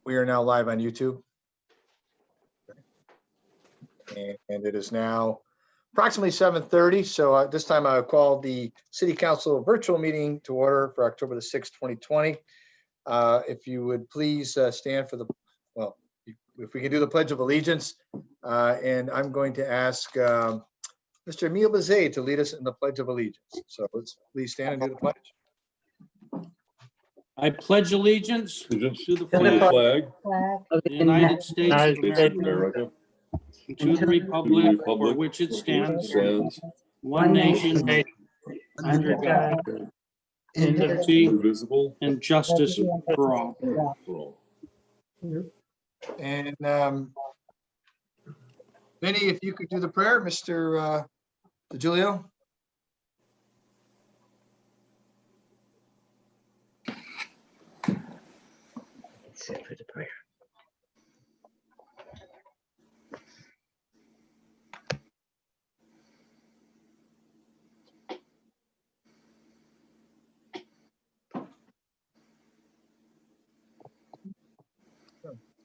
We are now live on YouTube. And it is now approximately 7:30. So at this time I'll call the City Council virtual meeting to order for October the 6th, 2020. If you would please stand for the, well, if we can do the Pledge of Allegiance. And I'm going to ask Mr. Emile Bazet to lead us in the Pledge of Allegiance. So let's please stand and do the pledge. I pledge allegiance to the flag flag of of the United States of States of America, and to the republic for which it stands, one nation, under God, indivisible, and justice for all. And Vinny, if you could do the prayer, Mr. DiGiulio. Sit for the prayer.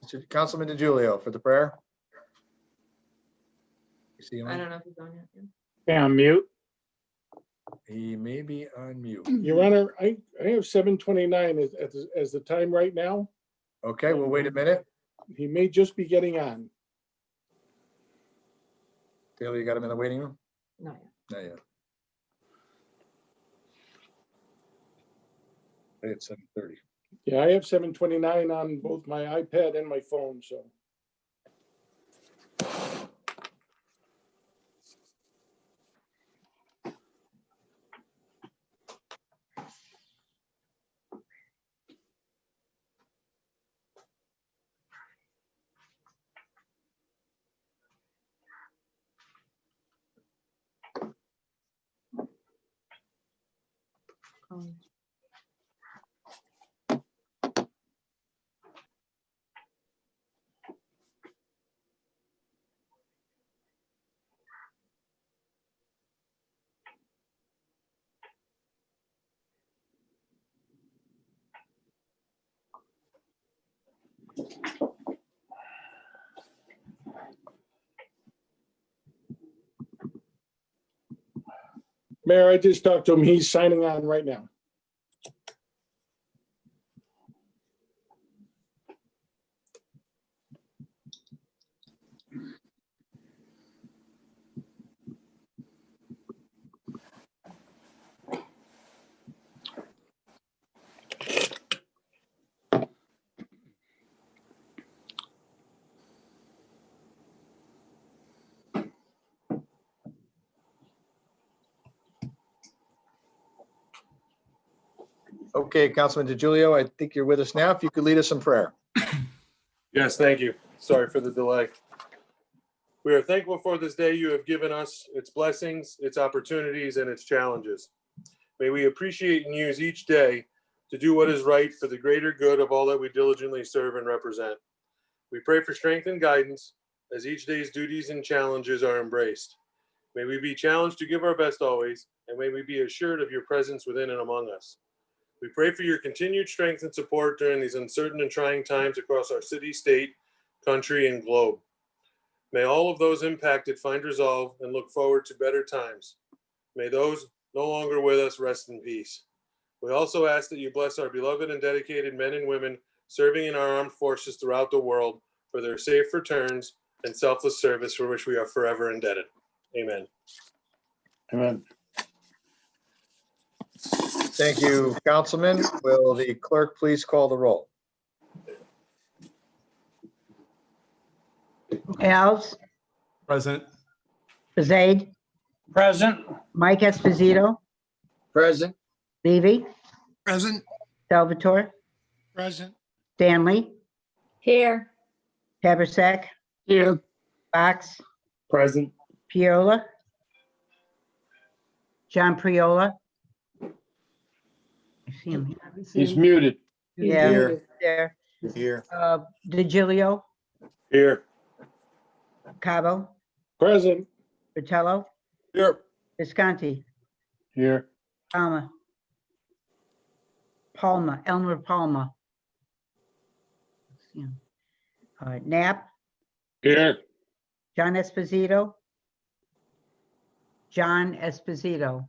Mr. Councilman DiGiulio for the prayer. You see him? I don't know if he's on yet. Yeah, I'm mute. He may be on mute. Your Honor, I have 7:29 as the time right now. Okay, we'll wait a minute. He may just be getting on. Taylor, you got him in the waiting room? Not yet. Not yet. It's 7:30. Yeah, I have 7:29 on both my iPad and my phone, so. Mayor, I just talked to him. He's signing on right now. Okay, Councilman DiGiulio, I think you're with us now. If you could lead us in prayer. Yes, thank you. Sorry for the delay. We are thankful for this day you have given us, its blessings, its opportunities, and its challenges. May we appreciate and use each day to do what is right for the greater good of all that we diligently serve and represent. We pray for strength and guidance as each day's duties and challenges are embraced. May we be challenged to give our best always, and may we be assured of your presence within and among us. We pray for your continued strength and support during these uncertain and trying times across our city, state, country, and globe. May all of those impacted find resolve and look forward to better times. May those no longer with us rest in peace. We also ask that you bless our beloved and dedicated men and women serving in our armed forces throughout the world for their safe returns and selfless service for which we are forever indebted. Amen. Amen. Thank you, Councilman. Will the clerk please call the roll? Alves, Present. Bazade, Present. Mike Esposito, Present. Levy, Present. Salvatore, Present. Stanley, Here. Haversack, Here. Fox, Present. Piola, John Priola. I see him. He's muted. Yeah, Here. there. Here. DiGiulio, Here. Cabo, Present. Vitello, Here. Visconti, Here. Palmer, Elmer Palmer. Yeah. Knapp, Here. John Esposito. John Esposito. All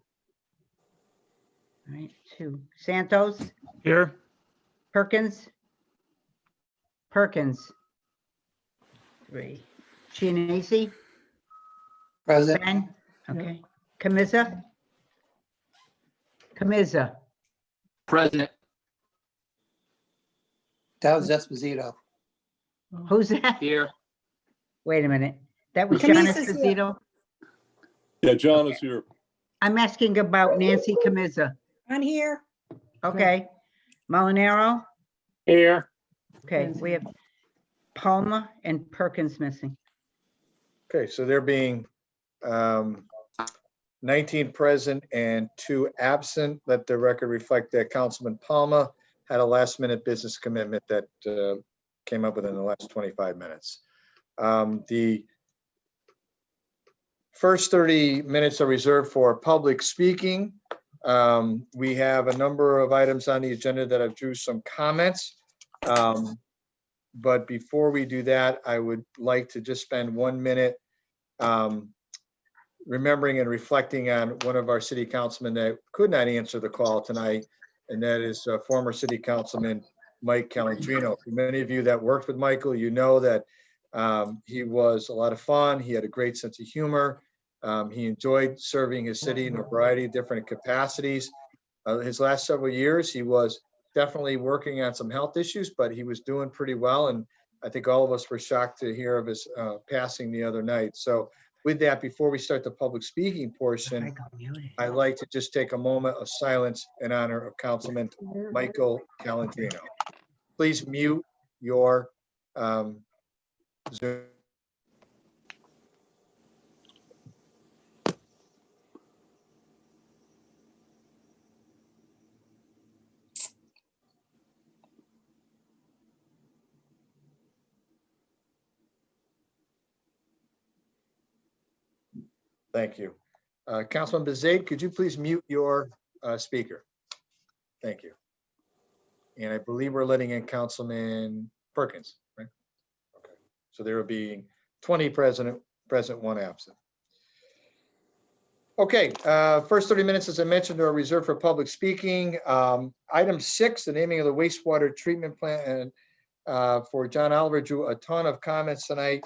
right, 2. Santos, Here. Perkins. Perkins. 3. Chianese, Present. Ben, okay. Kamiza. Kamiza, Present. That was Esposito. who's that? Here. Wait a minute. That was John Kamiza's here. Esposito? Yeah, John is here. I'm asking about Nancy Kamiza. I'm here. Okay. Molinaro? Here. Okay, we have Palmer and Perkins missing. Okay, so there being 19 present and 2 absent. Let the record reflect that Councilman Palmer had a last-minute business commitment that came up within the last 25 minutes. The first 30 minutes are reserved for public speaking. We have a number of items on the agenda that I've drew some comments. But before we do that, I would like to just spend 1 minute remembering and reflecting on one of our city councilmen that could not answer the call tonight, and that is former city councilman Mike Calandrino. For many of you that worked with Michael, you know that he was a lot of fun. He had a great sense of humor. He enjoyed serving his city in a variety of different capacities. His last several years, he was definitely working on some health issues, but he was doing pretty well. And I think all of us were shocked to hear of his passing the other night. So with that, before we start the public speaking portion, I'd like to just take a moment of silence in honor of Councilman Michael Calandrino. Please mute your Zoom. Thank you. Councilman Bezaid, could you please mute your speaker? Thank you. And I believe we're letting in Councilman Perkins, right? Okay. So there will be 20 present, 1 absent. Okay, first 30 minutes, as I mentioned, are reserved for public speaking. Item 6, the naming of the wastewater treatment plant, and for John Oliver drew a ton of comments tonight.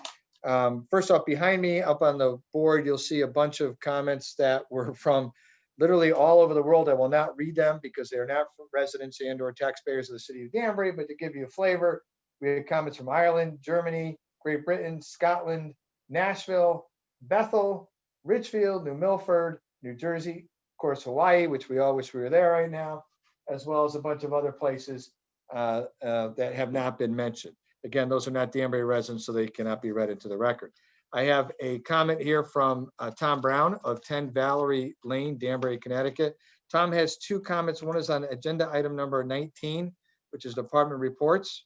First off, behind me up on the board, you'll see a bunch of comments that were from literally all over the world. I will not read them because they're not from residents and or taxpayers of the city of Danbury, but to give you a flavor, we had comments from Ireland, Germany, Great Britain, Scotland, Nashville, Bethel, Richfield, New Milford, New Jersey, of course, Hawaii, which we all wish we were there right now, as well as a bunch of other places that have not been mentioned. Again, those are not Danbury residents, so they cannot be read into the record. I have a comment here from Tom Brown of 10 Valerie Lane, Danbury, Connecticut. Tom has 2 comments. One is on agenda item number 19, which is department reports.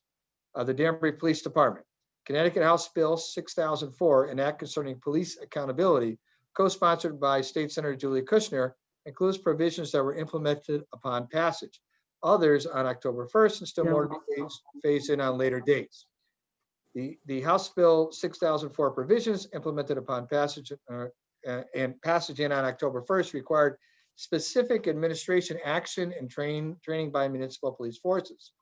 The Danbury Police Department. Connecticut House Bill 6004, an act concerning police accountability, co-sponsored by State Senator Julia Kushner, includes provisions that were implemented upon passage. Others on October 1st, and still more to be phased in on later dates. The House Bill 6004 provisions implemented upon passage and passage in on October 1st required specific administration action and training by municipal police forces.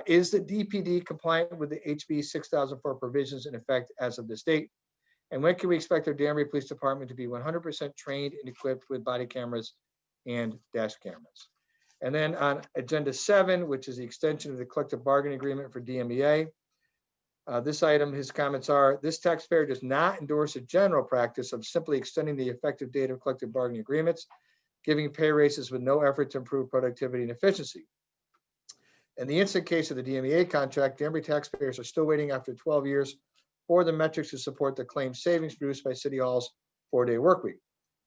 Is the DPD compliant with the HB 6004 provisions in effect as of this date? And when can we expect our Danbury Police Department to be 100% trained and equipped with body cameras and dash cameras? And then on agenda 7, which is the extension of the collective bargaining agreement for DMEA. This item, his comments are, this taxpayer does not endorse a general practice of simply extending the effective date of collective bargaining agreements, giving pay raises with no effort to improve productivity and efficiency. In the instant case of the DMEA contract, Danbury taxpayers are still waiting after 12 years for the metrics to support the claimed savings produced by City Hall's 4-day work week.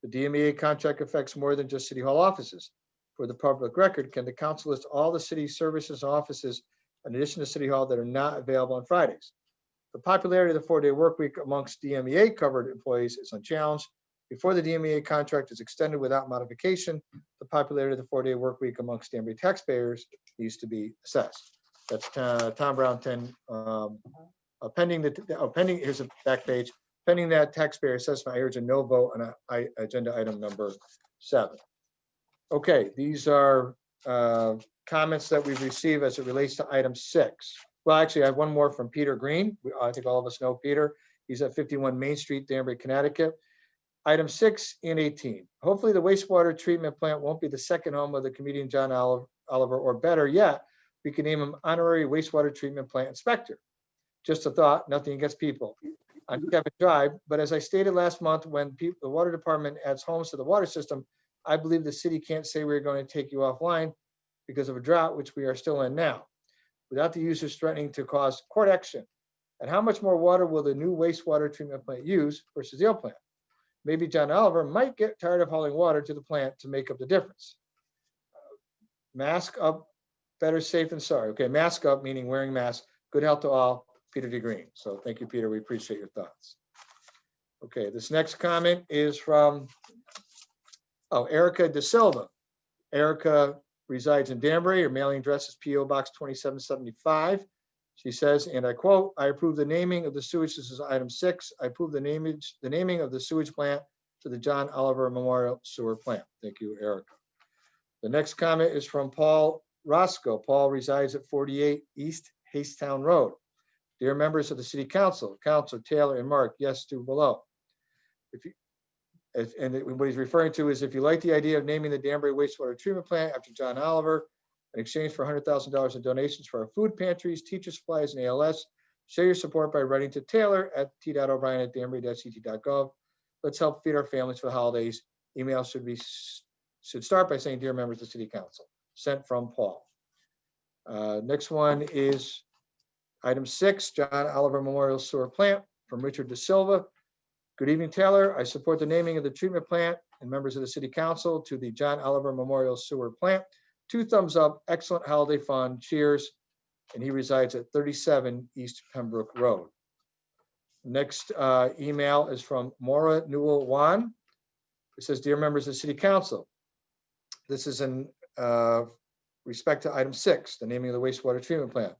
The DMEA contract affects more than just City Hall offices. For the public record, can the council list all the city services and offices in addition to City Hall that are not available on Fridays? The popularity of the 4-day work week amongst DMEA covered employees is unchallenged. Before the DMEA contract is extended without modification, the popularity of the 4-day work week amongst Danbury taxpayers needs to be assessed. That's Tom Brown 10. Pending pending, here's a back page. Pending that taxpayer assessment, I urge a no vote on agenda item number 7. Okay, these are comments that we've received as it relates to item 6. Well, actually, I have one more from Peter Green. I think all of us know Peter. He's at 51 Main Street, Danbury, Connecticut. Item 6 and 18. Hopefully the wastewater treatment plant won't be the second home of the comedian John Oliver, or better yet, we can name him honorary wastewater treatment plant inspector. Just a thought, nothing against people on Kevin Drive, but as I stated last month, when the water department adds homes to the water system, I believe the city can't say we're going to take you offline because of a drought, which we are still in now, without the users threatening to cause court action. And how much more water will the new wastewater treatment plant use versus the old plant? Maybe John Oliver might get tired of hauling water to the plant to make up the difference. Mask up, better safe than sorry. Okay, mask up, meaning wearing masks. Good health to all, Peter D. Green. So thank you, Peter. We appreciate your thoughts. Okay, this next comment is from Erica De Silva. Erica resides in Danbury. Her mailing address is P.O. Box 2775. She says, and I quote, I approve the naming of the sewage, this is item 6. I approve the naming of the sewage plant to the John Oliver Memorial Sewer Plant. Thank you, Erica. The next comment is from Paul Roscoe. Paul resides at 48 East Hastetown Road. Dear members of the City Council, Councilor Taylor and Mark, yes to below. What he's referring to is if you like the idea of naming the Danbury wastewater treatment plant after John Oliver, in exchange for $100,000 in donations for our food pantries, teacher supplies, and ALS, show your support by writing to Taylor at t.o'brien@danbury.ct.gov. Let's help feed our families for the holidays. Email should start by saying, dear members of the City Council. Sent from Paul. Next one is item 6, John Oliver Memorial Sewer Plant, from Richard De Silva. Good evening, Taylor. I support the naming of the treatment plant and members of the City Council to the John Oliver Memorial Sewer Plant. 2 thumbs up, excellent holiday fun, cheers. And he resides at 37 East Pembroke Road. Next email is from Maura Newell Wan. It says, dear members of the City Council, this is in respect to item 6, the naming of the wastewater treatment plant.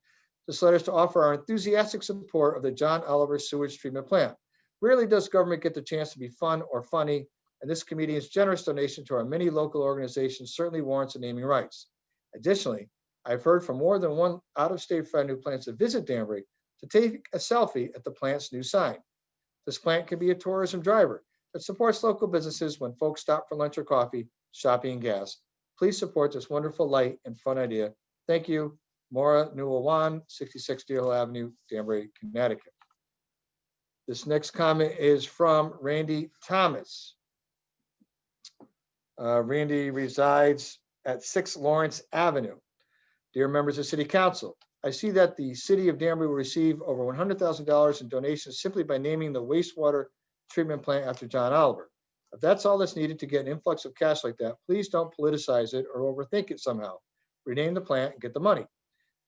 This letter is to offer our enthusiastic support of the John Oliver Sewage Treatment Plant. Rarely does government get the chance to be fun or funny, and this comedian's generous donation to our many local organizations certainly warrants a naming rights. Additionally, I've heard from more than one out-of-state friend who plans to visit Danbury to take a selfie at the plant's new sign. This plant can be a tourism driver that supports local businesses when folks stop for lunch or coffee, shopping, and gas. Please support this wonderful, light, and fun idea. Thank you, Maura Newell-Wan, 66 Deer Hill Avenue, Danbury, Connecticut. This next comment is from Randy Thomas. Randy resides at 6 Lawrence Avenue. Dear members of City Council, I see that the City of Danbury will receive over $100,000 in donations simply by naming the wastewater treatment plant after John Oliver. If that's all that's needed to get an influx of cash like that, please don't politicize it or overthink it somehow. Rename the plant and get the money.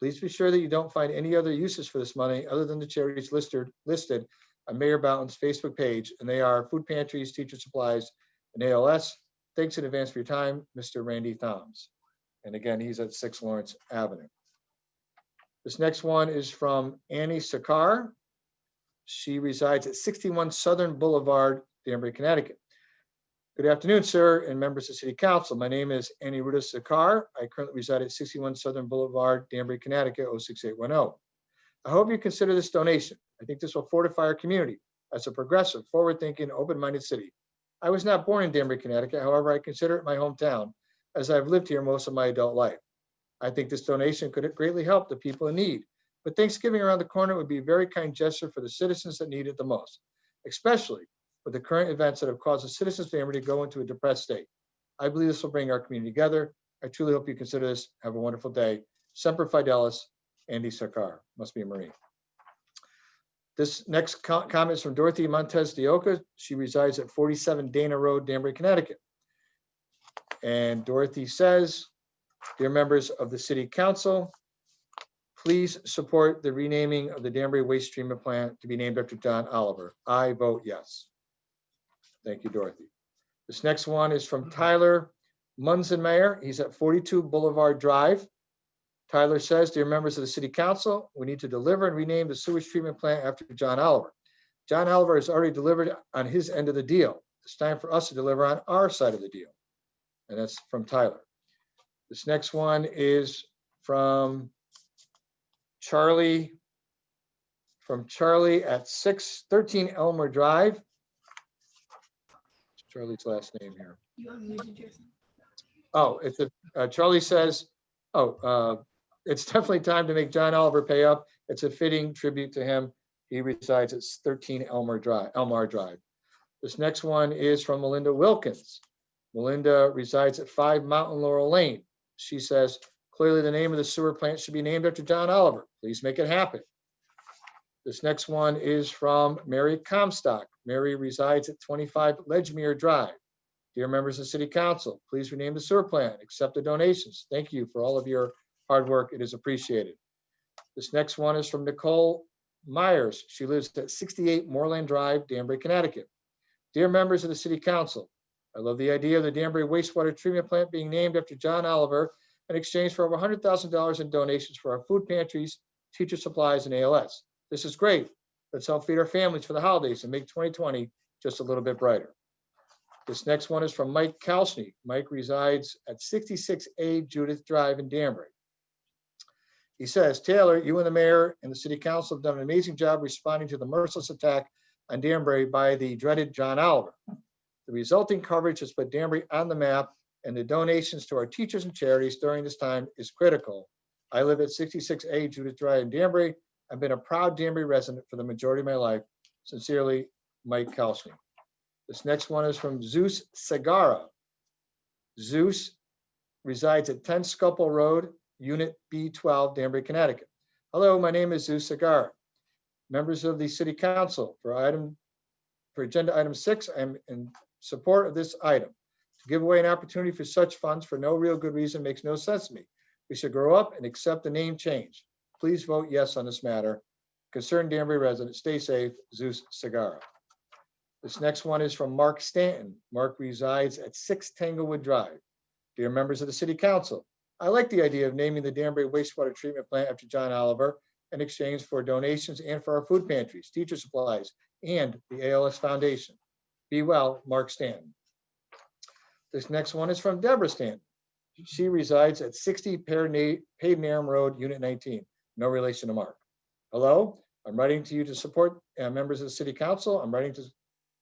Please be sure that you don't find any other uses for this money other than the charities listed on Mayor Boughton's Facebook page, and they are food pantries, teacher supplies, and ALS. Thanks in advance for your time, Mr. Randy Thoms. And again, he's at 6 Lawrence Avenue. This next one is from Annie Sakar. She resides at 61 Southern Boulevard, Danbury, Connecticut. Good afternoon, sir, and members of City Council. My name is Annie Ruda Sakar. I currently reside at 61 Southern Boulevard, Danbury, Connecticut, 06810. I hope you consider this donation. I think this will fortify our community as a progressive, forward-thinking, open-minded city. I was not born in Danbury, Connecticut. However, I consider it my hometown as I've lived here most of my adult life. I think this donation could greatly help the people in need. But Thanksgiving around the corner would be a very kind gesture for the citizens that need it the most, especially with the current events that have caused the citizens' family to go into a depressed state. I believe this will bring our community together. I truly hope you consider this. Have a wonderful day. Semper Fidelis, Andy Sakar, must be a Marine. This next comment is from Dorothy Montez de Oca. She resides at 47 Dana Road, Danbury, Connecticut. And Dorothy says, dear members of the City Council, please support the renaming of the Danbury Waste Treatment Plant to be named after John Oliver. I vote yes. Thank you, Dorothy. This next one is from Tyler Munzenmeyer. He's at 42 Boulevard Drive. Tyler says, dear members of the city council, we need to deliver and rename the sewage treatment plant after John Oliver. John Oliver has already delivered on his end of the deal. It's time for us to deliver on our side of the deal. And that's from Tyler. This next one is from Charlie at 613 Elmer Drive. Charlie's last name here. Oh, it's Charlie says, it's definitely time to make John Oliver pay up. It's a fitting tribute to him. He resides at 13 Elmar Drive. This next one is from Melinda Wilkins. Melinda resides at 5 Mountain Laurel Lane. She says, clearly the name of the sewer plant should be named after John Oliver. Please make it happen. This next one is from Mary Comstock. Mary resides at 25 Ledgemere Drive. Dear members of City Council, please rename the sewer plant, accept the donations. Thank you for all of your hard work. It is appreciated. This next one is from Nicole Myers. She lives at 68 Moorland Drive, Danbury, Connecticut. Dear members of the City Council, I love the idea of the Danbury wastewater treatment plant being named after John Oliver in exchange for over $100,000 in donations for our food pantries, teacher supplies, and ALS. This is great. Let's help feed our families for the holidays and make 2020 just a little bit brighter. This next one is from Mike Kalsny. Mike resides at 66A Judith Drive in Danbury. He says, Taylor, you and the mayor and the city council have done an amazing job responding to the merciless attack on Danbury by the dreaded John Oliver. The resulting coverage has put Danbury on the map, and the donations to our teachers and charities during this time is critical. I live at 66A Judith Drive in Danbury. I've been a proud Danbury resident for the majority of my life. Sincerely, Mike Kalsny. This next one is from Zeus Segara. Zeus resides at 10 Scuppel Road, Unit B12, Danbury, Connecticut. Hello, my name is Zeus Segara. Members of the City Council, for agenda item 6, I'm in support of this item. To give away an opportunity for such funds for no real good reason makes no sense to me. We should grow up and accept the name change. Please vote yes on this matter. Concerned Danbury residents, stay safe, Zeus Segara. This next one is from Mark Stanton. Mark resides at 6 Tanglewood Drive. Dear members of the City Council, I like the idea of naming the Danbury wastewater treatment plant after John Oliver in exchange for donations and for our food pantries, teacher supplies, and the ALS Foundation. Be well, Mark Stanton. This next one is from Deborah Stanton. She resides at 60 Padenham Road, Unit 19. No relation to Mark. Hello, I'm writing to you to support members of the City Council. I'm writing to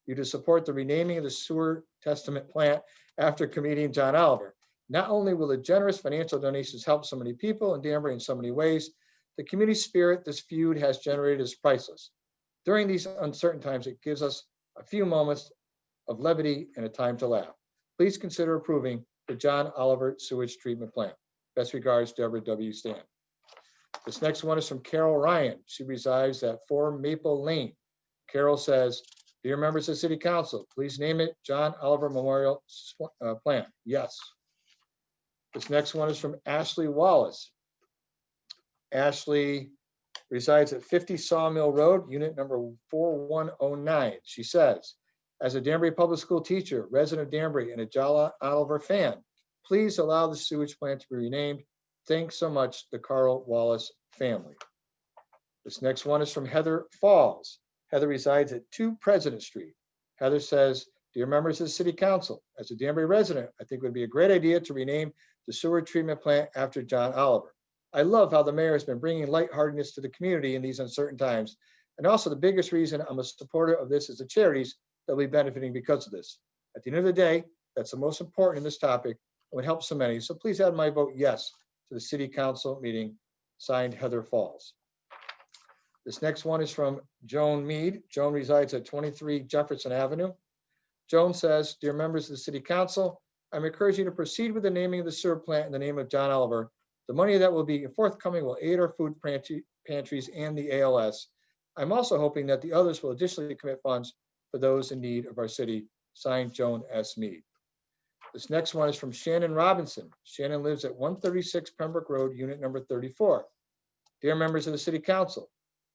you to support the renaming of the sewer testament plant after comedian John Oliver. Not only will the generous financial donations help so many people in Danbury in so many ways, the community spirit this feud has generated is priceless. During these uncertain times, it gives us a few moments of levity and a time to laugh. Please consider approving the John Oliver sewage treatment plant. Best regards, Deborah W. Stan. This next one is from Carol Ryan. She resides at 4 Maple Lane. Carol says, dear members of the City Council, please name it John Oliver Memorial Plant. Yes. This next one is from Ashley Wallace. Ashley resides at 50 Sawmill Road, unit number 4109. She says, as a Danbury Public School teacher, resident of Danbury, and a John Oliver fan, please allow the sewage plant to be renamed. Thanks so much, the Carl Wallace family. This next one is from Heather Falls. Heather resides at 2 President Street. Heather says, dear members of the City Council, as a Danbury resident, I think it would be a great idea to rename the sewer treatment plant after John Oliver. I love how the mayor has been bringing lightheartedness to the community in these uncertain times. And also the biggest reason I'm a supporter of this is the charities that will be benefiting because of this. At the end of the day, that's the most important in this topic. It would help so many. So please add my vote yes to the City Council meeting. Signed, Heather Falls. This next one is from Joan Mead. Joan resides at 23 Jefferson Avenue. Joan says, dear members of the City Council, I'm encouraging you to proceed with the naming of the sewer plant in the name of John Oliver. The money that will be forthcoming will aid our food pantries and the ALS. I'm also hoping that the others will additionally commit funds for those in need of our city. Signed, Joan S. Mead. This next one is from Shannon Robinson. Shannon lives at 136 Pembroke Road, unit number 34. Dear members of the City Council,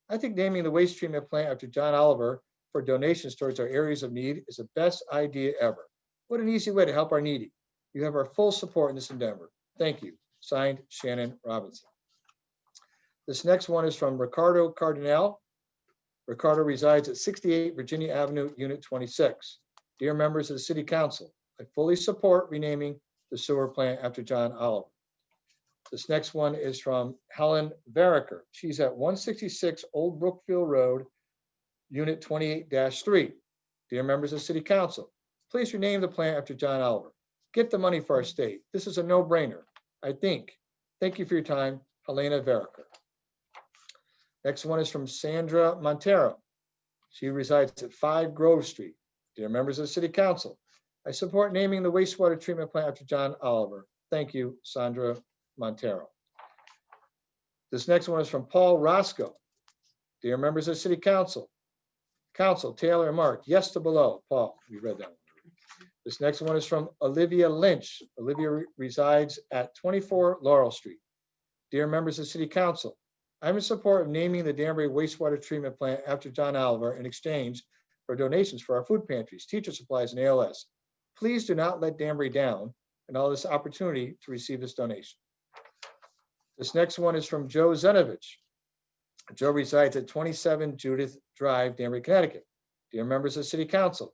I think naming the waste treatment plant after John Oliver for donations towards our areas of need is the best idea ever. What an easy way to help our needy. You have our full support in this endeavor. Thank you. Signed, Shannon Robinson. This next one is from Ricardo Cardinal. Ricardo resides at 68 Virginia Avenue, Unit 26. Dear members of the City Council, I fully support renaming the sewer plant after John Oliver. This next one is from Helen Veriker. She's at 166 Old Brookfield Road, Unit 28-3. Dear members of the City Council, please rename the plant after John Oliver. Get the money for our state. This is a no-brainer, I think. Thank you for your time, Helena Veriker. Next one is from Sandra Montero. She resides at 5 Grove Street. Dear members of the City Council, I support naming the wastewater treatment plant after John Oliver. Thank you, Sandra Montero. This next one is from Paul Roscoe. Dear members of the City Council, Taylor and Mark, yes to below. Paul, we read that one. This next one is from Olivia Lynch. Olivia resides at 24 Laurel Street. Dear members of the City Council, I'm in support of naming the Danbury wastewater treatment plant after John Oliver in exchange for donations for our food pantries, teacher supplies, and ALS. Please do not let Danbury down and all this opportunity to receive this donation. This next one is from Joe Zenovich. Joe resides at 27 Judith Drive, Danbury, Connecticut. Dear members of the City Council,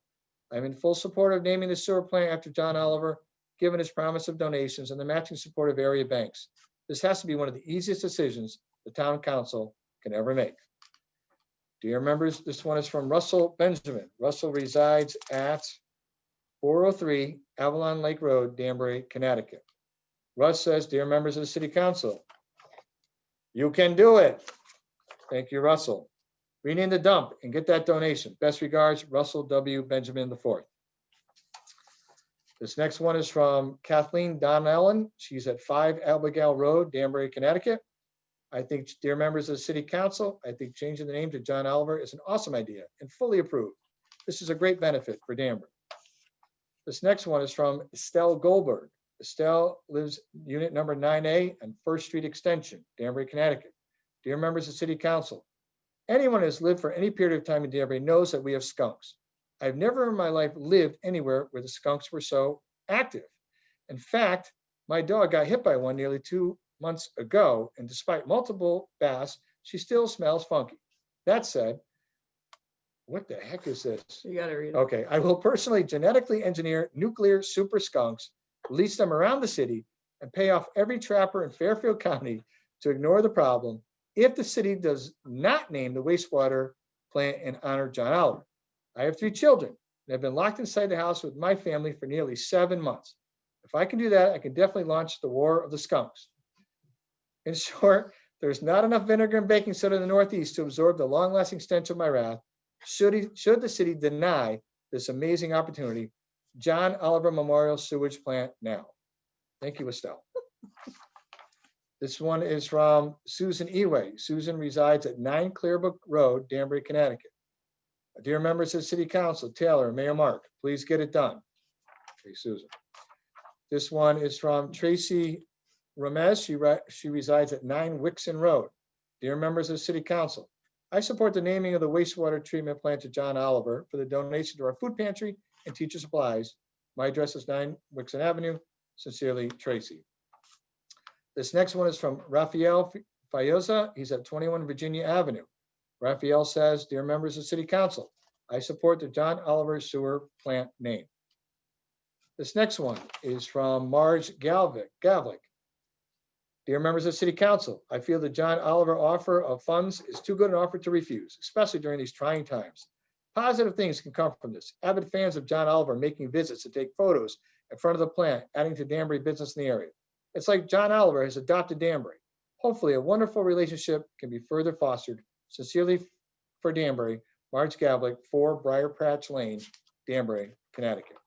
I'm in full support of naming the sewer plant after John Oliver, given his promise of donations and the matching support of area banks. This has to be one of the easiest decisions the town council can ever make. Dear members, this one is from Russell Benjamin. Russell resides at 403 Avalon Lake Road, Danbury, Connecticut. Russ says, dear members of the City Council, you can do it. Thank you, Russell. Rename the dump and get that donation. Best regards, Russell W. Benjamin IV. This next one is from Kathleen Donnellan. She's at 5 Abigail Road, Danbury, Connecticut. I think, dear members of the City Council, I think changing the name to John Oliver is an awesome idea and fully approved. This is a great benefit for Danbury. This next one is from Estelle Goldberg. Estelle lives unit number 9A on First Street Extension, Danbury, Connecticut. Dear members of City Council, anyone who has lived for any period of time in Danbury knows that we have skunks. I've never in my life lived anywhere where the skunks were so active. In fact, my dog got hit by one nearly 2 months ago, and despite multiple baths, she still smells funky. That said, what the heck is this? You gotta read it. Okay, I will personally genetically engineer nuclear super skunks, release them around the city, and pay off every trapper in Fairfield County to ignore the problem if the city does not name the wastewater plant in honor of John Oliver. I have 3 children and have been locked inside the house with my family for nearly 7 months. If I can do that, I can definitely launch the war of the skunks. In short, there's not enough vinegar and baking soda in the Northeast to absorb the long-lasting stench of my wrath. Should the city deny this amazing opportunity, John Oliver Memorial Sewage Plant now. Thank you, Estelle. This one is from Susan Eway. Susan resides at 9 Clearbrook Road, Danbury, Connecticut. Dear members of the City Council, Taylor, Mayor Mark, please get it done. Okay, Susan. This one is from Tracy Ramez. She resides at 9 Wixon Road. Dear members of the City Council, I support the naming of the wastewater treatment plant to John Oliver for the donation to our food pantry and teacher supplies. My address is 9 Wixon Avenue. Sincerely, Tracy. This next one is from Rafael Fayoza. He's at 21 Virginia Avenue. Raphael says, dear members of City Council, I support the John Oliver Sewer Plant name. This next one is from Marge Gavlik. Dear members of City Council, I feel the John Oliver offer of funds is too good an offer to refuse, especially during these trying times. Positive things can come from this. Avid fans of John Oliver making visits to take photos in front of the plant, adding to Danbury business in the area. It's like John Oliver has adopted Danbury. Hopefully a wonderful relationship can be further fostered. Sincerely for Danbury, Marge Gavlik, 4 Briar Patch Lane, Danbury, Connecticut.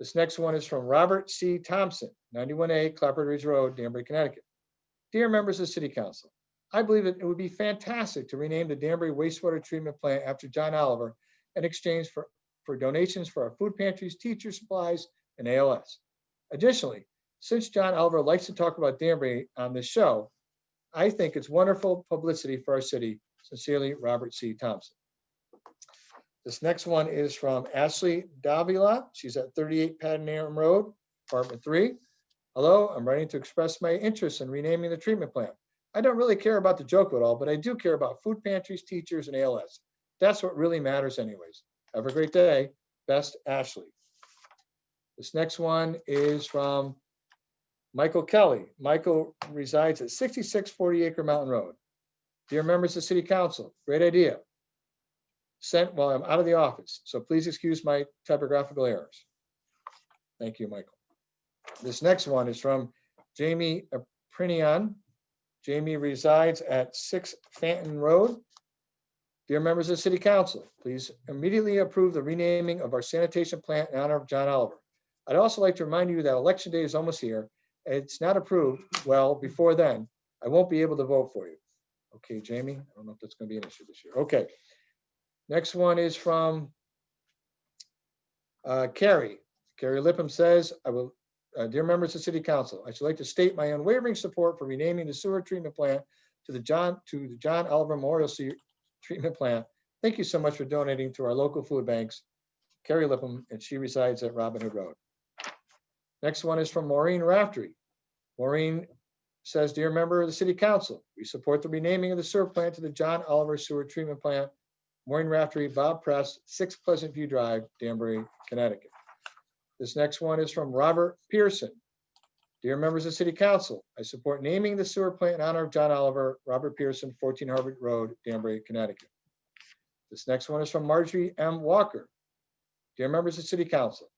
This next one is from Robert C. Thompson, 91A Clapper Ridge Road, Danbury, Connecticut. Dear members of the City Council, I believe that it would be fantastic to rename the Danbury wastewater treatment plant after John Oliver in exchange for donations for our food pantries, teacher supplies, and ALS. Additionally, since John Oliver likes to talk about Danbury on this show, I think it's wonderful publicity for our city. Sincerely, Robert C. Thompson. This next one is from Ashley Davila. She's at 38 Padenham Road, Apartment 3. Hello, I'm writing to express my interest in renaming the treatment plant. I don't really care about the joke at all, but I do care about food pantries, teachers, and ALS. That's what really matters anyways. Have a great day. Best, Ashley. This next one is from Michael Kelly. Michael resides at 6640 Acre Mountain Road. Dear members of City Council, great idea. Sent while I'm out of the office, so please excuse my typographical errors. Thank you, Michael. This next one is from Jamie Aprinian. Jamie resides at 6 Fanton Road. Dear members of City Council, please immediately approve the renaming of our sanitation plant in honor of John Oliver. I'd also like to remind you that Election Day is almost here. It's not approved. Well, before then, I won't be able to vote for you. Okay, Jamie, I don't know if that's going to be an issue this year. Okay. Next one is from Carrie. Carrie Lipham says, dear members of City Council, I should like to state my unwavering support for renaming the sewer treatment plant to the John Oliver Memorial Treatment Plant. Thank you so much for donating to our local food banks. Carrie Lipham, and she resides at Robin Hood Road. Next one is from Maureen Raftery. Maureen says, dear member of the City Council, we support the renaming of the sewer plant to the John Oliver Sewer Treatment Plant. Maureen Raftery, Bob Press, 6 Pleasant View Drive, Danbury, Connecticut. This next one is from Robert Pearson. Dear members of City Council, I support naming the sewer plant in honor of John Oliver, Robert Pearson, 14 Harvard Road, Danbury, Connecticut. This next one is from Marjorie M. Walker. Dear members of City Council,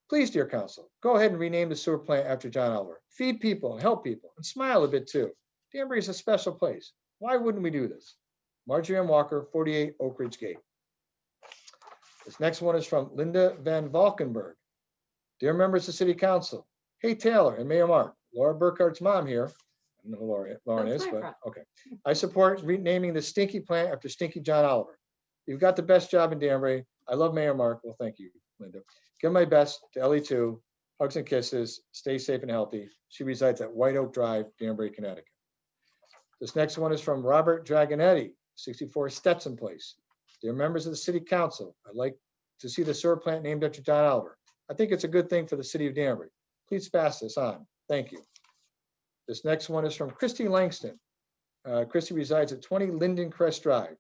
please, dear council, go ahead and rename the sewer plant after John Oliver. Feed people, help people, and smile a bit too. Danbury is a special place. Why wouldn't we do this? Marjorie M. Walker, 48 Oak Ridge Gate. This next one is from Linda Van Valkenburg. Dear members of City Council, hey Taylor and Mayor Mark, Laura Burkhart's mom here. I don't know who Lauren That's is, my but problem. okay. I support renaming the Stinky plant after Stinky John Oliver. You've got the best job in Danbury. I love Mayor Mark. Well, thank you, Linda. Give my best to Ellie too. Hugs and kisses. Stay safe and healthy. She resides at White Oak Drive, Danbury, Connecticut. This next one is from Robert Dragonetti, 64 Stetson Place. Dear members of the City Council, I'd like to see the sewer plant named after John Oliver. I think it's a good thing for the city of Danbury. Please pass this on. Thank you. This next one is from Christy Langston. Christy resides at 20 Linden Crest Drive.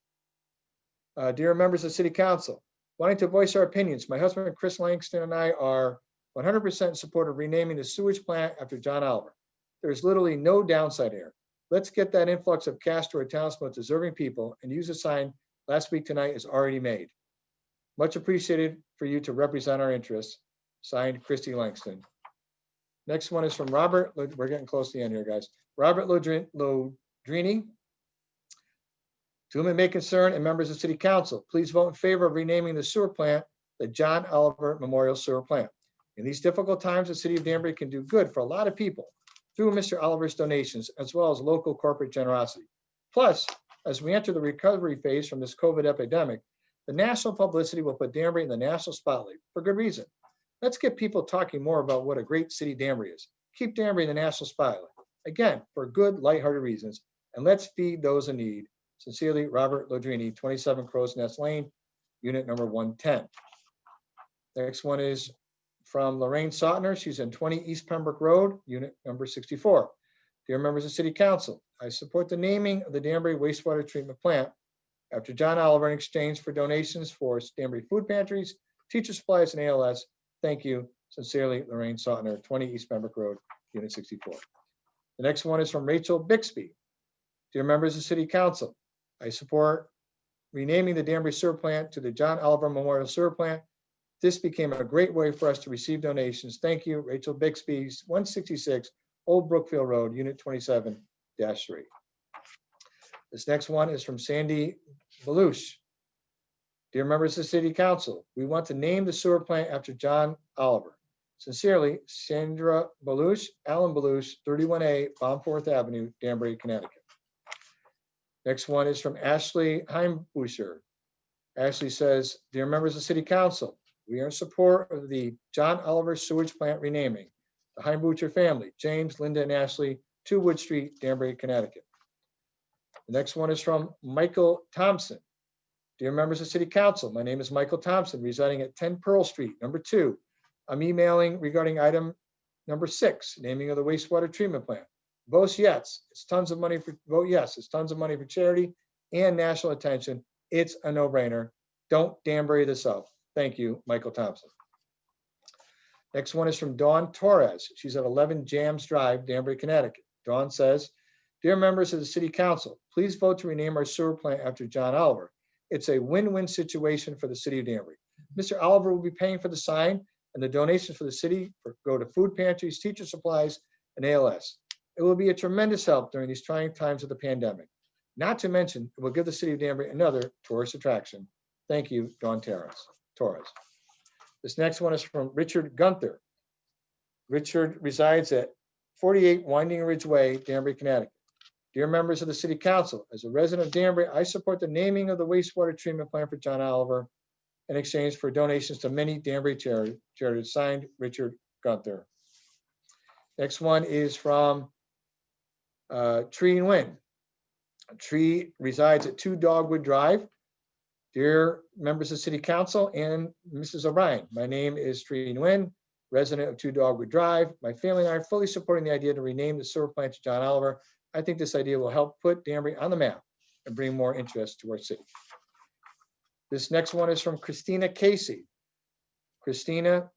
Dear members of City Council, wanting to voice our opinions, my husband Chris Langston and I are 100% in support of renaming the sewage plant after John Oliver. There's literally no downside here. Let's get that influx of cash to our town's most deserving people and use a sign last week tonight is already made. Much appreciated for you to represent our interests. Signed, Christy Langston. Next one is from Robert. We're getting close to the end here, guys. Robert Lodrini. To whom it may concern and members of City Council, please vote in favor of renaming the sewer plant the John Oliver Memorial Sewer Plant. In these difficult times, the city of Danbury can do good for a lot of people through Mr. Oliver's donations, as well as local corporate generosity. Plus, as we enter the recovery phase from this COVID epidemic, the national publicity will put Danbury in the national spotlight for good reason. Let's get people talking more about what a great city Danbury is. Keep Danbury in the national spotlight. Again, for good, lighthearted reasons. And let's feed those in need. Sincerely, Robert Lodrini, 27 Crow's Nest Lane, unit number 110. Next one is from Lorraine Sautner. She's in 20 East Pembroke Road, unit number 64. Dear members of City Council, I support the naming of the Danbury Wastewater Treatment Plant after John Oliver in exchange for donations for Danbury food pantries, teacher supplies, and ALS. Thank you. Sincerely, Lorraine Sautner, 20 East Pembroke Road, unit 64. The next one is from Rachel Bixby. Dear members of City Council, I support renaming the Danbury Sewer Plant to the John Oliver Memorial Sewer Plant. This became a great way for us to receive donations. Thank you, Rachel Bixby, 166 Old Brookfield Road, Unit 27-3. This next one is from Sandy Belush. Dear members of the City Council, we want to name the sewer plant after John Oliver. Sincerely, Sandra Belush, Alan Belush, 31A, Bomforth Avenue, Danbury, Connecticut. Next one is from Ashley Heimbuscher. Ashley says, dear members of City Council, we are in support of the John Oliver sewage plant renaming. The Heimbuscher family, James, Linda, and Ashley, 2 Wood Street, Danbury, Connecticut. The next one is from Michael Thompson. Dear members of City Council, my name is Michael Thompson, residing at 10 Pearl Street, number 2. I'm emailing regarding item number 6, naming of the wastewater treatment plant. Vote yes. It's tons of money for, vote yes. It's tons of money for charity and national attention. It's a no-brainer. Don't Danbury this up. Thank you, Michael Thompson. Next one is from Dawn Torres. She's at 11 Jams Drive, Danbury, Connecticut. Dawn says, "Dear members of the City Council, please vote to rename our sewer plant after John Oliver. It's a win-win situation for the city of Danbury. Mr. Oliver will be paying for the sign, and the donations for the city go to food pantries, teacher supplies, and ALS. It will be a tremendous help during these trying times of the pandemic. Not to mention, it will give the city of Danbury another tourist attraction. Thank you, Dawn Torres." This next one is from Richard Gunther. Richard resides at 48 Winding Ridge Way, Danbury, Connecticut. "Dear members of the City Council, as a resident of Danbury, I support the naming of the wastewater treatment plant for John Oliver in exchange for donations to many Danbury charities." Signed, Richard Gunther. Next one is from Tree and Win. Tree resides at 2 Dogwood Drive. "Dear members of City Council and Mrs. O'Brien, my name is Tree and Win, resident of 2 Dogwood Drive. My family and I are fully supporting the idea to rename the sewer plant to John Oliver. I think this idea will help put Danbury on the map and bring more interest to our city." This next one is from Christina Casey. Christina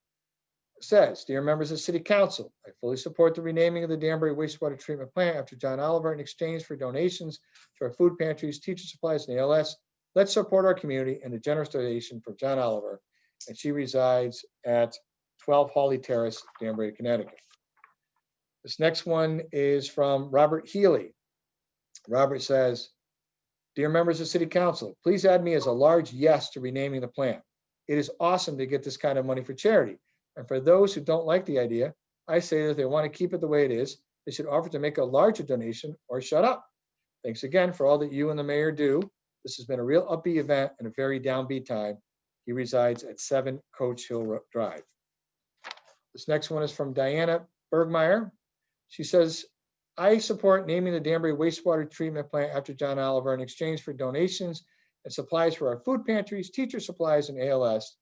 says, "Dear members of City Council, I fully support the renaming of the Danbury wastewater treatment plant after John Oliver in exchange for donations to our food pantries, teacher supplies, and ALS. Let's support our community and the generous donation for John Oliver." And she resides at 12 Hawley Terrace, Danbury, Connecticut. This next one is from Robert Healy. Robert says, "Dear members of City Council, please add me as a large yes to renaming the plant. It is awesome to get this kind of money for charity. And for those who don't like the idea, I say that if they want to keep it the way it is, they should offer to make a larger donation or shut up. Thanks again for all that you and the mayor do. This has been a real upbeat event and a very downbeat time." He resides at 7 Coach Hill Drive. This next one is from Diana Bergmeyer. She says, "I support naming the Danbury wastewater treatment plant after John Oliver in exchange for donations and supplies for our food pantries, teacher supplies, and ALS.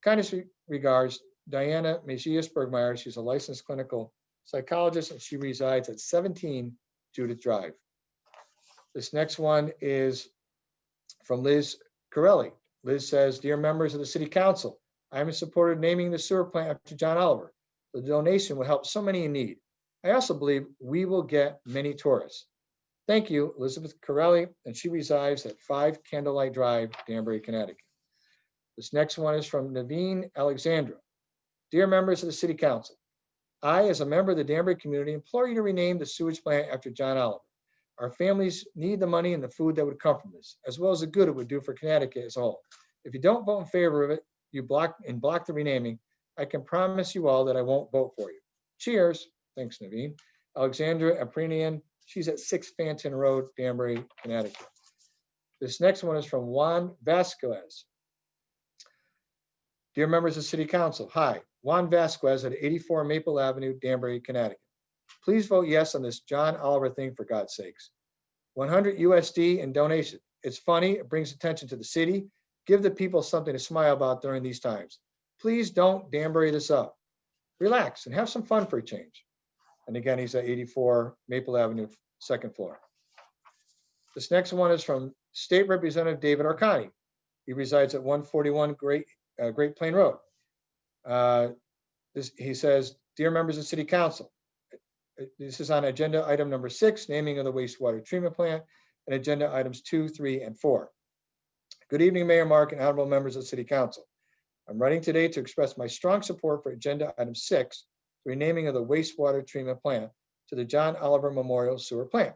Kindest regards, Diana Mejias Bergmeyer." She's a licensed clinical psychologist and she resides at 17 Judith Drive. This next one is from Liz Corelli. Liz says, "Dear members of the City Council, I am in support of naming the sewer plant after John Oliver. The donation will help so many in need. I also believe we will get many tourists. Thank you, Elizabeth Corelli," and she resides at 5 Candlelight Drive, Danbury, Connecticut. This next one is from Naveen Alexandra. "Dear members of the City Council, I, as a member of the Danbury community, implore you to rename the sewage plant after John Oliver. Our families need the money and the food that would come from this, as well as the good it would do for Connecticut as a whole. If you don't vote in favor of it, you block the renaming, I can promise you all that I won't vote for you. Cheers." Thanks, Naveen. Alexandra Aprinian, she's at 6 Fanton Road, Danbury, Connecticut. This next one is from Juan Vasquez. "Dear members of City Council, hi, Juan Vasquez at 84 Maple Avenue, Danbury, Connecticut. Please vote yes on this John Oliver thing, for God's sakes. 100 USD in donation. It's funny, it brings attention to the city. Give the people something to smile about during these times. Please don't Danbury this up. Relax and have some fun for a change." And again, he's at 84 Maple Avenue, 2nd floor. This next one is from State Representative David Arcani. He resides at 141 Great Plain Road. He says, "Dear members of City Council, this is on agenda item number 6, naming of the wastewater treatment plant, and agenda items 2, 3, and 4. Good evening, Mayor Mark and honorable members of the City Council. I'm writing today to express my strong support for agenda item 6, the renaming of the wastewater treatment plant to the John Oliver Memorial Sewer Plant.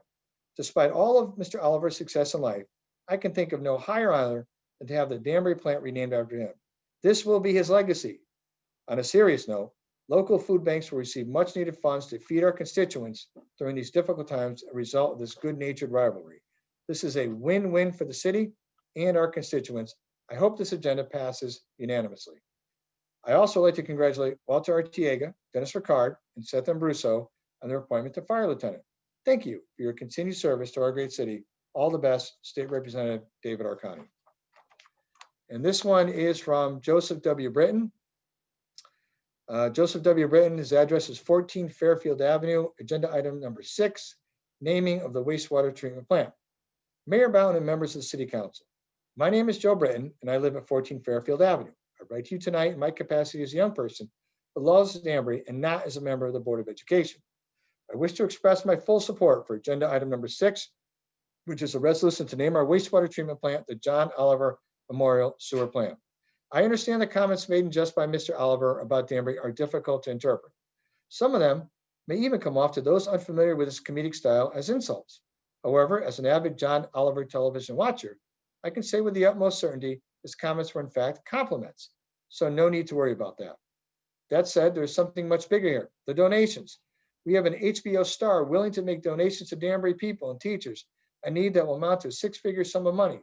Despite all of Mr. Oliver's success in life, I can think of no higher honor than to have the Danbury plant renamed after him. This will be his legacy. On a serious note, local food banks will receive much needed funds to feed our constituents during these difficult times as a result of this good-natured rivalry. This is a win-win for the city and our constituents. I hope this agenda passes unanimously. I also like to congratulate Walter Artiega, Dennis Ricard, and Seth Ambruso on their appointment to fire lieutenant. Thank you for your continued service to our great city. All the best, State Representative David Arcani." And this one is from Joseph W. Britton. Joseph W. Britton, his address is 14 Fairfield Avenue, agenda item number 6, naming of the wastewater treatment plant. Mayor Bowden and members of the City Council. My name is Joe Britton, and I live at 14 Fairfield Avenue. I write to you tonight in my capacity as a young person, but laws of Danbury, and not as a member of the Board of Education. I wish to express my full support for agenda item number 6, which is a resolution to name our wastewater treatment plant the John Oliver Memorial Sewer Plant. I understand the comments made in jest by Mr. Oliver about Danbury are difficult to interpret. Some of them may even come off to those unfamiliar with his comedic style as insults. However, as an avid John Oliver television watcher, I can say with the utmost certainty his comments were in fact compliments, so no need to worry about that. That said, there's something much bigger here, the donations. We have an HBO star willing to make donations to Danbury people and teachers, a need that will amount to a 6-figure sum of money.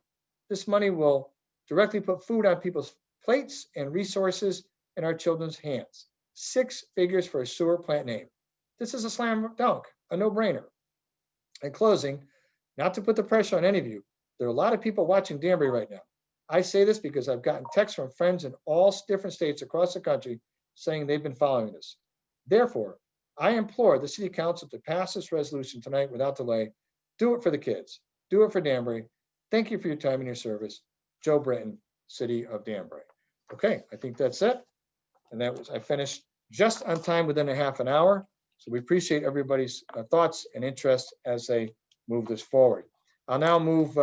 This money will directly put food on people's plates and resources in our children's hands. 6 figures for a sewer plant name. This is a slam dunk, a no-brainer. In closing, not to put the pressure on any of you, there are a lot of people watching Danbury right now. I say this because I've gotten texts from friends in all different states across the country saying they've been following this. Therefore, I implore the City Council to pass this resolution tonight without delay. Do it for the kids. Do it for Danbury. Thank you for your time and your service. Joe Britton, City of Danbury. Okay, I think that's it. And I finished just on time within a half an hour. So we appreciate everybody's thoughts and interest as they move this forward. I'll now move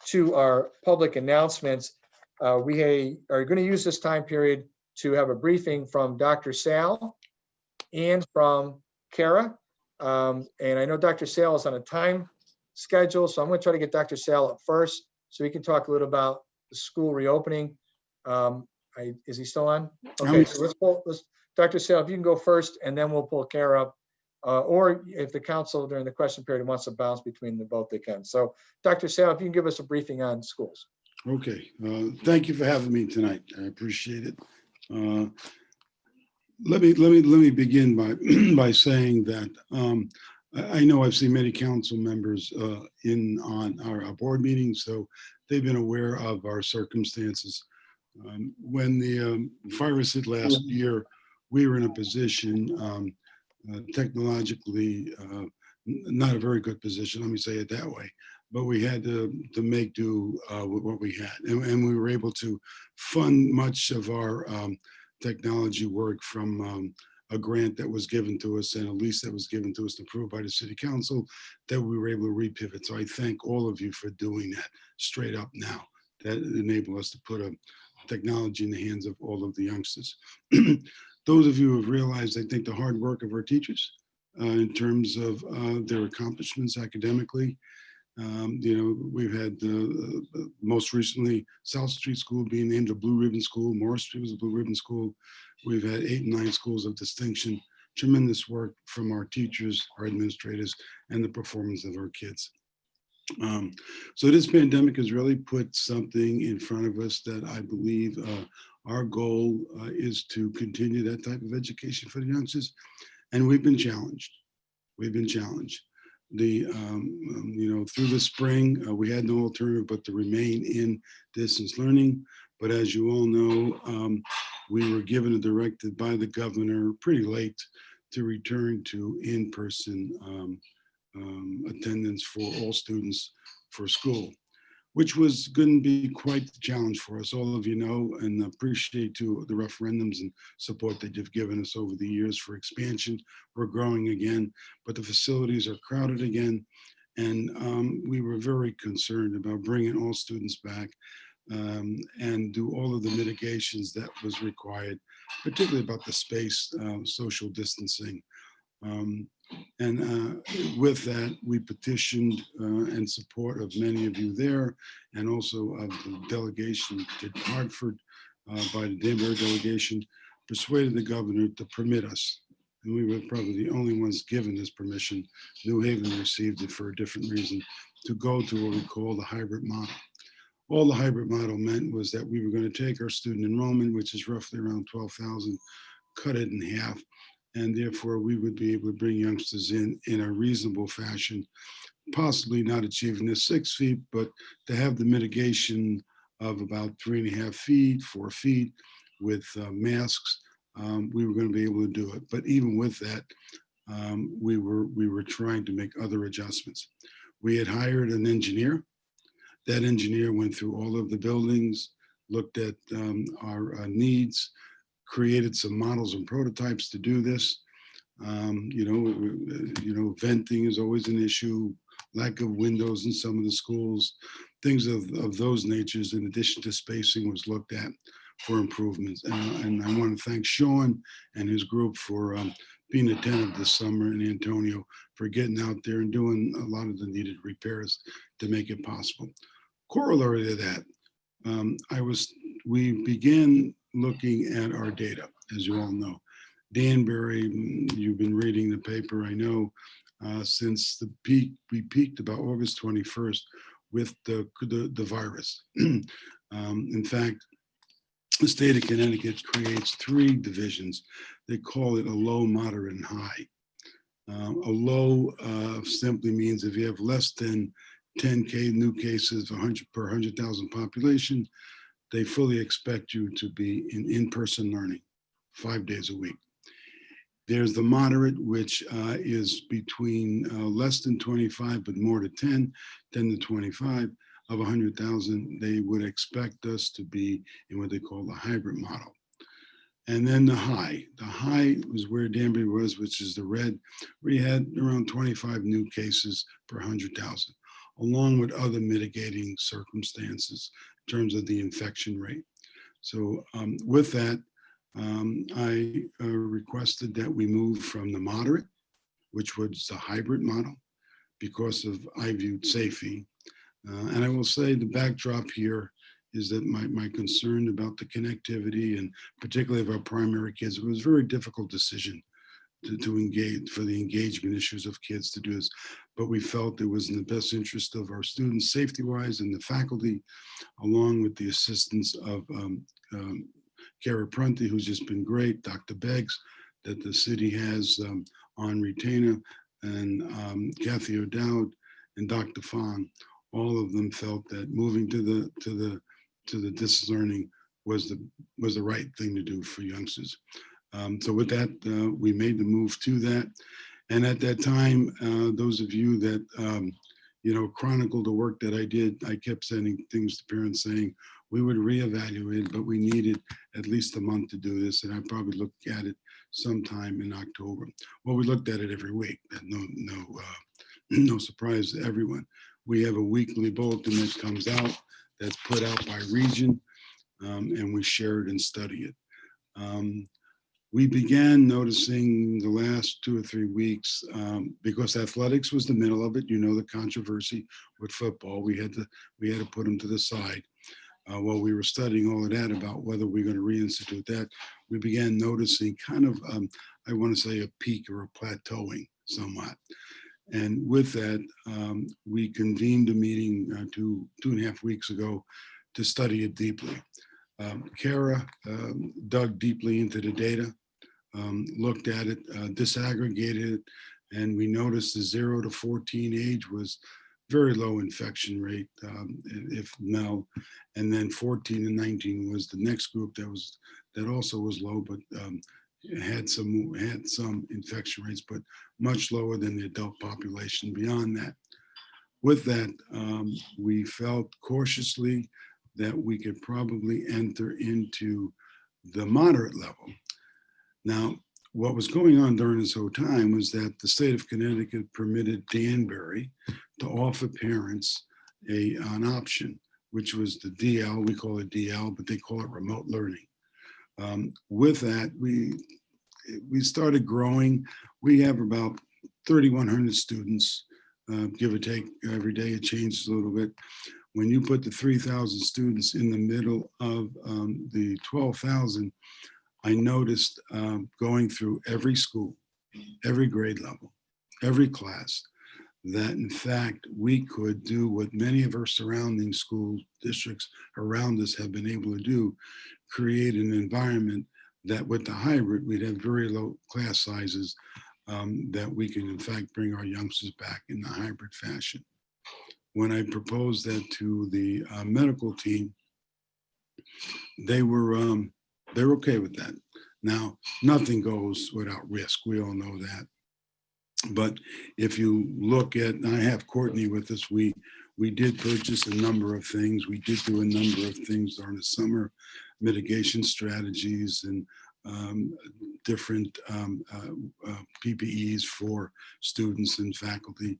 to our public announcements. We are going to use this time period to have a briefing from Dr. Sal and from Kara. And I know Dr. Sal is on a time schedule, so I'm going to try to get Dr. Sal up first so he can talk a little about the school reopening. Is he still on? Okay, so let's Dr. Sal, if you can go first, and then we'll pull Kara up. Or if the council during the question period wants to bounce between the both, they can. So Dr. Sal, if you can give us a briefing on schools. Okay, thank you for having me tonight. I appreciate it. Let me begin by saying that I know I've seen many council members on our board meetings, so they've been aware of our circumstances. When the virus hit last year, we were in a position technologically not a very good position, let me say it that way, but we had to make do with what we had, and we were able to fund much of our technology work from a grant that was given to us and a lease that was given to us and approved by the City Council that we were able to repivot. So I thank all of you for doing that straight up now. That enabled us to put a technology in the hands of all of the youngsters. Those of you who have realized, I think, the hard work of our teachers in terms of their accomplishments academically. We've had most recently South Street School being named a Blue Ribbon School. Morris Street was a Blue Ribbon School. We've had 8 and 9 schools of distinction. Tremendous work from our teachers, our administrators, and the performance of our kids. So this pandemic has really put something in front of us that I believe our goal is to continue that type of education for the youngsters. And we've been challenged. We've been challenged. Through the spring, we had no alternative but to remain in distance learning. But as you all know, we were given a directive by the governor pretty late to return to in-person attendance for all students for school, which was going to be quite the challenge for us. All of you know and appreciate too the referendums and support that you've given us over the years for expansion. We're growing again, but the facilities are crowded again. And we were very concerned about bringing all students back and do all of the mitigations that was required, particularly about the space, social distancing. With that, we petitioned in support of many of you there, and also of the delegation to Hartford by the Danbury delegation, persuaded the governor to permit us. And we were probably the only ones given this permission. New Haven received it for a different reason, to go to what we call the hybrid model. All the hybrid model meant was that we were going to take our student enrollment, which is roughly around 12,000, cut it in half, and therefore we would be able to bring youngsters in a reasonable fashion, possibly not achieving the 6 feet, but to have the mitigation of about 3.5 feet, 4 feet with masks we were going to be able to do it. But even with that, we were trying to make other adjustments. We had hired an engineer. That engineer went through all of the buildings, looked at our needs, created some models and prototypes to do this. Venting is always an issue, lack of windows in some of the schools, things of those natures, in addition to spacing, was looked at for improvements. And I want to thank Sean and his group for being attentive this summer, and Antonio for getting out there and doing a lot of the needed repairs to make it possible. Corollary to that, we began looking at our data, as you all know. Danbury, you've been reading the paper, I know, since the peak, we peaked about August 21st with the virus. In fact, the state of Connecticut creates 3 divisions. They call it a low, moderate, and high. A low simply means if you have less than 10K new cases per 100,000 population, they fully expect you to be in-person learning 5 days a week. There's the moderate, which is between less than 25, but more to 10 to 25 of 100,000. They would expect us to be in what they call the hybrid model. And then the high was where Danbury was, which is the red. We had around 25 new cases per 100,000, along with other mitigating circumstances in terms of the infection rate. So with that, I requested that we move from the moderate, which was the hybrid model, because of I viewed safety. And I will say the backdrop here is that my concern about the connectivity, and particularly of our primary kids, it was a very difficult decision to engage, for the engagement issues of kids to do this. But we felt it was in the best interest of our students, safety-wise, and the faculty, along with the assistance of Kara Prunty, who's just been great, Dr. Beggs, that the city has on retainer, and Kathy O'Dowd and Dr. Fong. All of them felt that moving to the distance learning was the right thing to do for youngsters. So with that, we made the move to that. And at that time, those of you that chronicled the work that I did, I kept sending things to parents saying we would reevaluate, but we needed at least a month to do this. And I probably looked at it sometime in October. Well, we looked at it every week. No surprise to everyone. We have a weekly bulletin that comes out, that's put out by region, and we share it and study it. We began noticing the last 2 or 3 weeks, because athletics was the middle of it. You know, the controversy with football. We had to put them to the side. While we were studying all of that about whether we're going to reinstitute that, we began noticing kind of, I want to say, a peak or a plateauing somewhat. And with that, we convened a meeting 2.5 weeks ago to study it deeply. Kara dug deeply into the data, looked at it, disaggregated it, and we noticed the 0 to 14 age was very low infection rate, if no, and then 14 and 19 was the next group that also was low, but had some infection rates, but much lower than the adult population beyond that. With that, we felt cautiously that we could probably enter into the moderate level. Now, what was going on during this whole time was that the state of Connecticut permitted Danbury to offer parents an option, which was the DL, we call it DL, but they call it remote learning. With that, we started growing. We have about 3,100 students, give or take. Every day it changes a little bit. When you put the 3,000 students in the middle of the 12,000, I noticed going through every school, every grade level, every class, that in fact we could do what many of our surrounding school districts around us have been able to do, create an environment that with the hybrid, we'd have very low class sizes, that we can in fact bring our youngsters back in the hybrid fashion. When I proposed that to the medical team, they were okay with that. Now, nothing goes without risk. We all know that. But if you look at, and I have Courtney with us, we did purchase a number of things. We did do a number of things during the summer, mitigation strategies and different PPEs for students and faculty.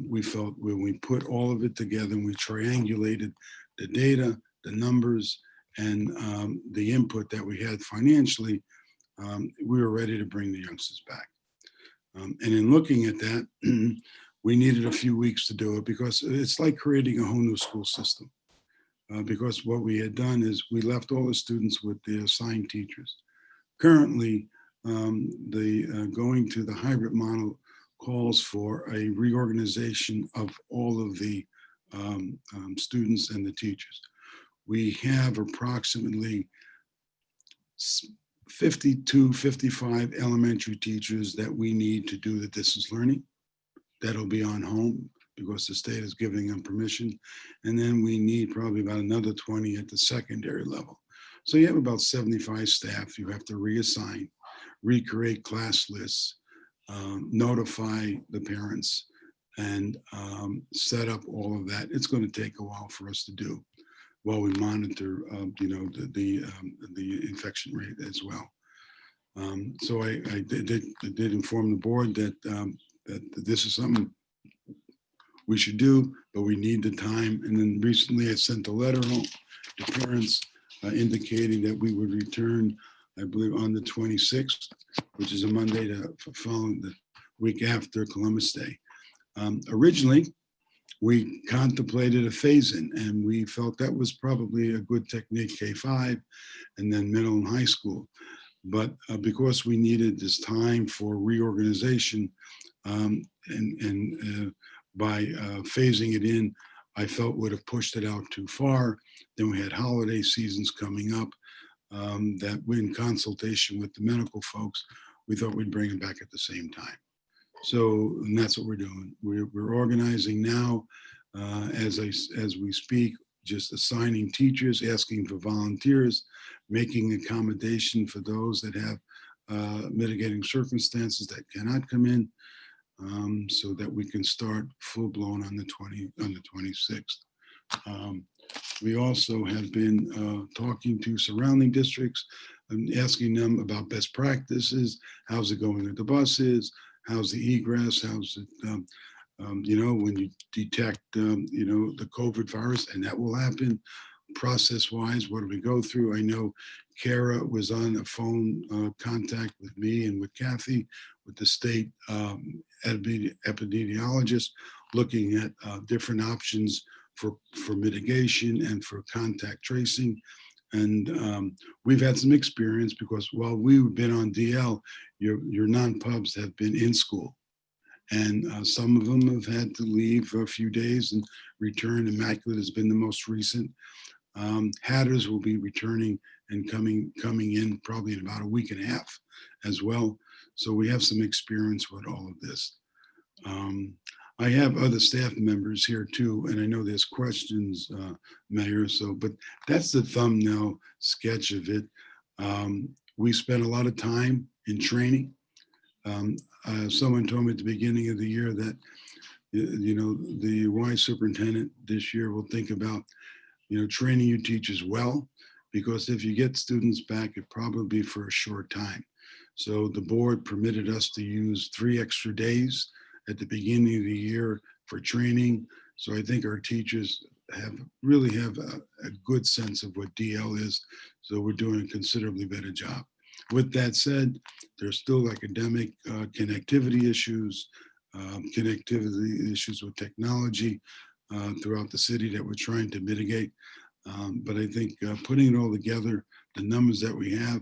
We felt when we put all of it together and we triangulated the data, the numbers, and the input that we had financially, we were ready to bring the youngsters back. And in looking at that, we needed a few weeks to do it because it's like creating a whole new school system. Because what we had done is we left all the students with their assigned teachers. Currently, going to the hybrid model calls for a reorganization of all of the students and the teachers. We have approximately 52, 55 elementary teachers that we need to do the distance learning. That'll be on home because the state is giving them permission. And then we need probably about another 20 at the secondary level. So you have about 75 staff you have to reassign, recreate class lists, notify the parents, and set up all of that. It's going to take a while for us to do while we monitor, the infection rate as well. So I did inform the board that that this is something we should do, but we need the time. And then recently I sent a letter home to parents indicating that we would return, I believe, on the 26th, which is a Monday to following the week after Columbus Day. Originally, we contemplated a phase-in, and we felt that was probably a good technique, K-5, and then middle and high school. But because we needed this time for reorganization, by phasing it in, I felt would have pushed it out too far. Then we had holiday seasons coming up that in consultation with the medical folks, we thought we'd bring them back at the same time. So, and that's what we're doing. We're organizing now as we speak, just assigning teachers, asking for volunteers, making accommodation for those that have mitigating circumstances that cannot come in, so that we can start full blown on the 26th. We also have been talking to surrounding districts and asking them about best practices. How's it going with the buses? How's the egress? How's it, when you detect, the COVID virus, and that will happen process-wise, what do we go through? I know Kara was on a phone contact with me and with Kathy, with the state epidemiologist, looking at different options for mitigation and for contact tracing. And we've had some experience because while we've been on DL, your non-pubs have been in school. And some of them have had to leave for a few days and return. Immaculate has been the most recent. Hatters will be returning and coming in probably in about a week and a half as well. So we have some experience with all of this. I have other staff members here too, and I know there's questions, Mayor. So, but that's the thumbnail sketch of it. We spent a lot of time in training. Someone told me at the beginning of the year that, the Y superintendent this year will think about, training your teachers well, because if you get students back, it probably be for a short time. So the board permitted us to use 3 extra days at the beginning of the year for training. So I think our teachers really have a good sense of what DL is. So we're doing a considerably better job. With that said, there's still academic connectivity issues with technology throughout the city that we're trying to mitigate. But I think putting it all together, the numbers that we have,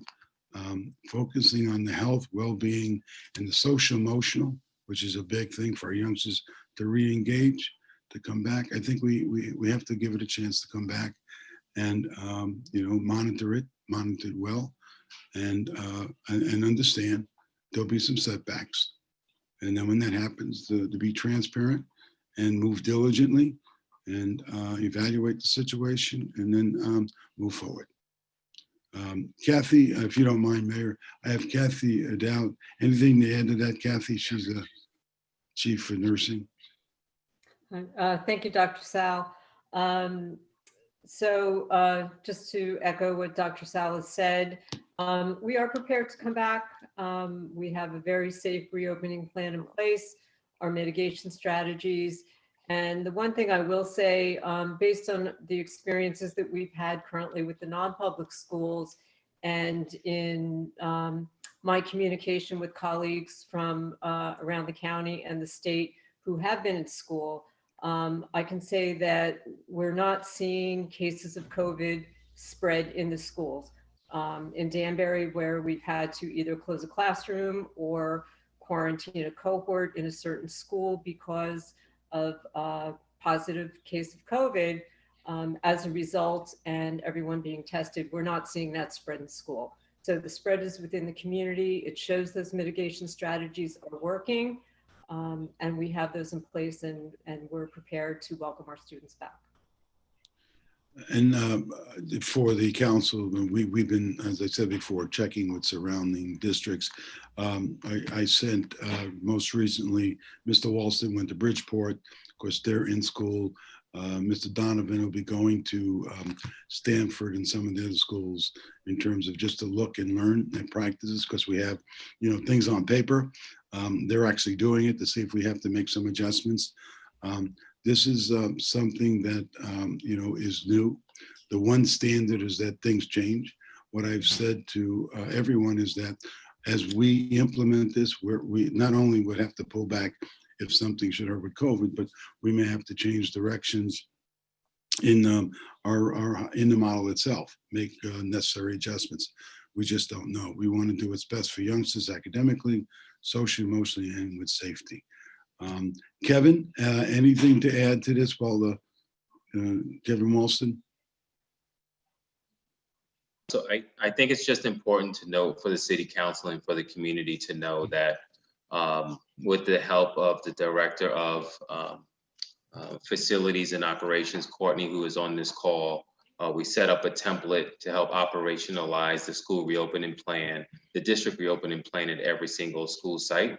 focusing on the health, well-being, and the social emotional, which is a big thing for our youngsters to re-engage, to come back. I think we have to give it a chance to come back and monitor it well, and understand there'll be some setbacks. And then when that happens, to be transparent and move diligently and evaluate the situation, and then move forward. Kathy, if you don't mind, Mayor, I have Kathy Dowd. Anything to add to that, Kathy? She's the chief for nursing. Thank you, Dr. Sal. Just to echo what Dr. Sal has said, we are prepared to come back. We have a very safe reopening plan in place, our mitigation strategies. And the one thing I will say, based on the experiences that we've had currently with the non-public schools and in my communication with colleagues from around the county and the state who have been in school, I can say that we're not seeing cases of COVID spread in the schools. In Danbury, where we've had to either close a classroom or quarantine a cohort in a certain school because of a positive case of COVID, as a result, and everyone being tested, we're not seeing that spread in school. So the spread is within the community. It shows those mitigation strategies are working. And we have those in place, and we're prepared to welcome our students back. And for the council, we've been, as I said before, checking with surrounding districts. I sent most recently, Mr. Walston went to Bridgeport. Of course, they're in school. Mr. Donovan will be going to Stanford and some of the other schools in terms of just to look and learn and practices, because we have, things on paper. They're actually doing it to see if we have to make some adjustments. This is something that, is new. The one standard is that things change. What I've said to everyone is that as we implement this, we not only would have to pull back if something should hurt with COVID, but we may have to change directions in in the model itself, make necessary adjustments. We just don't know. We want to do what's best for youngsters academically, socially, emotionally, and with safety. Kevin, anything to add to this while Kevin Walston? So I think it's just important to note for the city council and for the community to know that with the help of the director of facilities and operations, Courtney, who is on this call, we set up a template to help operationalize the school reopening plan, the district reopening plan at every single school site.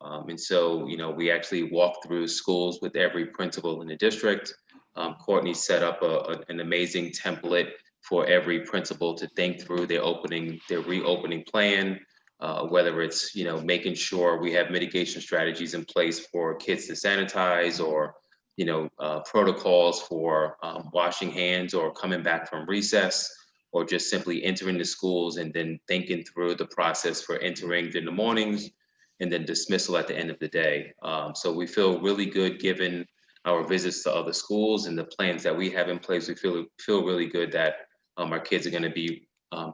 And so, we actually walk through schools with every principal in the district. Courtney set up an amazing template for every principal to think through their reopening plan, whether it's, making sure we have mitigation strategies in place for kids to sanitize, or, protocols for washing hands or coming back from recess, or just simply entering the schools and then thinking through the process for entering in the mornings and then dismissal at the end of the day. So we feel really good given our visits to other schools and the plans that we have in place. We feel really good that our kids are going to be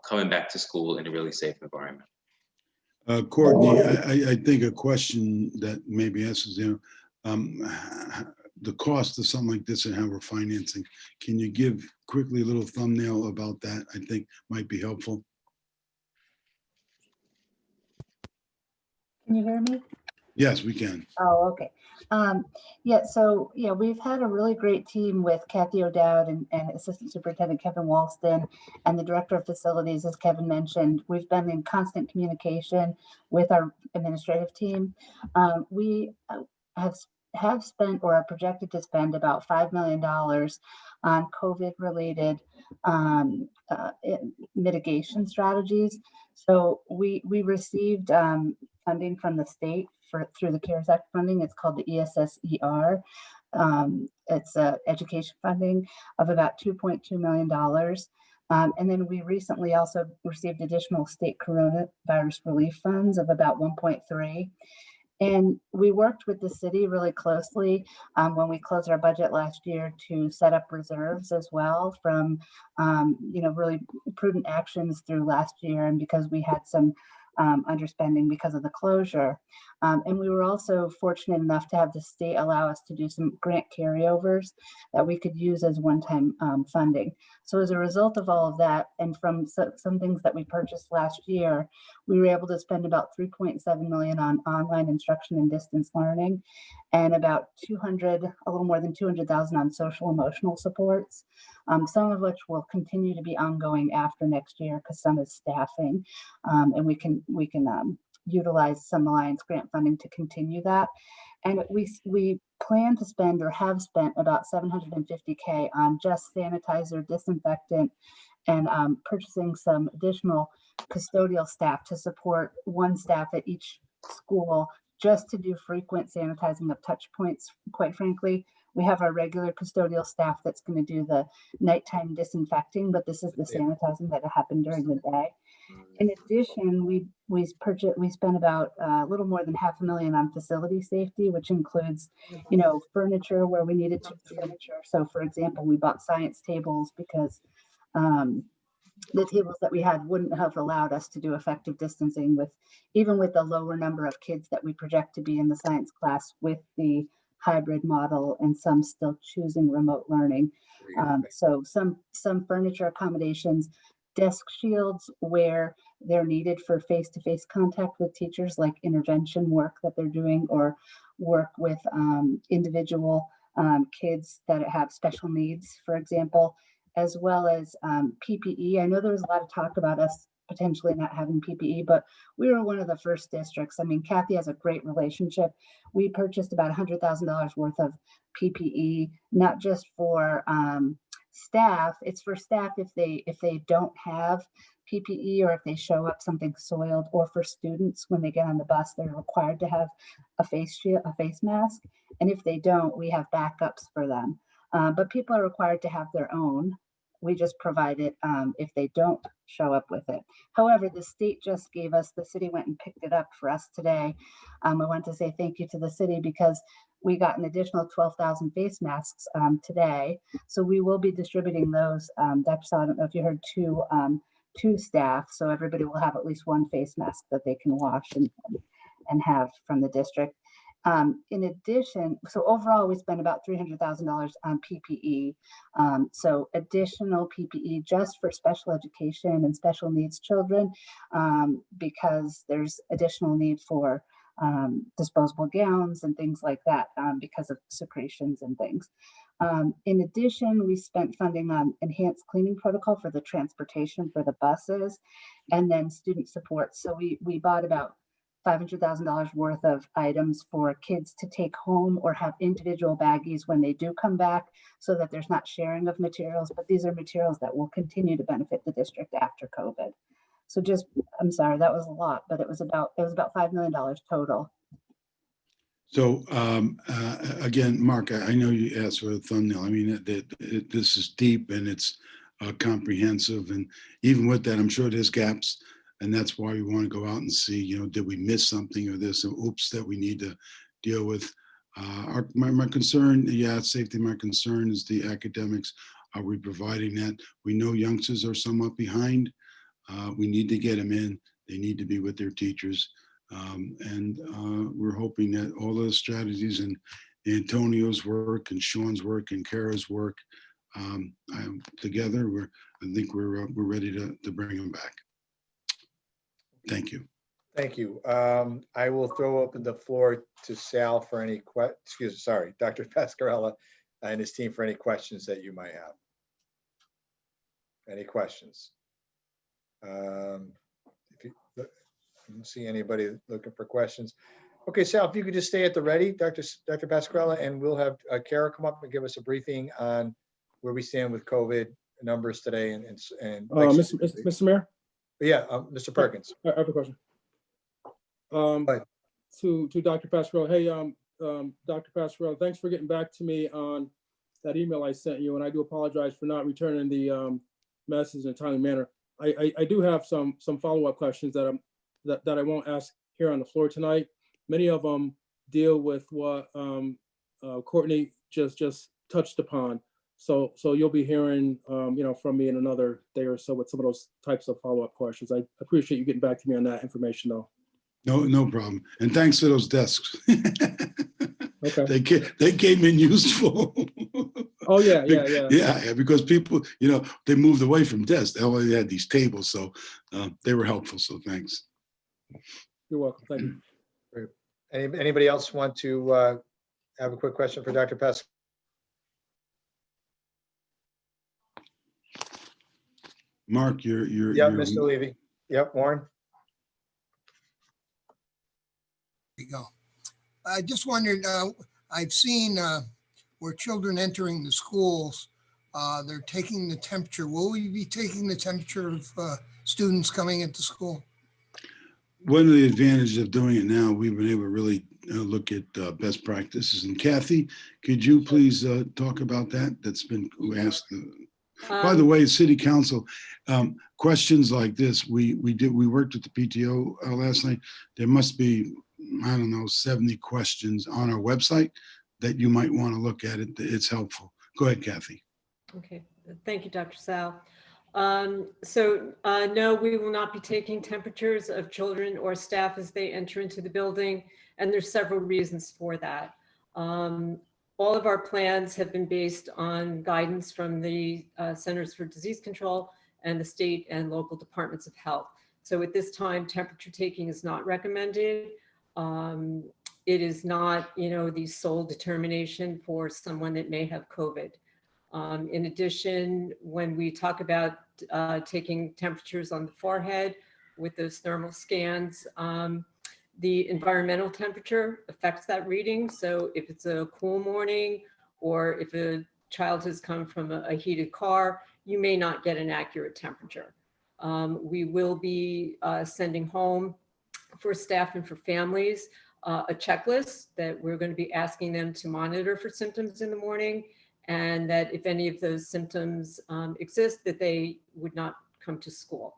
coming back to school in a really safe environment. Courtney, I think a question that maybe asks, the cost of something like this and how we're financing. Can you give quickly a little thumbnail about that? I think might be helpful. Can you hear me? Yes, we can. Oh, okay. We've had a really great team with Kathy O'Dowd and Assistant Superintendent Kevin Walston and the Director of Facilities, as Kevin mentioned. We've been in constant communication with our administrative team. We have spent or are projected to spend about $5 million on COVID-related mitigation strategies. So we received funding from the state through the CARES Act funding. It's called the ESSER. It's education funding of about $2.2 million. And then we recently also received additional state coronavirus relief funds of about 1.3. And we worked with the city really closely when we closed our budget last year to set up reserves as well from, really prudent actions through last year, and because we had some underspending because of the closure. And we were also fortunate enough to have the state allow us to do some grant carryovers that we could use as one-time funding. So as a result of all of that, and from some things that we purchased last year, we were able to spend about $3.7 million on online instruction and distance learning, and about a little more than $200,000 on social emotional supports. some of which will continue to be ongoing after next year because some is staffing. And we can utilize some Alliance grant funding to continue that. And we plan to spend or have spent about $750K on just sanitizer, disinfectant, and purchasing some additional custodial staff to support one staff at each school just to do frequent sanitizing of touch points. Quite frankly, we have our regular custodial staff that's going to do the nighttime disinfecting, but this is the sanitizing that happened during the day. In addition, we spent about a little more than $500,000 on facility safety, which includes, furniture where we needed furniture. So, for example, we bought science tables because the tables that we had wouldn't have allowed us to do effective distancing even with the lower number of kids that we project to be in the science class with the hybrid model and some still choosing remote learning. So some furniture accommodations, desk shields where they're needed for face-to-face contact with teachers, like intervention work that they're doing or work with individual kids that have special needs, for example, as well as PPE. I know there was a lot of talk about us potentially not having PPE, but we were one of the first districts. I mean, Kathy has a great relationship. We purchased about $100,000 worth of PPE, not just for staff. It's for staff if they don't have PPE or if they show up something soiled, or for students when they get on the bus, they're required to have a face shield, a face mask. And if they don't, we have backups for them. But people are required to have their own. We just provide it if they don't show up with it. However, the state just gave us, the city went and picked it up for us today. I want to say thank you to the city because we got an additional 12,000 face masks today. So we will be distributing those. Dr. Sal, I don't know if you heard, to staff. So everybody will have at least one face mask that they can wash and have from the district. In addition, so overall, we spent about $300,000 on PPE. So additional PPE just for special education and special needs children, because there's additional need for disposable gowns and things like that because of secretions and things. In addition, we spent funding on enhanced cleaning protocol for the transportation for the buses and then student support. So we bought about $500,000 worth of items for kids to take home or have individual baggies when they do come back so that there's not sharing of materials, but these are materials that will continue to benefit the district after COVID. So I'm sorry, that was a lot, but it was about $5 million total. So again, Mark, I know you asked for a thumbnail. I mean, this is deep and it's comprehensive. And even with that, I'm sure there's gaps. And that's why we want to go out and see, did we miss something or there's some oops that we need to deal with. My concern, safety, my concern is the academics. Are we providing that? We know youngsters are somewhat behind. We need to get them in. They need to be with their teachers. And we're hoping that all those strategies and Antonio's work and Sean's work and Kara's work together, I think we're ready to bring them back. Thank you. Thank you. I will throw open the floor to Sal for any Dr. Pascarella and his team for any questions that you might have. Any questions? If you don't see anybody looking for questions. Okay, Sal, if you could just stay at the ready, Dr. Pascarella, and we'll have Kara come up and give us a briefing on where we stand with COVID numbers today and Mr. Mayor? Yeah, Mr. Perkins. I have a question. To Dr. Pascarella. Hey, Dr. Pascarella, thanks for getting back to me on that email I sent you, and I do apologize for not returning the message in a timely manner. I do have some follow-up questions that I won't ask here on the floor tonight. Many of them deal with what Courtney just touched upon. So you'll be hearing, from me in another day or so with some of those types of follow-up questions. I appreciate you getting back to me on that information, though. No problem. And thanks for those desks. Okay. They came in useful. Oh yeah. Yeah, because people, they moved away from desks. They only had these tables, so they were helpful. So thanks. You're welcome. Thank you. Great. Anybody else want to have a quick question for Dr. Pascarella? Mark, you're. Yep, Mr. Levy. Yep, Warren. There you go. I just wondered, I've seen where children entering the schools, they're taking the temperature. Will we be taking the temperature of students coming into school? One of the advantages of doing it now, we've been able to really look at best practices. And Kathy, could you please talk about that? That's been asked. By the way, City Council, questions like this, we worked with the PTO last night. There must be, I don't know, 70 questions on our website that you might want to look at it. It's helpful. Go ahead, Kathy. Okay, thank you, Dr. Sal. No, we will not be taking temperatures of children or staff as they enter into the building, and there's several reasons for that. All of our plans have been based on guidance from the Centers for Disease Control and the state and local departments of health. So at this time, temperature taking is not recommended. It is not, the sole determination for someone that may have COVID. In addition, when we talk about taking temperatures on the forehead with those thermal scans, the environmental temperature affects that reading. So if it's a cool morning or if a child has come from a heated car, you may not get an accurate temperature. We will be sending home for staff and for families a checklist that we're going to be asking them to monitor for symptoms in the morning, and that if any of those symptoms exist, that they would not come to school.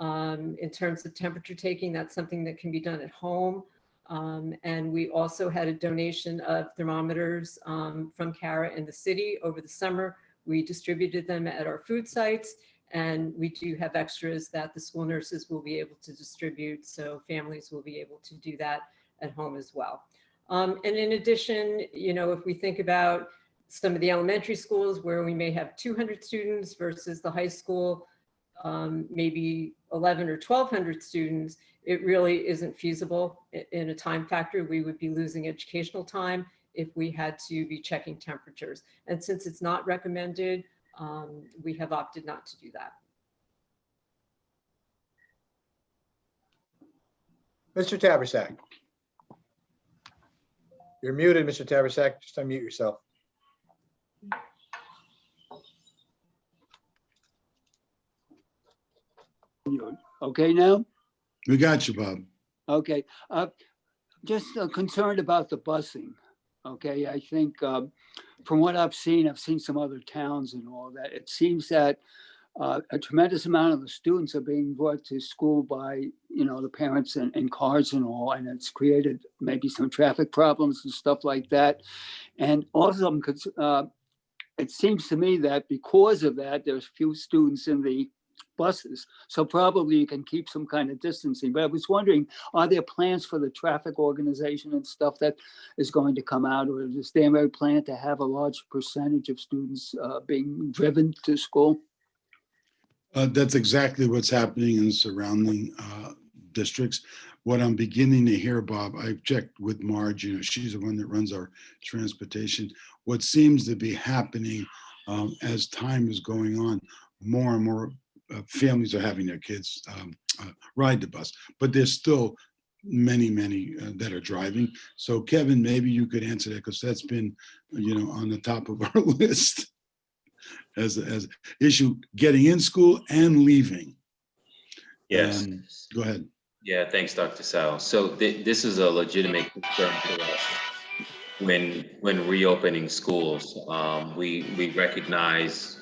In terms of temperature taking, that's something that can be done at home. And we also had a donation of thermometers from CARA in the city over the summer. We distributed them at our food sites, and we do have extras that the school nurses will be able to distribute, so families will be able to do that at home as well. And in addition, if we think about some of the elementary schools where we may have 200 students versus the high school, maybe 11 or 1,200 students, it really isn't feasible in a time factor. We would be losing educational time if we had to be checking temperatures. And since it's not recommended, we have opted not to do that. Mr. Taversack. You're muted, Mr. Taversack. Just unmute yourself. Okay now? We got you, Bob. Okay. Just concerned about the busing. Okay, I think from what I've seen some other towns and all that. It seems that a tremendous amount of the students are being brought to school by, the parents and cars and all, and it's created maybe some traffic problems and stuff like that. And also, it seems to me that because of that, there's few students in the buses, so probably you can keep some kind of distancing. But I was wondering, are there plans for the traffic organization and stuff that is going to come out, or is there a plan to have a large percentage of students being driven to school? That's exactly what's happening in the surrounding districts. What I'm beginning to hear, Bob, I've checked with Marge, she's the one that runs our transportation. What seems to be happening as time is going on, more and more families are having their kids ride the bus, but there's still many that are driving. So Kevin, maybe you could answer that, because that's been, on the top of our list as an issue, getting in school and leaving. Yes. Go ahead. Yeah, thanks, Dr. Sal. So this is a legitimate concern for us when reopening schools. We recognize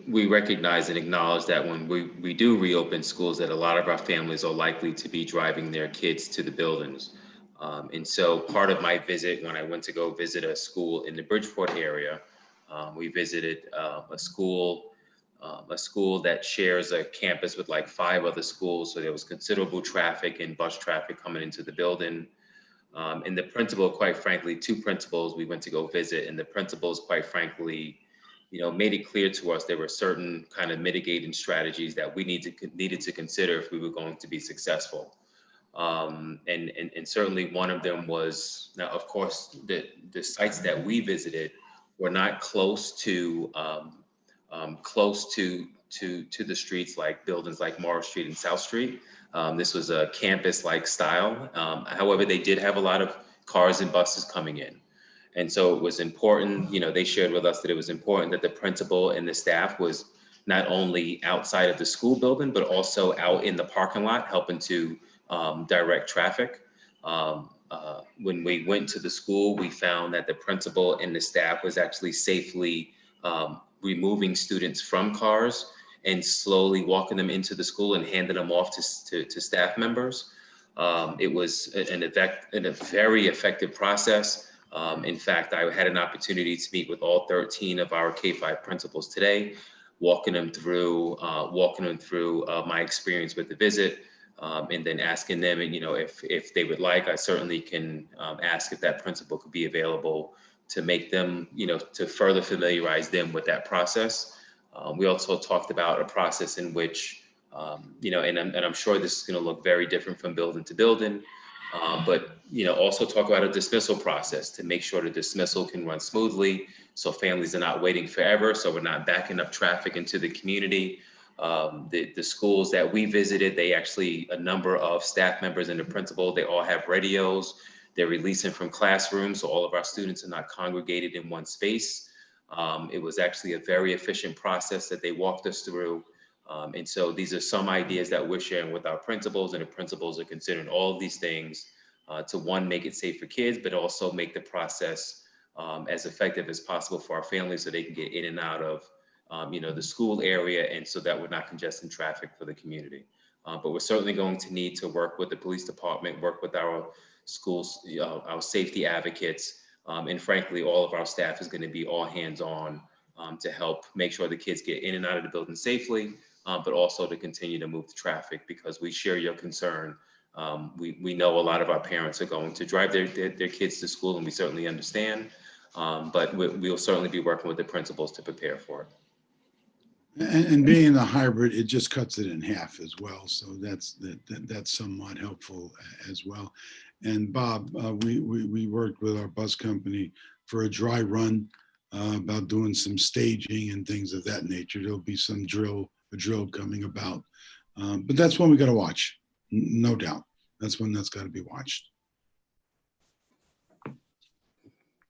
we recognize and acknowledge that when we do reopen schools, that a lot of our families are likely to be driving their kids to the buildings. And so part of my visit, when I went to go visit a school in the Bridgeport area, we visited a school that shares a campus with like 5 other schools. So there was considerable traffic and bus traffic coming into the building. And the principal, quite frankly, 2 principals we went to go visit, and the principals, quite frankly, made it clear to us there were certain kind of mitigating strategies that we needed to consider if we were going to be successful. And certainly one of them was, now, of course, the sites that we visited were not close to close to the streets, like buildings like Morris Street and South Street. This was a campus-like style. However, they did have a lot of cars and buses coming in. And so it was important, they shared with us that it was important that the principal and the staff was not only outside of the school building, but also out in the parking lot, helping to direct traffic. When we went to the school, we found that the principal and the staff was actually safely removing students from cars and slowly walking them into the school and handing them off to staff members. It was a very effective process. In fact, I had an opportunity to meet with all 13 of our K-5 principals today, walking them through my experience with the visit, and then asking them, and if they would like, I certainly can ask if that principal could be available to make them, to further familiarize them with that process. We also talked about a process in which, and I'm sure this is going to look very different from building to building, but also talk about a dismissal process to make sure the dismissal can run smoothly, so families are not waiting forever, so we're not backing up traffic into the community. The schools that we visited, they actually, a number of staff members and the principal, they all have radios. They're releasing from classrooms, so all of our students are not congregated in one space. It was actually a very efficient process that they walked us through. And so these are some ideas that we're sharing with our principals, and the principals are considering all of these things to, one, make it safe for kids, but also make the process as effective as possible for our families so they can get in and out of the school area, and so that we're not congesting traffic for the community. But we're certainly going to need to work with the police department, work with our schools, our safety advocates, and frankly, all of our staff is going to be all hands on to help make sure the kids get in and out of the building safely, but also to continue to move the traffic, because we share your concern. We know a lot of our parents are going to drive their kids to school, and we certainly understand, but we'll certainly be working with the principals to prepare for it. And being a hybrid, it just cuts it in half as well. So that's somewhat helpful as well. And Bob, we worked with our bus company for a dry run about doing some staging and things of that nature. There'll be some drill coming about, but that's one we got to watch, no doubt. That's one that's got to be watched.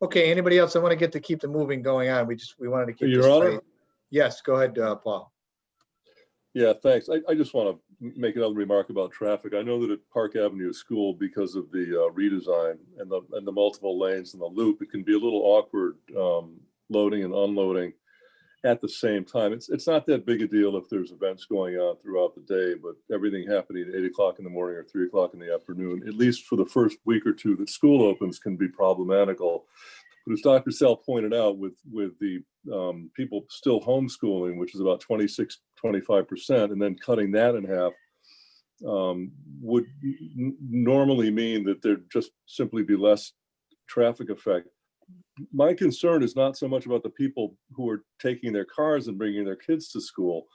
Okay, anybody else? I want to keep the moving going on. We wanted to keep Your this Honor? tight. Yes, go ahead, Paul. Yeah, thanks. I just want to make another remark about traffic. I know that at Park Avenue School, because of the redesign and the multiple lanes and the loop, it can be a little awkward loading and unloading at the same time. It's not that big a deal if there's events going on throughout the day, but everything happening at 8 o'clock in the morning or 3 o'clock in the afternoon, at least for the first week or two that school opens, can be problematical. But as Dr. Sell pointed out, with the people still homeschooling, which is about 25%, and then cutting that in half, would normally mean that there'd just simply be less traffic effect. My concern is not so much about the people who are taking their cars and bringing their kids to school,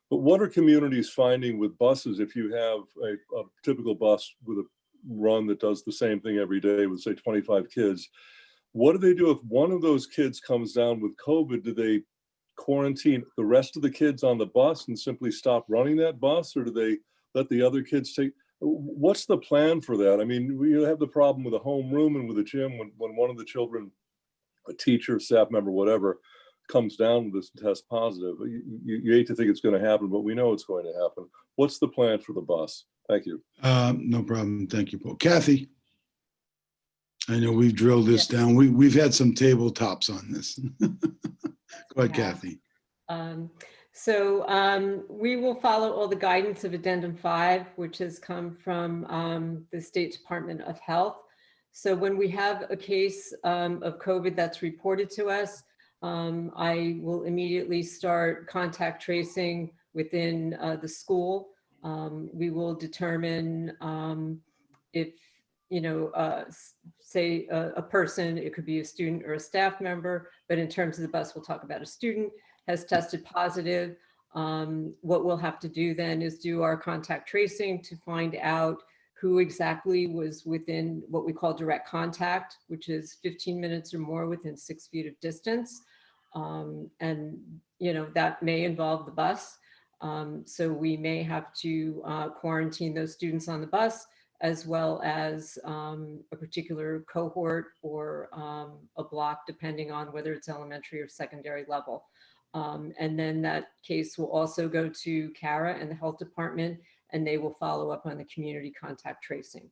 but what are communities finding with buses? If you have a typical bus with a run that does the same thing every day with, say, 25 kids, what do they do if one of those kids comes down with COVID? Do they quarantine the rest of the kids on the bus and simply stop running that bus, or do they let the other kids take? What's the plan for that? I mean, we have the problem with a homeroom and with a gym when one of the children, a teacher, staff member, whatever, comes down with this test positive. You hate to think it's going to happen, but we know it's going to happen. What's the plan for the bus? Thank you. No problem. Thank you, Paul. Kathy, I know we've drilled this down. We've had some tabletops on this. Go ahead, Kathy. We will follow all the guidance of Addendum 5, which has come from the State Department of Health. So when we have a case of COVID that's reported to us, I will immediately start contact tracing within the school. We will determine if, say a person, it could be a student or a staff member, but in terms of the bus, we'll talk about a student has tested positive. What we'll have to do then is do our contact tracing to find out who exactly was within what we call direct contact, which is 15 minutes or more within 6 feet of distance. And, that may involve the bus. So we may have to quarantine those students on the bus, as well as a particular cohort or a block, depending on whether it's elementary or secondary level. And then that case will also go to CARA and the health department, and they will follow up on the community contact tracing.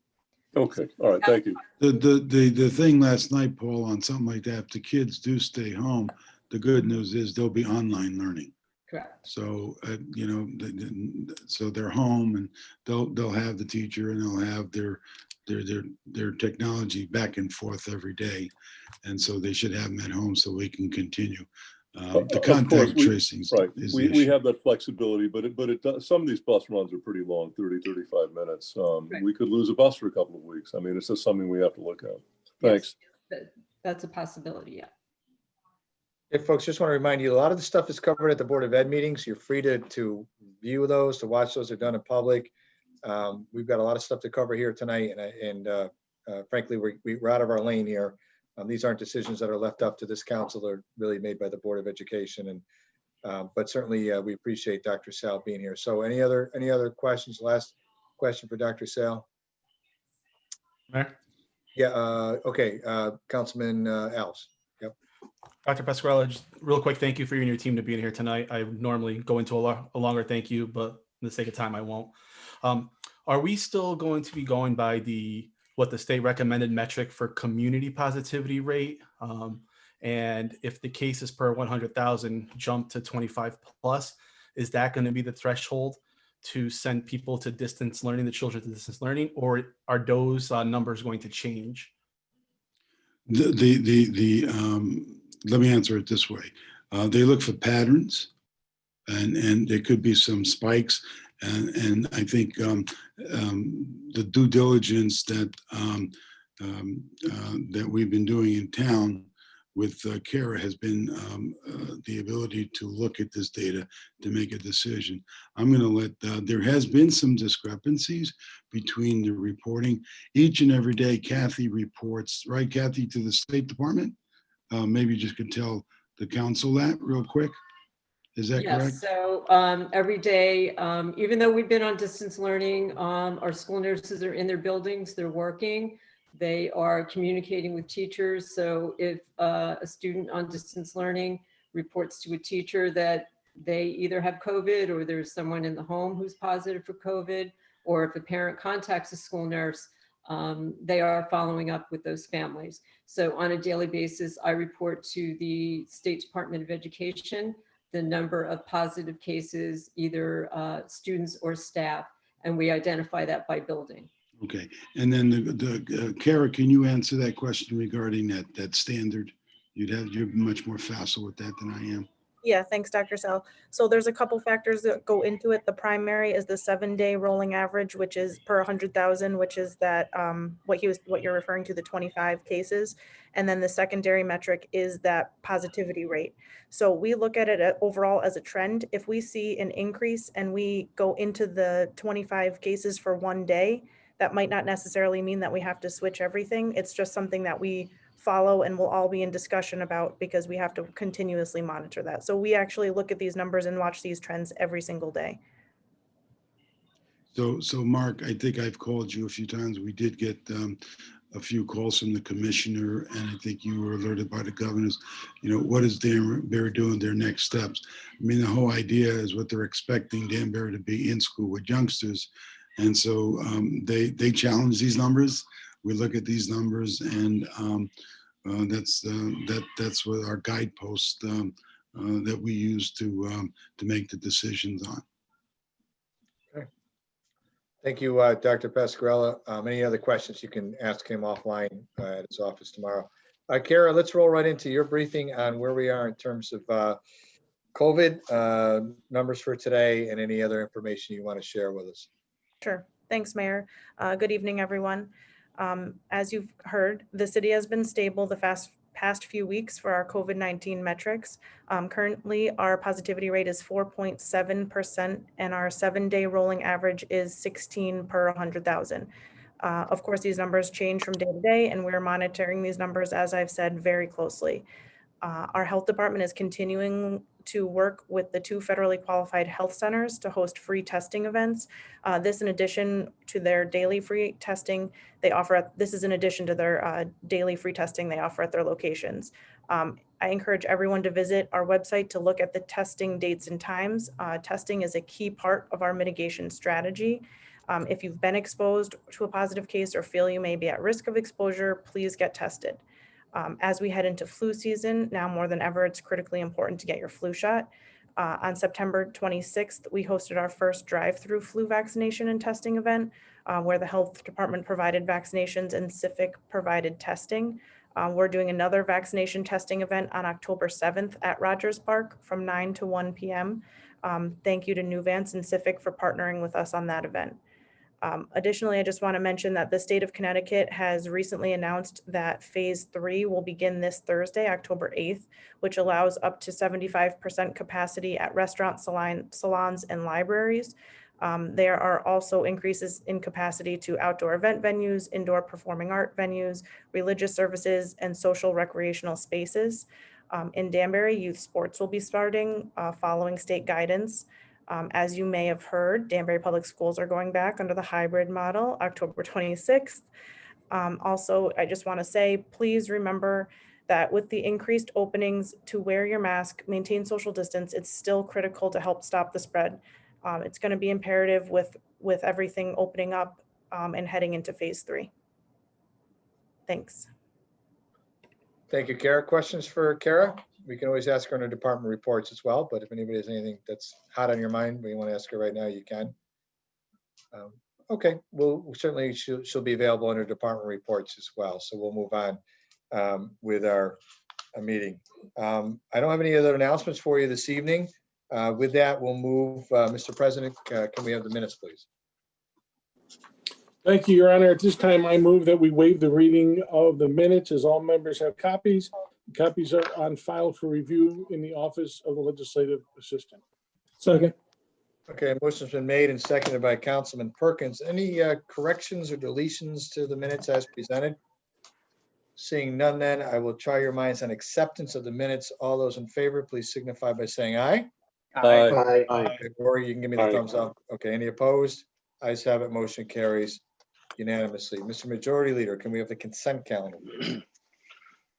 Okay, all right, thank you. The thing last night, Paul, on something like that, if the kids do stay home, the good news is they'll be online learning. Correct. So, so they're home and they'll have the teacher and they'll have their technology back and forth every day. And so they should have them at home so we can continue. The Of course, contact tracing Right, is we the issue. have that flexibility, but it does, some of these bus runs are pretty long, 30, 35 minutes. We could lose a bus for a couple of weeks. I mean, it's just something we have to look at. Thanks. Yes, that's a possibility, yeah. Hey, folks, just want to remind you, a lot of the stuff is covered at the Board of Ed meetings. You're free to view those, to watch those. They're done in public. We've got a lot of stuff to cover here tonight, and frankly, we're out of our lane here. These aren't decisions that are left up to this council. They're really made by the Board of Education. And but certainly we appreciate Dr. Sal being here. So any other questions? Last question for Dr. Sal. Mayor? Yeah. Okay. Councilman Alves. Yep. Dr. Pasquarella, just real quick, thank you for you and your team to being here tonight. I would normally go into a longer thank you, but for the sake of time, I won't. Are we still going to be going by what the state recommended metric for community positivity rate? And if the cases per 100,000 jump to 25 plus, is that going to be the threshold to send people to distance learning, the children to distance learning, or are those numbers going to change? Let me answer it this way. They look for patterns, and there could be some spikes. And I think the due diligence that we've been doing in town with CARA has been the ability to look at this data to make a decision. I'm going to let, there has been some discrepancies between the reporting. Each and every day, Kathy reports, right, Kathy, to the State Department? Maybe you just could tell the council that real quick. Is that correct? Yes, so every day, even though we've been on distance learning, our school nurses are in their buildings, they're working, they are communicating with teachers. So if a student on distance learning reports to a teacher that they either have COVID or there's someone in the home who's positive for COVID, or if a parent contacts a school nurse, they are following up with those families. So on a daily basis, I report to the State Department of Education the number of positive cases, either students or staff, and we identify that by building. Okay, and then Kara, can you answer that question regarding that standard? You're much more facile with that than I am. Yeah, thanks, Dr. Sal. So there's a couple factors that go into it. The primary is the 7-day rolling average, which is per 100,000, which is that what you're referring to, the 25 cases. And then the secondary metric is that positivity rate. So we look at it overall as a trend. If we see an increase and we go into the 25 cases for one day, that might not necessarily mean that we have to switch everything. It's just something that we follow and we'll all be in discussion about because we have to continuously monitor that. So we actually look at these numbers and watch these trends every single day. So Mark, I think I've called you a few times. We did get a few calls from the commissioner, and I think you were alerted by the governors. What is Danbury doing, their next steps? I mean, the whole idea is what they're expecting Danbury to be in school with youngsters. And so they challenge these numbers. We look at these numbers, and that's what our guidepost that we use to make the decisions on. Okay. Thank you, Dr. Pasquarella. Any other questions, you can ask him offline at his office tomorrow. Kara, let's roll right into your briefing on where we are in terms of COVID numbers for today and any other information you want to share with us. Sure. Thanks, Mayor. Good evening, everyone. As you've heard, the city has been stable the past few weeks for our COVID-19 metrics. Currently, our positivity rate is 4.7%, and our 7-day rolling average is 16 per 100,000. Of course, these numbers change from day to day, and we're monitoring these numbers, as I've said, very closely. Our health department is continuing to work with the 2 federally qualified health centers to host free testing events. This in addition to their daily free testing they offer. This is in addition to their daily free testing they offer at their locations. I encourage everyone to visit our website to look at the testing dates and times. Testing is a key part of our mitigation strategy. If you've been exposed to a positive case or feel you may be at risk of exposure, please get tested. As we head into flu season, now more than ever, it's critically important to get your flu shot. On September 26th, we hosted our first drive-through flu vaccination and testing event where the health department provided vaccinations and CIFIC provided testing. We're doing another vaccination testing event on October 7th at Rogers Park from 9 to 1 p.m. Thank you to Nuvance and CIFIC for partnering with us on that event. Additionally, I just want to mention that the state of Connecticut has recently announced that phase 3 will begin this Thursday, October 8th, which allows up to 75% capacity at restaurants, salons, and libraries. There are also increases in capacity to outdoor event venues, indoor performing art venues, religious services, and social recreational spaces. In Danbury, youth sports will be starting following state guidance. As you may have heard, Danbury Public Schools are going back under the hybrid model, October 26th. Also, I just want to say, please remember that with the increased openings to wear your mask, maintain social distance, it's still critical to help stop the spread. It's going to be imperative with everything opening up and heading into phase 3. Thanks. Thank you, Kara. Questions for Kara? We can always ask her in her department reports as well, but if anybody has anything that's hot on your mind, but you want to ask her right now, you can. Okay, well, certainly she'll be available in her department reports as well. So we'll move on with our meeting. I don't have any other announcements for you this evening. With that, we'll move, Mr. President, can we have the minutes, please? Thank you, Your Honor. At this time, I move that we waive the reading of the minutes as all members have copies. Copies are on file for review in the office of the legislative assistant. Second. Okay, motion's been made and seconded by Councilman Perkins. Any corrections or deletions to the minutes as presented? Seeing none, then I will try your minds on acceptance of the minutes. All those in favor, please signify by saying aye. Aye. Okay, Rory, you can give me the Aye. thumbs up. Okay, any opposed? Ayes have it, motion carries unanimously. Mr. Majority Leader, can we have the consent calendar?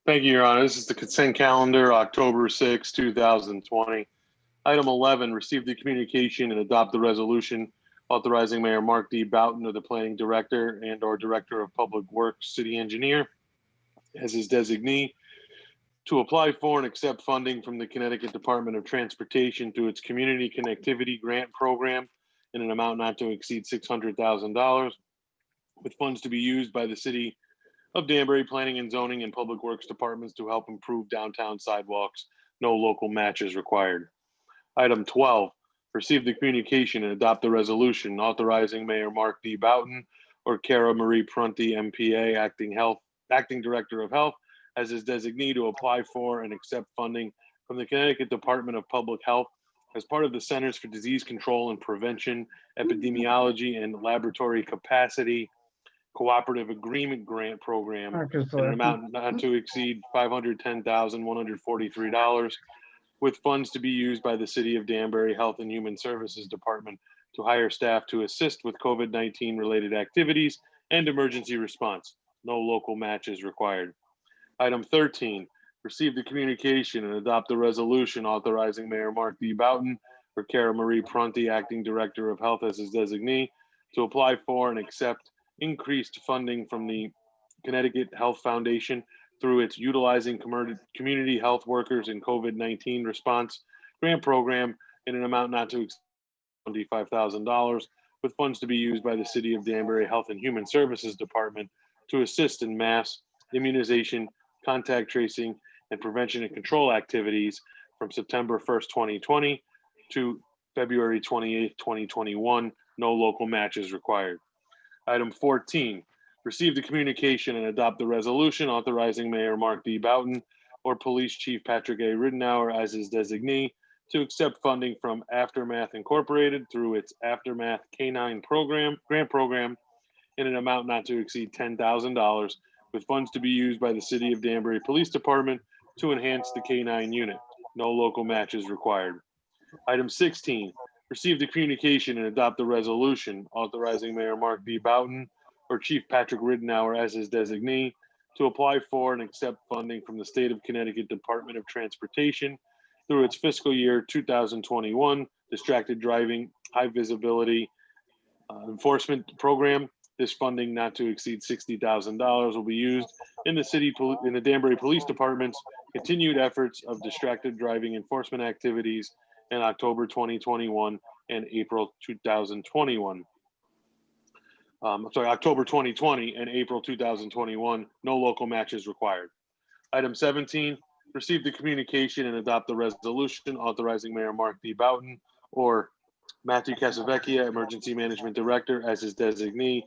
Thank you, Your Honor. This is the consent calendar, October 6, 2020. Item 11, receive the communication and adopt the resolution authorizing Mayor Mark D. Boughton or the Planning Director and/or Director of Public Works City Engineer as his designee to apply for and accept funding from the Connecticut Department of Transportation through its Community Connectivity Grant Program in an amount not to exceed $600,000, with funds to be used by the City of Danbury Planning and Zoning and Public Works Departments to help improve downtown sidewalks. No local matches required. Item 12, receive the communication and adopt the resolution authorizing Mayor Mark D. Boughton or Cara Marie Prunty, MPA, Acting Director of Health, as his designee to apply for and accept funding from the Connecticut Department of Public Health as part of the Centers for Disease Control and Prevention, Epidemiology, and Laboratory Capacity Cooperative Agreement Grant Program in an amount not to exceed $510,143, with funds to be used by the City of Danbury Health and Human Services Department to hire staff to assist with COVID-19 related activities and emergency response. No local matches required. Item 13, receive the communication and adopt the resolution authorizing Mayor Mark D. Boughton or Cara Marie Prunty, Acting Director of Health as his designee, to apply for and accept increased funding from the Connecticut Health Foundation through its Utilizing Community Health Workers in COVID-19 Response Grant Program in an amount not to exceed $25,000, with funds to be used by the City of Danbury Health and Human Services Department to assist in mass immunization, contact tracing, and prevention and control activities from September 1st, 2020 to February 28th, 2021. No local matches required. Item 14, receive the communication and adopt the resolution authorizing Mayor Mark D. Boughton or Police Chief Patrick A. Ridenour as his designee to accept funding from Aftermath Incorporated through its Aftermath K-9 grant program in an amount not to exceed $10,000, with funds to be used by the City of Danbury Police Department to enhance the K-9 unit. No local match is required. Item 16, receive the communication and adopt the resolution authorizing Mayor Mark B. Boughton or Chief Patrick Ridenour as his designee to apply for and accept funding from the State of Connecticut Department of Transportation through its fiscal year 2021 distracted driving high visibility enforcement program. This funding, not to exceed $60,000, will be used in the Danbury Police Department's continued efforts of distracted driving enforcement activities in October 2021 and April 2021. October 2020 and April 2021. No local match is required. Item 17, receive the communication and adopt the resolution authorizing Mayor Mark B. Boughton or Matthew Casavecchia, Emergency Management Director, as his designee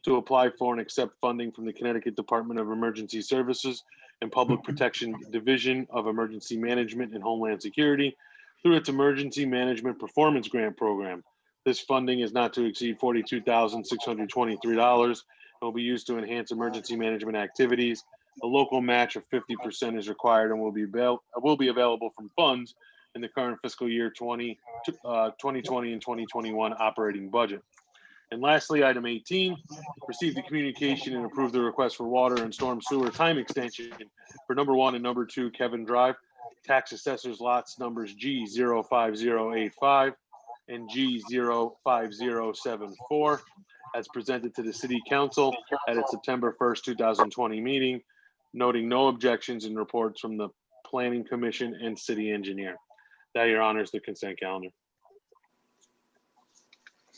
to apply for and accept funding from the Connecticut Department of Emergency Services and Public Protection Division of Emergency Management and Homeland Security through its Emergency Management Performance Grant Program. This funding is not to exceed $42,623 and will be used to enhance emergency management activities. A local match of 50% is required and will be available from funds in the current fiscal year 2020 and 2021 operating budget. And lastly, item 18, receive the communication and approve the request for water and storm sewer time extension for number 1 and number 2 Kevin Drive, tax assessors lots numbers G05085 and G05074, as presented to the City Council at its September 1st, 2020 meeting, noting no objections and reports from the Planning Commission and City Engineer. That, Your Honor, is the consent calendar.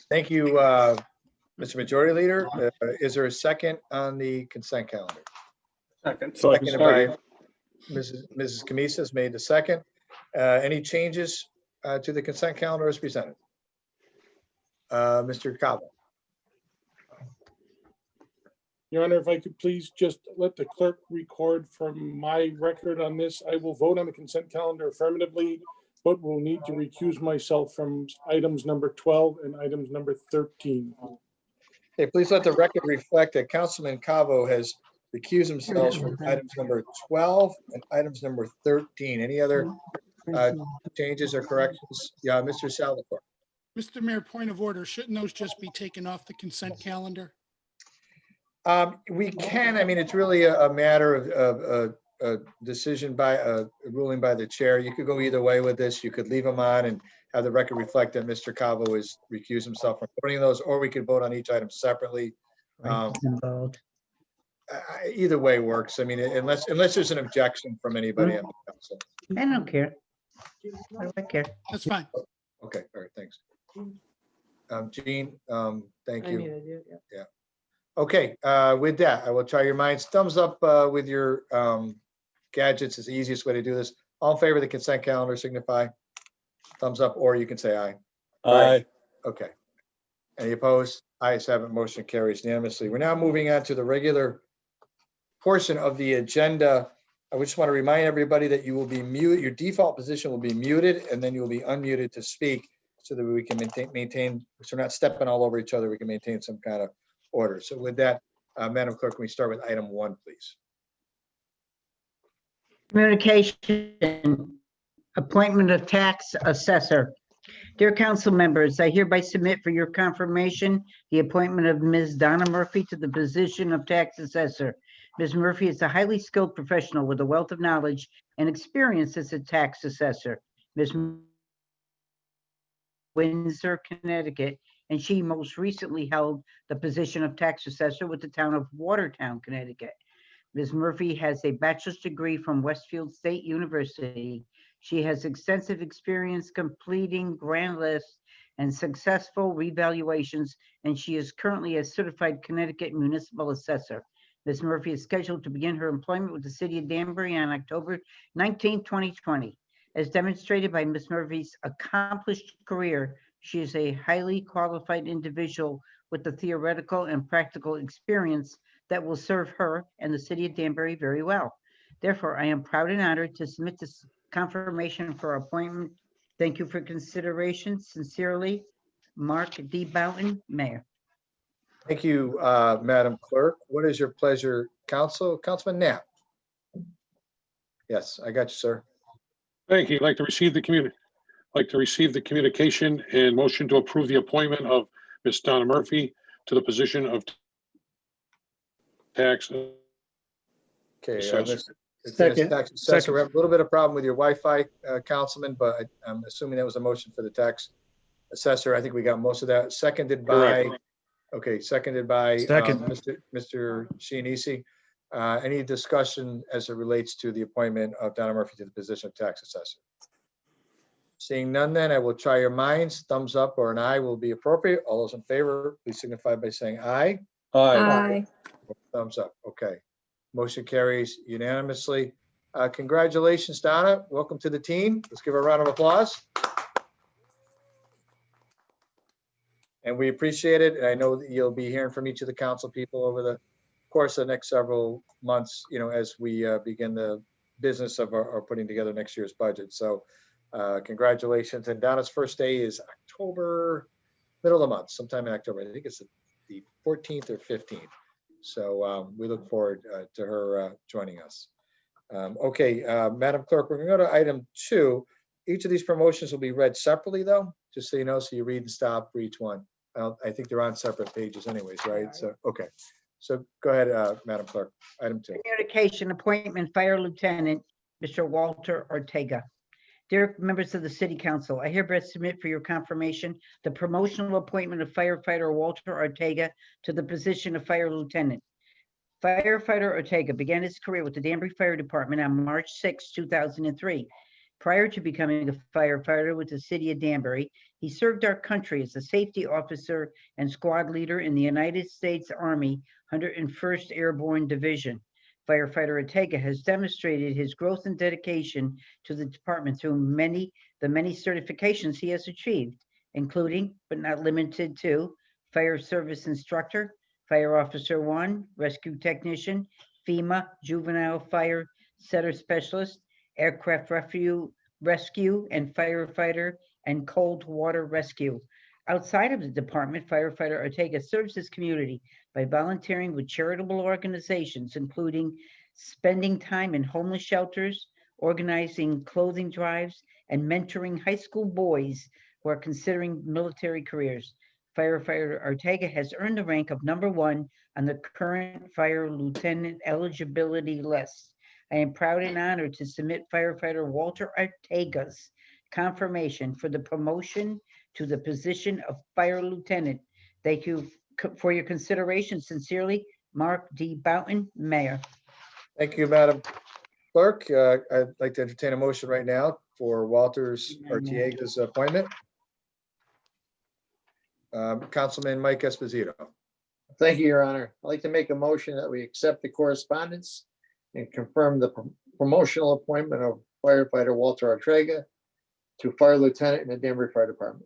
Thank you, Mr. Majority Leader. Is there a second on the consent calendar? Seconded by Mrs. Camisas made the second. Any changes to the consent calendar as presented? Mr. Cabo. Your Honor, if I could please just let the clerk record from my record on this. I will vote on the consent calendar affirmatively, but will need to recuse myself from items number 12 and items number 13. Okay, please let the record reflect that Councilman Cabo has recused himself from items number 12 and items number 13. Any other changes or corrections? Yeah, Mr. Salvatore. Mr. Mayor, point of order, shouldn't those just be taken off the consent calendar? We can, I mean, it's really a matter of a decision by a ruling by the chair. You could go either way with this. You could leave them on and have the record reflect that Mr. Cabo has recused himself from voting those, or we could vote on each item separately. Either way works. I mean, unless there's an objection from anybody on the council. I don't care. I don't care. That's fine. Okay, all right, thanks. Jean, thank you. Yeah. Okay, with that, I will try your minds. Thumbs up with your gadgets is the easiest way to do this. All in favor of the consent calendar signify. Thumbs up, or you can say aye. Aye. Okay. Any opposed? Ayes have it, motion carries unanimously. We're now moving on to the regular portion of the agenda. I just want to remind everybody that you will be muted. Your default position will be muted, and then you will be unmuted to speak so that we can maintain, so we're not stepping all over each other. We can maintain some kind of order. So with that, Madam Clerk, can we start with item 1, please? Communication, appointment of tax assessor. Dear council members, I hereby submit for your confirmation the appointment of Ms. Donna Murphy to the position of tax assessor. Ms. Murphy is a highly skilled professional with a wealth of knowledge and experience as a tax assessor. Ms. Windsor, Connecticut, and she most recently held the position of tax assessor with the town of Watertown, Connecticut. Ms. Murphy has a bachelor's degree from Westfield State University. She has extensive experience completing grand lists and successful revaluations, and she is currently a certified Connecticut municipal assessor. Ms. Murphy is scheduled to begin her employment with the city of Danbury on October 19, 2020. As demonstrated by Ms. Murphy's accomplished career, she is a highly qualified individual with the theoretical and practical experience that will serve her and the city of Danbury very well. Therefore, I am proud and honored to submit this confirmation for appointment. Thank you for consideration. Sincerely, Mark D. Boughton, Mayor. Thank you, Madam Clerk. What is your pleasure, Councilman Knapp? Yes, I got you, sir. Thank you. I'd like to receive the communication and motion to approve the appointment of Ms. Donna Murphy to the position of tax. Okay. Assessor. Second. Tax assessor. We have a little bit of problem with your Wi-Fi, Councilman, but I'm assuming that was a motion for the tax assessor. I think we got most of that. Seconded by, Correct. okay, seconded by Second. Mr. Shianisi. Any discussion as it relates to the appointment of Donna Murphy to the position of tax assessor? Seeing none, then I will try your minds. Thumbs up or an eye will be appropriate. All those in favor, please signify by saying aye. Aye. Thumbs up. Okay. Motion carries unanimously. Congratulations, Donna. Welcome to the team. Let's give her a round of applause. And we appreciate it. And I know that you'll be hearing from each of the council people over the course of the next several months, as we begin the business of our putting together next year's budget. So congratulations. And Donna's first day is October, middle of the month, sometime in October. I think it's the 14th or 15th. So we look forward to her joining us. Okay, Madam Clerk, we're going to go to item 2. Each of these promotions will be read separately, though, just so you know, so you read and stop for each one. I think they're on separate pages anyways, right? So, okay. So go ahead, Madam Clerk, item 2. Communication appointment, Fire Lieutenant, Mr. Walter Ortega. Dear members of the City Council, I hereby submit for your confirmation the promotional appointment of firefighter Walter Ortega to the position of Fire Lieutenant. Firefighter Ortega began his career with the Danbury Fire Department on March 6, 2003. Prior to becoming a firefighter with the City of Danbury, he served our country as a safety officer and squad leader in the United States Army 101st Airborne Division. Firefighter Ortega has demonstrated his growth and dedication to the department through the many certifications he has achieved, including, but not limited to, Fire Service Instructor, Fire Officer 1, Rescue Technician, FEMA, Juvenile Fire Setter Specialist, Aircraft Rescue and Firefighter, and Cold Water Rescue. Outside of the department, Firefighter Ortega serves his community by volunteering with charitable organizations, including spending time in homeless shelters, organizing clothing drives, and mentoring high school boys who are considering military careers. Firefighter Ortega has earned the rank of #1 on the current fire lieutenant eligibility list. I am proud and honored to submit Firefighter Walter Ortega's confirmation for the promotion to the position of Fire Lieutenant. Thank you for your consideration. Sincerely, Mark D. Boughton, Mayor. Thank you, Madam Clerk. I'd like to entertain a motion right now for Walter's Ortega's appointment. Councilman Mike Esposito. Thank you, Your Honor. I'd like to make a motion that we accept the correspondence and confirm the promotional appointment of firefighter Walter Ortega to Fire Lieutenant in the Danbury Fire Department.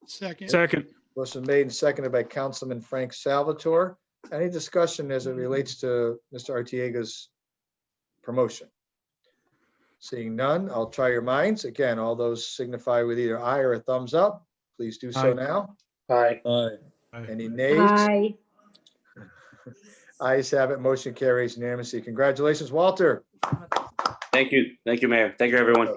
Second. Motion made and seconded by Councilman Frank Salvatore. Any discussion as it relates to Mr. Ortega's promotion? Seeing none, I'll try your minds. Again, all those signify with either aye or a thumbs up. Please do so now. Aye. Any nays? Aye. Ayes have it. Motion carries unanimously. Congratulations, Walter. Thank you. Thank you, Mayor. Thank you, everyone.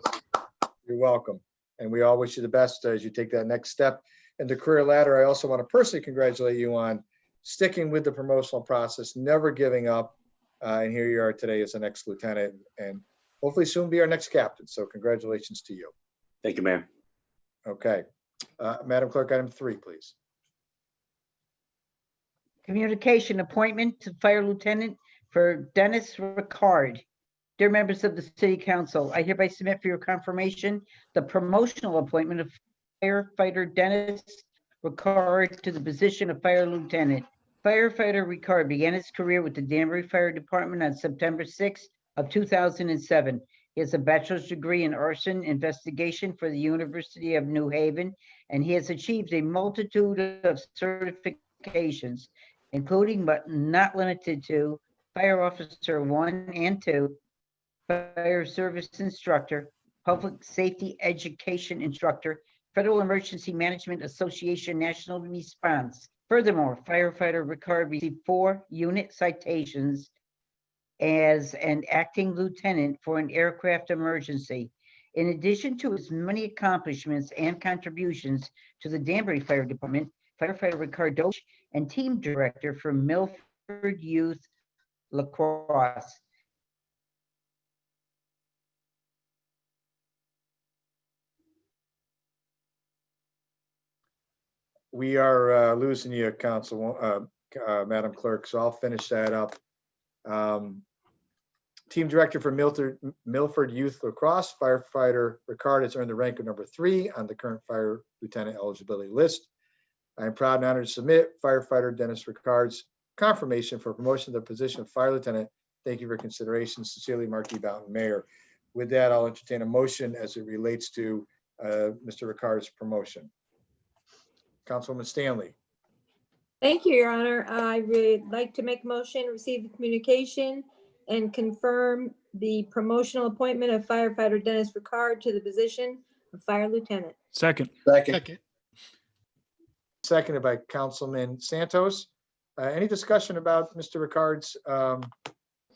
You're welcome. And we all wish you the best as you take that next step in the career ladder. I also want to personally congratulate you on sticking with the promotional process, never giving up. And here you are today as an ex-lieutenant and hopefully soon be our next captain. So congratulations to you. Thank you, Mayor. Okay. Madam Clerk, item 3, please. Communication appointment to Fire Lieutenant for Dennis Ricard. Dear members of the City Council, I hereby submit for your confirmation the promotional appointment of Firefighter Dennis Ricard to the position of Fire Lieutenant. Firefighter Ricard began his career with the Danbury Fire Department on September 6 of 2007. He has a bachelor's degree in arson investigation for the University of New Haven, and he has achieved a multitude of certifications, including but not limited to Fire Officer 1 and 2, Fire Service Instructor, Public Safety Education Instructor, Federal Emergency Management Association National Response. Furthermore, Firefighter Ricard received 4 unit citations as an acting lieutenant for an aircraft emergency. In addition to his many accomplishments and contributions to the Danbury Fire Department, firefighter Ricard Doge and team director for Milford Youth Lacrosse. We are losing you, Madam Clerk, so I'll finish that up. Team Director for Milford Youth Lacrosse, firefighter Ricard has earned the rank of number 3 on the current fire lieutenant eligibility list. I am proud and honored to submit firefighter Dennis Ricard's confirmation for promotion to the position of fire lieutenant. Thank you for consideration. Sincerely, Mark D. Boughton, Mayor. With that, I'll entertain a motion as it relates to Mr. Ricard's promotion. Councilwoman Stanley. Thank you, Your Honor. I would like to make a motion, receive the communication and confirm the promotional appointment of firefighter Dennis Ricard to the position of fire lieutenant. Second. Second. Seconded by Councilman Santos. Any discussion about Mr. Ricard's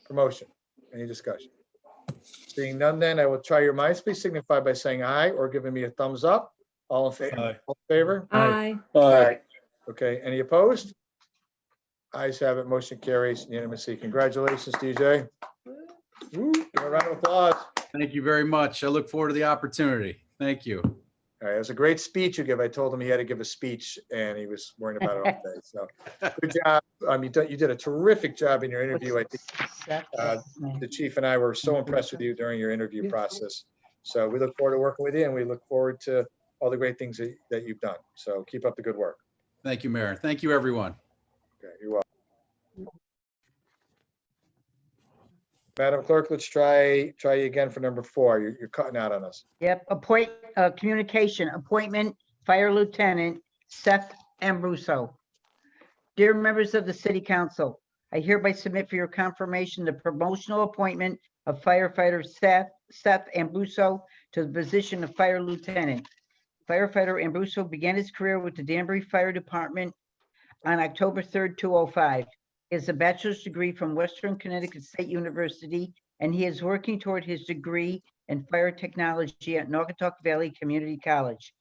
promotion? Any discussion? Seeing none, then I will try your minds. Please signify by saying aye or giving me a thumbs up. All in favor? Aye. All in favor? Aye. Aye. Okay, any opposed? Ayes have it, motion carries unanimously. Congratulations, DJ. Woo, give a round of applause. Thank you very much. I look forward to the opportunity. Thank you. All right, it was a great speech you give. I told him he had to give a speech and he was worrying about it all day. So good job. You did a terrific job in your interview. I think the chief and I were so impressed with you during your interview process. So we look forward to working with you and we look forward to all the great things that you've done. So keep up the good work. Thank you, Mayor. Thank you, everyone. Okay, you're welcome. Madam Clerk, let's try you again for number 4. You're cutting out on us. Yep, communication, appointment, Fire Lieutenant Seth Ambruso. Dear members of the City Council, I hereby submit for your confirmation the promotional appointment of firefighter Seth Ambruso to the position of Fire Lieutenant. Firefighter Ambruso began his career with the Danbury Fire Department on October 3rd, 2005. He has a bachelor's degree from Western Connecticut State University, and he is working toward his degree in fire technology at Naugatuck Valley Community College.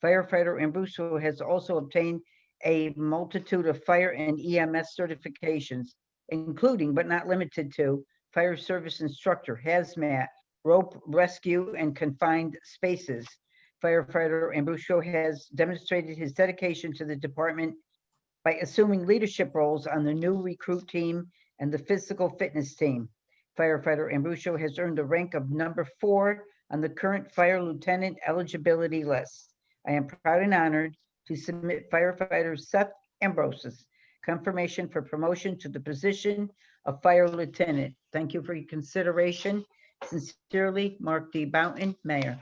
Firefighter Ambruso has also obtained a multitude of fire and EMS certifications, including but not limited to fire service instructor, hazmat, rope rescue, and confined spaces. Firefighter Ambruso has demonstrated his dedication to the department by assuming leadership roles on the new recruit team and the physical fitness team. Firefighter Ambruso has earned the rank of number 4 on the current fire lieutenant eligibility list. I am proud and honored to submit firefighter Seth Ambrosis confirmation for promotion to the position of fire lieutenant. Thank you for your consideration. Sincerely, Mark D. Boughton, Mayor.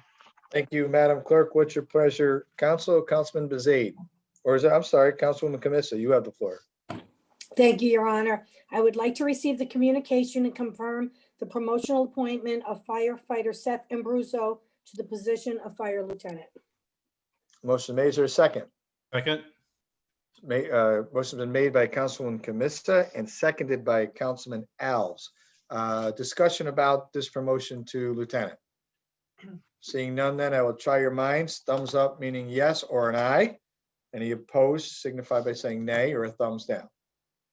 Thank you, Madam Clerk. What's your pleasure? Councilman Bezade, or is it, I'm sorry, Councilwoman Camissa, you have the floor. Thank you, Your Honor. I would like to receive the communication and confirm the promotional appointment of firefighter Seth Ambruso to the position of fire lieutenant. Motion made. Is there a second? Second. Motion's been made by Councilwoman Camissa and seconded by Councilman Alves. Discussion about this promotion to lieutenant. Seeing none, then I will try your minds. Thumbs up meaning yes or an aye. Any opposed signify by saying nay or a thumbs down.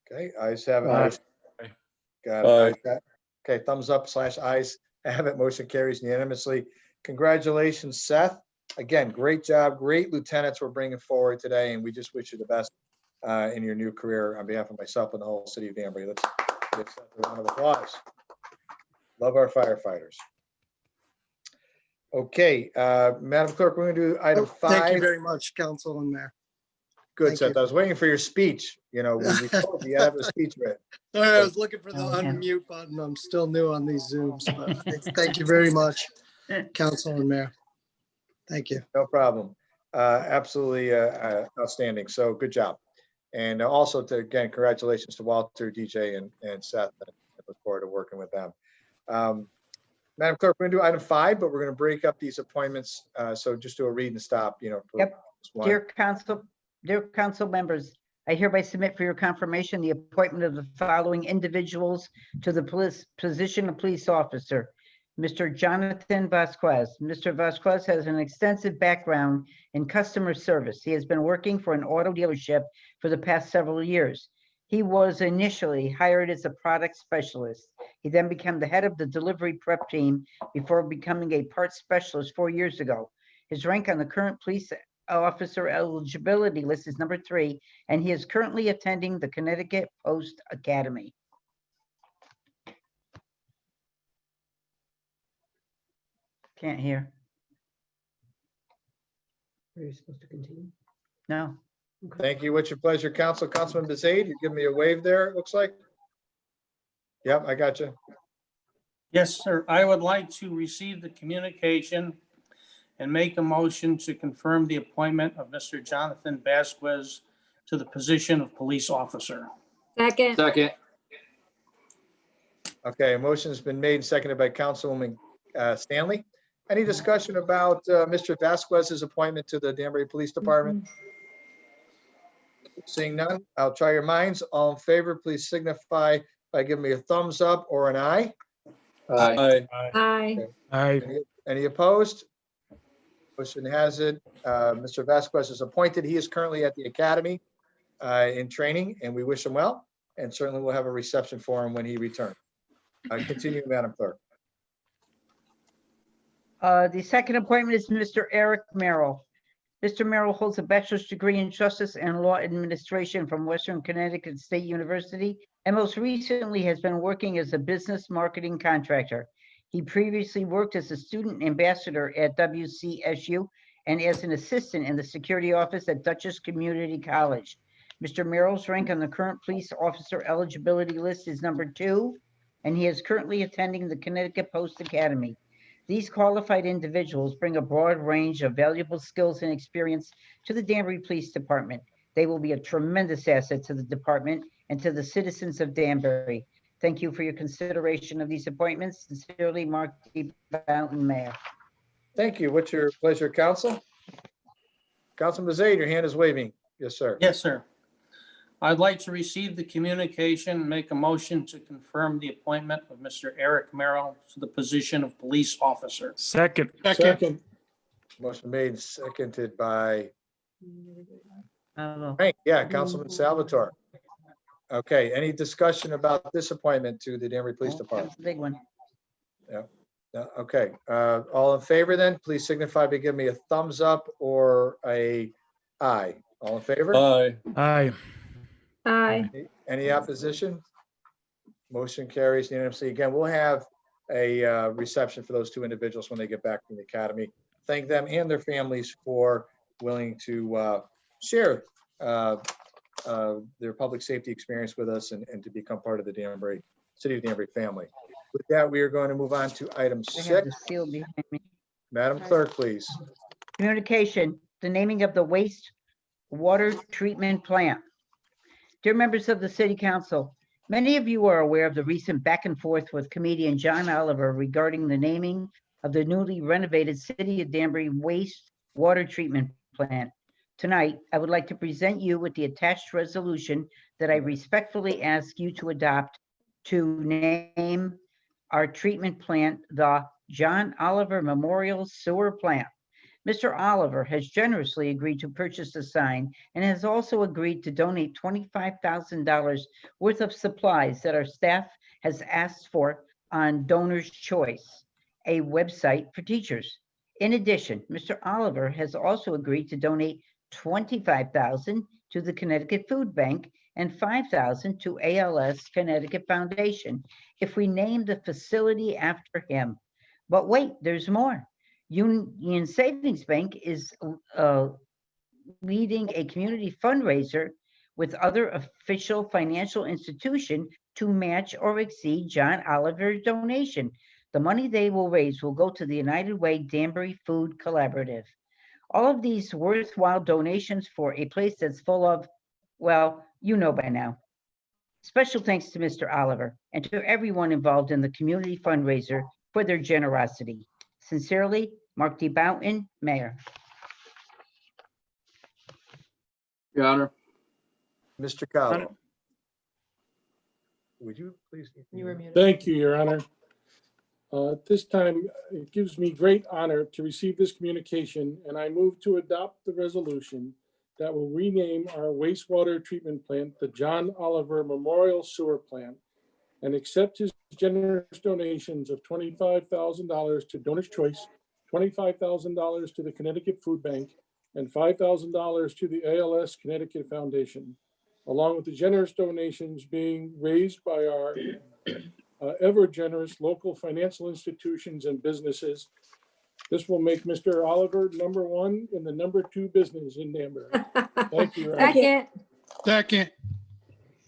Okay, ayes have it. Got it. Okay, thumbs up / ayes have it. Motion carries unanimously. Congratulations, Seth. Again, great job. Great lieutenants we're bringing forward today, and we just wish you the best in your new career on behalf of myself and the whole city of Danbury. Let's give Seth a round of applause. Love our firefighters. Okay, Madam Clerk, we're going to do item 5. Thank you very much, Council and Mayor. Good, Thank Seth. you. I was waiting for your speech. You know, when we told you have a speech ready. Sorry, I was looking for the unmute button. I'm still new on these Zooms, but thank you very much, Council and Mayor. Thank you. No problem. Absolutely outstanding. So good job. And also again, congratulations to Walter, DJ, and Seth. I look forward to working with them. Madam Clerk, we're going to do item 5, but we're going to break up these appointments. So just do a read and stop, you know. Yep. Dear council members, I hereby submit for your confirmation the appointment of the following individuals to the position of police officer. Mr. Jonathan Vasquez. Mr. Vasquez has an extensive background in customer service. He has been working for an auto dealership for the past several years. He was initially hired as a product specialist. He then became the head of the delivery prep team before becoming a parts specialist 4 years ago. His rank on the current police officer eligibility list is number 3, and he is currently attending the Connecticut Post Academy. Can't hear. Are you supposed to continue? No. Thank you. What's your pleasure, Council? Councilman Bezade, you give me a wave there, it looks like. Yep, I got you. Yes, sir. I would like to receive the communication and make a motion to confirm the appointment of Mr. Jonathan Vasquez to the position of police officer. Second. Second. Okay, a motion's been made and seconded by Councilwoman Stanley. Any discussion about Mr. Vasquez's appointment to the Danbury Police Department? Seeing none, I'll try your minds. All in favor, please signify by giving me a thumbs up or an eye. Aye. Aye. Any opposed? Motion has it. Mr. Vasquez is appointed. He is currently at the academy in training, and we wish him well. And certainly we'll have a reception for him when he returns. Continue, Madam Clerk. The second appointment is Mr. Eric Merrill. Mr. Merrill holds a bachelor's degree in justice and law administration from Western Connecticut State University, and most recently has been working as a business marketing contractor. He previously worked as a student ambassador at WCSU and as an assistant in the security office at Dutchess Community College. Mr. Merrill's rank on the current police officer eligibility list is number 2, and he is currently attending the Connecticut Post Academy. These qualified individuals bring a broad range of valuable skills and experience to the Danbury Police Department. They will be a tremendous asset to the department and to the citizens of Danbury. Thank you for your consideration of these appointments. Sincerely, Mark D. Boughton, Mayor. Thank you. What's your pleasure, Council? Councilman Bezade, your hand is waving. Yes, sir. Yes, sir. I'd like to receive the communication and make a motion to confirm the appointment of Mr. Eric Merrill to the position of police officer. Second. Motion made, seconded by Hello. Frank. Yeah, Councilman Salvatore. Okay, any discussion about this appointment to the Danbury Police Department? That's a big one. Okay, all in favor then, please signify by giving me a thumbs up or a aye. All in favor? Aye. Aye. Aye. Any opposition? Motion carries unanimously. Again, we'll have a reception for those 2 individuals when they get back from the academy. Thank them and their families for willing to share their public safety experience with us and to become part of the Danbury, City of Danbury family. With that, we are going to move on to item I have 6. the seal behind me. Madam Clerk, please. Communication, the naming of the waste water treatment plant. Dear members of the City Council, many of you are aware of the recent back and forth with comedian John Oliver regarding the naming of the newly renovated City of Danbury waste water treatment plant. Tonight, I would like to present you with the attached resolution that I respectfully ask you to adopt to name our treatment plant the John Oliver Memorial Sewer Plant. Mr. Oliver has generously agreed to purchase the sign and has also agreed to donate $25,000 worth of supplies that our staff has asked for on Donor's Choice, a website for teachers. In addition, Mr. Oliver has also agreed to donate $25,000 to the Connecticut Food Bank and $5,000 to ALS Connecticut Foundation if we name the facility after him. But wait, there's more. Union Savings Bank is leading a community fundraiser with other official financial institution to match or exceed John Oliver's donation. The money they will raise will go to the United Way Danbury Food Collaborative. All of these worthwhile donations for a place that's full of, well, you know by now. Special thanks to Mr. Oliver and to everyone involved in the community fundraiser for their generosity. Sincerely, Mark D. Boughton, Mayor. Your Honor. Mr. Cavo. Would you please? You were muted. Thank you, Your Honor. At this time, it gives me great honor to receive this communication, and I move to adopt the resolution that will rename our wastewater treatment plant the John Oliver Memorial Sewer Plant and accept his generous donations of $25,000 to Donor's Choice, $25,000 to the Connecticut Food Bank, and $5,000 to the ALS Connecticut Foundation, along with the generous donations being raised by our ever generous local financial institutions and businesses. This will make Mr. Oliver #1 in the #2 business in Danbury. Thank you. Your Honor. Second. Second.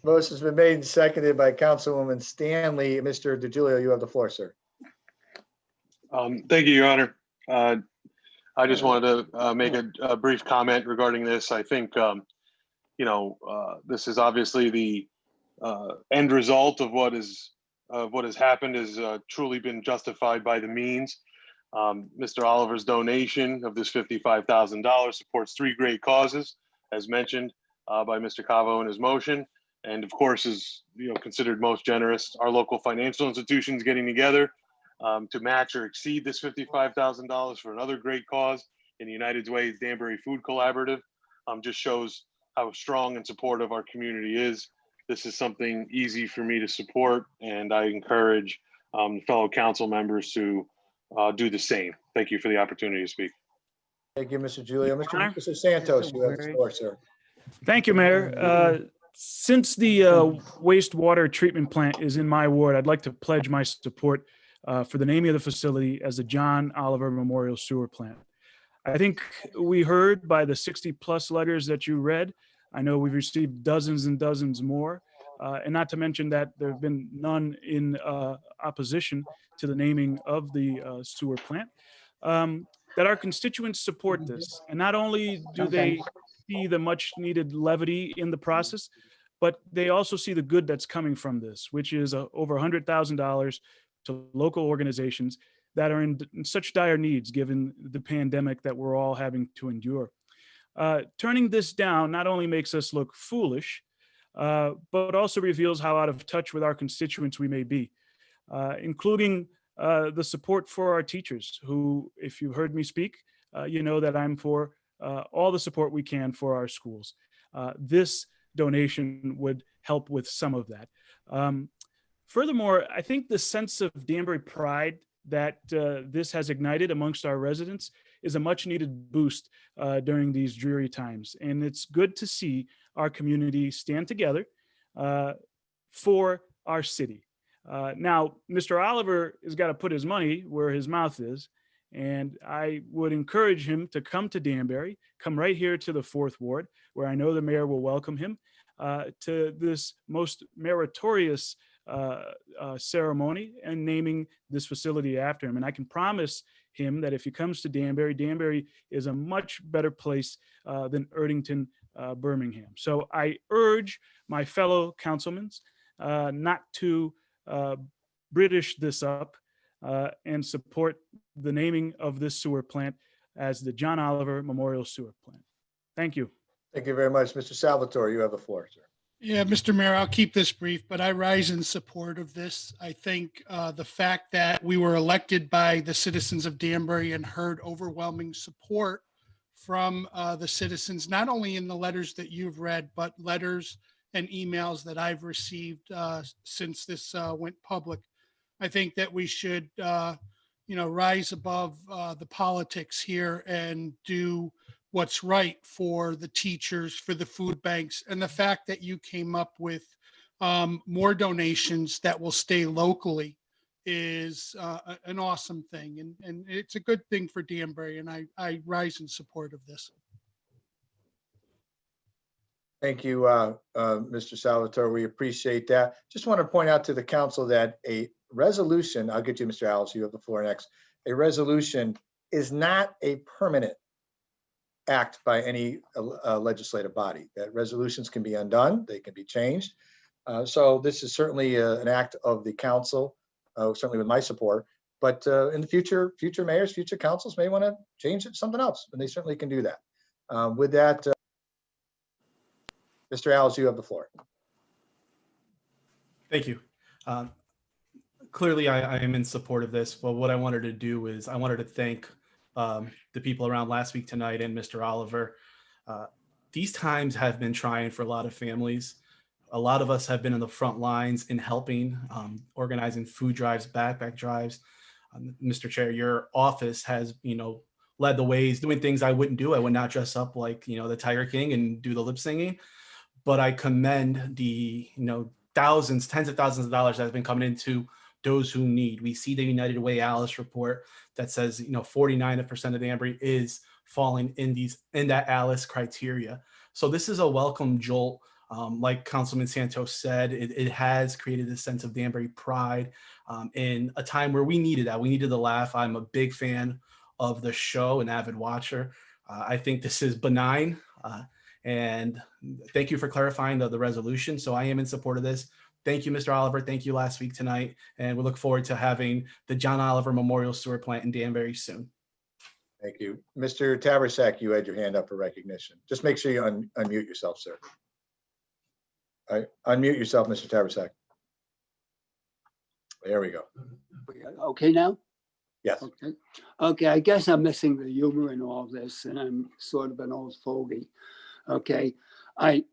Motion's been made and seconded by Councilwoman Stanley. Mr. DiGiulio, you have the floor, sir. Thank you, Your Honor. I just wanted to make a brief comment regarding this. I think, this is obviously the end result of what has happened has truly been justified by the means. Mr. Oliver's donation of this $55,000 supports 3 great causes, as mentioned by Mr. Cavo in his motion, and of course is considered most generous. Our local financial institutions getting together to match or exceed this $55,000 for another great cause in the United Way's Danbury Food Collaborative just shows how strong and supportive our community is. This is something easy for me to support, and I encourage fellow council members to do the same. Thank you for the opportunity to speak. Thank you, Mr. Julio. Mr. Santos, you have the floor, sir. Thank you, Mayor. Since the wastewater treatment plant is in my ward, I'd like to pledge my support for the naming of the facility as the John Oliver Memorial Sewer Plant. I think we heard by the 60+ letters that you read. I know we've received dozens and dozens more, and not to mention that there have been none in opposition to the naming of the sewer plant, that our constituents support this. And not only do they see the much needed levity in the process, but they also see the good that's coming from this, which is over $100,000 to local organizations that are in such dire needs given the pandemic that we're all having to endure. Turning this down not only makes us look foolish, but also reveals how out of touch with our constituents we may be, including the support for our teachers who, if you've heard me speak, you know that I'm for all the support we can for our schools. This donation would help with some of that. Furthermore, I think the sense of Danbury pride that this has ignited amongst our residents is a much needed boost during these dreary times. And it's good to see our community stand together for our city. Now, Mr. Oliver has got to put his money where his mouth is. And I would encourage him to come to Danbury, come right here to the 4th Ward, where I know the mayor will welcome him to this most meritorious ceremony and naming this facility after him. And I can promise him that if he comes to Danbury, Danbury is a much better place than Erdington, Birmingham. So I urge my fellow councilmen not to British this up and support the naming of this sewer plant as the John Oliver Memorial Sewer Plant. Thank you. Thank you very much. Mr. Salvatore, you have the floor, sir. Yeah, Mr. Mayor, I'll keep this brief, but I rise in support of this. I think the fact that we were elected by the citizens of Danbury and heard overwhelming support from the citizens, not only in the letters that you've read, but letters and emails that I've received since this went public. I think that we should, rise above the politics here and do what's right for the teachers, for the food banks, and the fact that you came up with more donations that will stay locally is an awesome thing. And it's a good thing for Danbury, and I rise in support of this. Thank you, Mr. Salvatore. We appreciate that. Just want to point out to the council that a resolution, I'll get you, Mr. Alice, you have the floor next. A resolution is not a permanent act by any legislative body. That resolutions can be undone, they can be changed. So this is certainly an act of the council, certainly with my support. But in the future mayors, future councils may want to change it to something else, and they certainly can do that. With that, Mr. Alves, you have the floor. Thank you. Clearly, I am in support of this, but what I wanted to do is I wanted to thank the people around last week tonight and Mr. Oliver. These times have been trying for a lot of families. A lot of us have been in the front lines in helping, organizing food drives, backpack drives. Mr. Chair, your office has, led the ways, doing things I wouldn't do. I would not dress up like, the Tiger King and do the lip singing. But I commend the, thousands, tens of thousands of dollars that has been coming into those who need. We see the United Way Alice report that says, 49% of Danbury is falling in that Alice criteria. So this is a welcome jolt. Like Councilman Santos said, it has created a sense of Danbury pride in a time where we needed that. We needed the laugh. I'm a big fan of the show, an avid watcher. I think this is benign. And thank you for clarifying the resolution. So I am in support of this. Thank you, Mr. Oliver. Thank you last week tonight. And we look forward to having the John Oliver Memorial Sewer Plant in Danbury soon. Thank you. Mr. Taversack, you had your hand up for recognition. Just make sure you unmute yourself, sir. All right, unmute yourself, Mr. Taversack. There we go. Okay now? Yes. Okay. Okay, I guess I'm missing the humor in all this, and I'm sort of an old fogey. Okay, I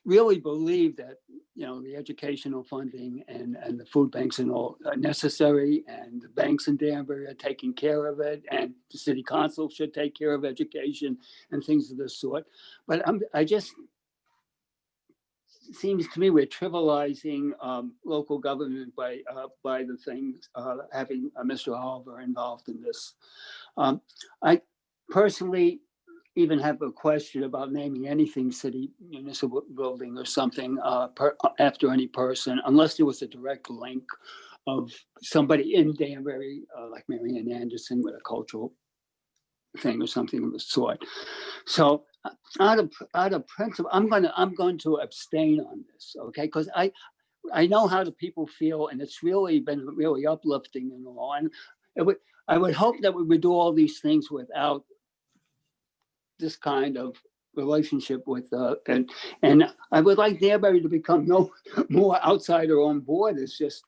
really believe that, the educational funding and the food banks and all are necessary, and the banks in Danbury are taking care of it, and the city council should take care of education and things of this sort. But I just, seems to me we're trivializing local government by the things, having Mr. Oliver involved in this. I personally even have a question about naming anything city municipal building or something after any person, unless there was a direct link of somebody in Danbury, like Mary Ann Anderson, with a cultural thing or something of the sort. So out of principle, I'm going to abstain on this, okay? Because I know how the people feel, and it's really been really uplifting and all. And I would hope that we would do all these things without this kind of relationship with and I would like Danbury to become no more outsider on board. It's just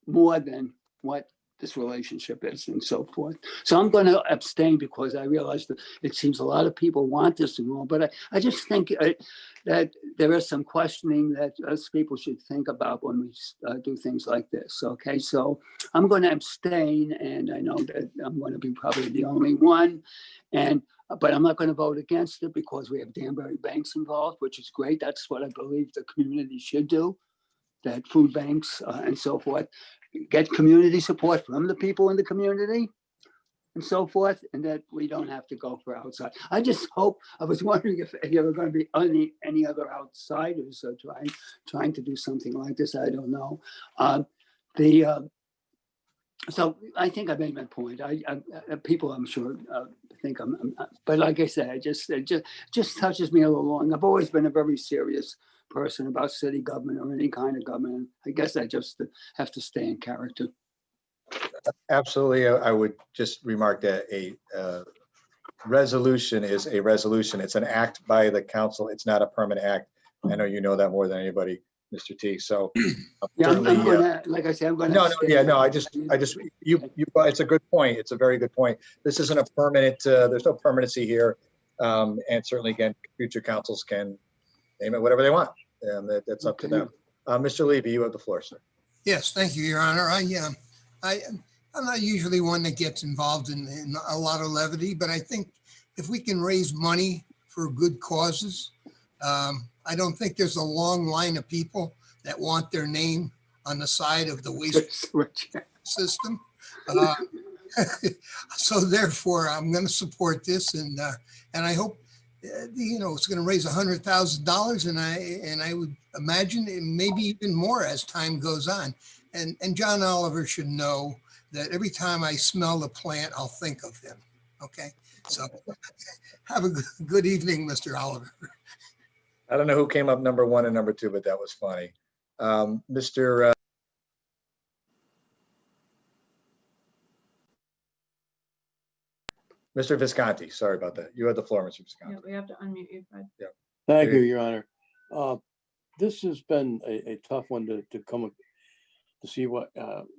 more than what this relationship is and so forth. So I'm going to abstain because I realize that it seems a lot of people want this and all, but I just think that there is some questioning that us people should think about when we do things like this. Okay, so I'm going to abstain, and I know that I'm going to be probably the only one, but I'm not going to vote against it because we have Danbury banks involved, which is great. That's what I believe the community should do, that food banks and so forth get community support from the people in the community and so forth, and that we don't have to go for outside. I just hope, I was wondering if there were going to be any other outsiders trying to do something like this. I don't know. So I think I made my point. People, I'm sure, think but like I said, it just touches me a little long. I've always been a very serious person about city government or any kind of government. I guess I just have to stay in character. Absolutely. I would just remark that a resolution is a resolution. It's an act by the council. It's not a permanent act. I know you know that more than anybody, Mr. T. So yeah, I'm gonna, like I said, I'm gonna. It's a good point. It's a very good point. This isn't a permanent, there's no permanency here. And certainly, again, future councils can name it whatever they want. And that's up to them. Mr. Levy, you have the floor, sir. Yes, thank you, Your Honor. I'm not usually one that gets involved in a lot of levity, but I think if we can raise money for good causes, I don't think there's a long line of people that want their name on the side of the waste system. So therefore, I'm going to support this, and I hope it's going to raise $100,000, and I would imagine it maybe even more as time goes on. And John Oliver should know that every time I smell the plant, I'll think of him. Okay, so have a good evening, Mr. Oliver. I don't know who came up number one and number two, but that was funny. Mr. Visconti, sorry about that. You had the floor, Mr. Visconti. Yeah, we have to unmute you, Fred. Yeah. Thank you, Your Honor. This has been a tough one to come to see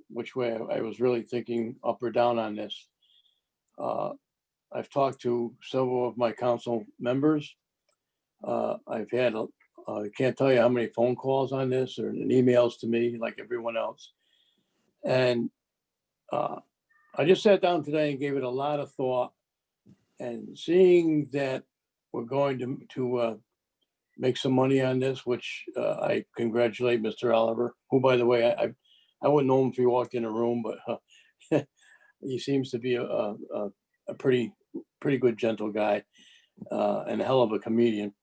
which way I was really thinking up or down on this. I've talked to several of my council members. I've had, I can't tell you how many phone calls on this or emails to me like everyone else. And I just sat down today and gave it a lot of thought, and seeing that we're going to make some money on this, which I congratulate Mr. Oliver, who, by the way, I wouldn't know him if he walked in a room, but he seems to be a pretty good, gentle guy and a hell of a comedian.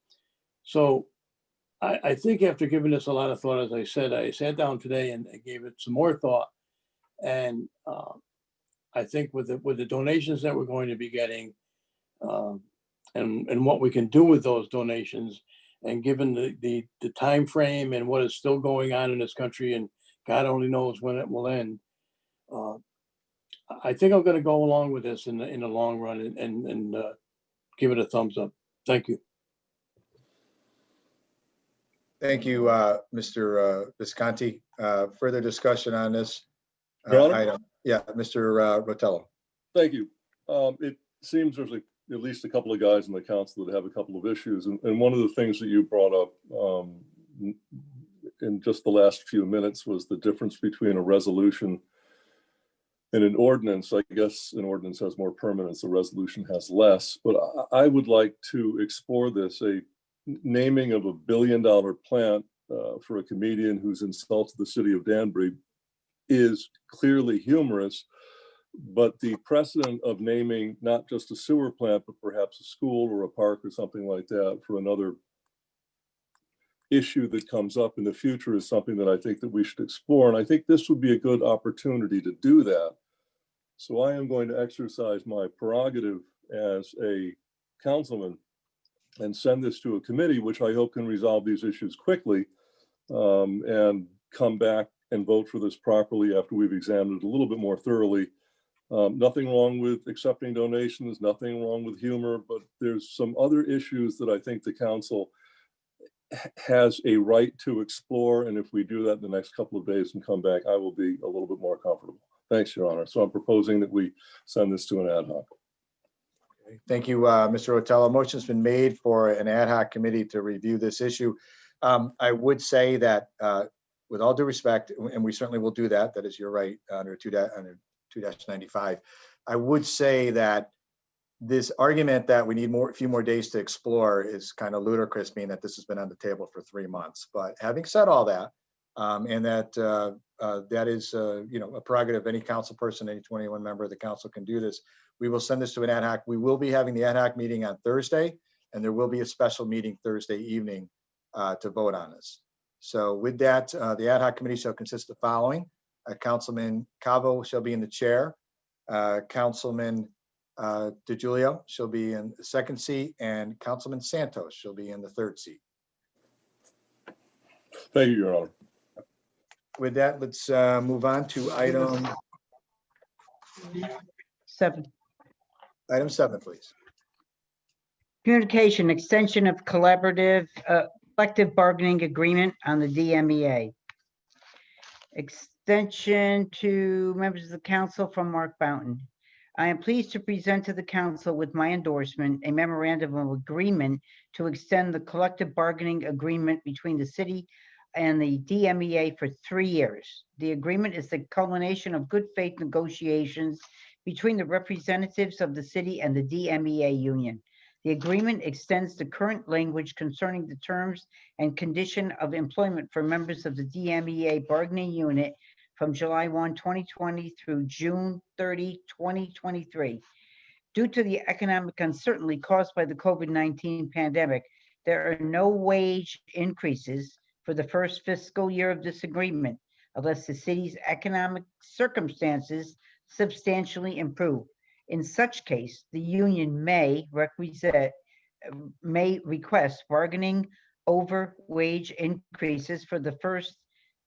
So I think after giving this a lot of thought, as I said, I sat down today and I gave it some more thought. And I think with the donations that we're going to be getting and what we can do with those donations, and given the time frame and what is still going on in this country, and God only knows when it will end, I think I'm going to go along with this in the long run and give it a thumbs up. Thank you. Thank you, Mr. Visconti. Further discussion on this Your Honor? item? Yeah, Mr. Rotello. Thank you. It seems there's at least a couple of guys in the council that have a couple of issues. And one of the things that you brought up in just the last few minutes was the difference between a resolution and an ordinance. I guess an ordinance has more permanence, a resolution has less. But I would like to explore this, a naming of $1 billion plant for a comedian who's insulted the city of Danbury is clearly humorous, but the precedent of naming not just a sewer plant, but perhaps a school or a park or something like that for another issue that comes up in the future is something that I think that we should explore. And I think this would be a good opportunity to do that. So I am going to exercise my prerogative as a councilman and send this to a committee, which I hope can resolve these issues quickly and come back and vote for this properly after we've examined it a little bit more thoroughly. Nothing wrong with accepting donations, nothing wrong with humor, but there's some other issues that I think the council has a right to explore. And if we do that in the next couple of days and come back, I will be a little bit more comfortable. Thanks, Your Honor. So I'm proposing that we send this to an ad hoc. Thank you, Mr. Rotello. Motion's been made for an ad hoc committee to review this issue. I would say that with all due respect, and we certainly will do that, that is, you're right, under 2-95. I would say that this argument that we need a few more days to explore is kind of ludicrous, being that this has been on the table for 3 months. But having said all that, and that that is a prerogative of any council person, any 21 member of the council can do this, we will send this to an ad hoc. We will be having the ad hoc meeting on Thursday, and there will be a special meeting Thursday evening to vote on this. So with that, the ad hoc committee shall consist of the following. Councilman Cavo shall be in the chair. Councilman DiGiulio shall be in the second seat, and Councilman Santos shall be in the third seat. Thank you, Your Honor. With that, let's move on to item 7. Item 7, please. Communication, extension of collaborative collective bargaining agreement on the DMEA. Extension to members of the council from Mark Boughton. I am pleased to present to the council with my endorsement a memorandum of agreement to extend the collective bargaining agreement between the city and the DMEA for 3 years. The agreement is the culmination of good faith negotiations between the representatives of the city and the DMEA union. The agreement extends the current language concerning the terms and condition of employment for members of the DMEA bargaining unit from July 1, 2020 through June 30, 2023. Due to the economic uncertainty caused by the COVID-19 pandemic, there are no wage increases for the first fiscal year of this agreement, unless the city's economic circumstances substantially improve. In such case, the union may request bargaining over wage increases for the first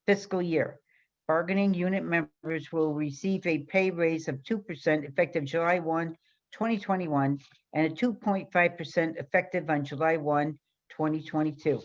fiscal year. Bargaining unit members will receive a pay raise of 2% effective July 1, 2021, and a 2.5% effective on July 1, 2022.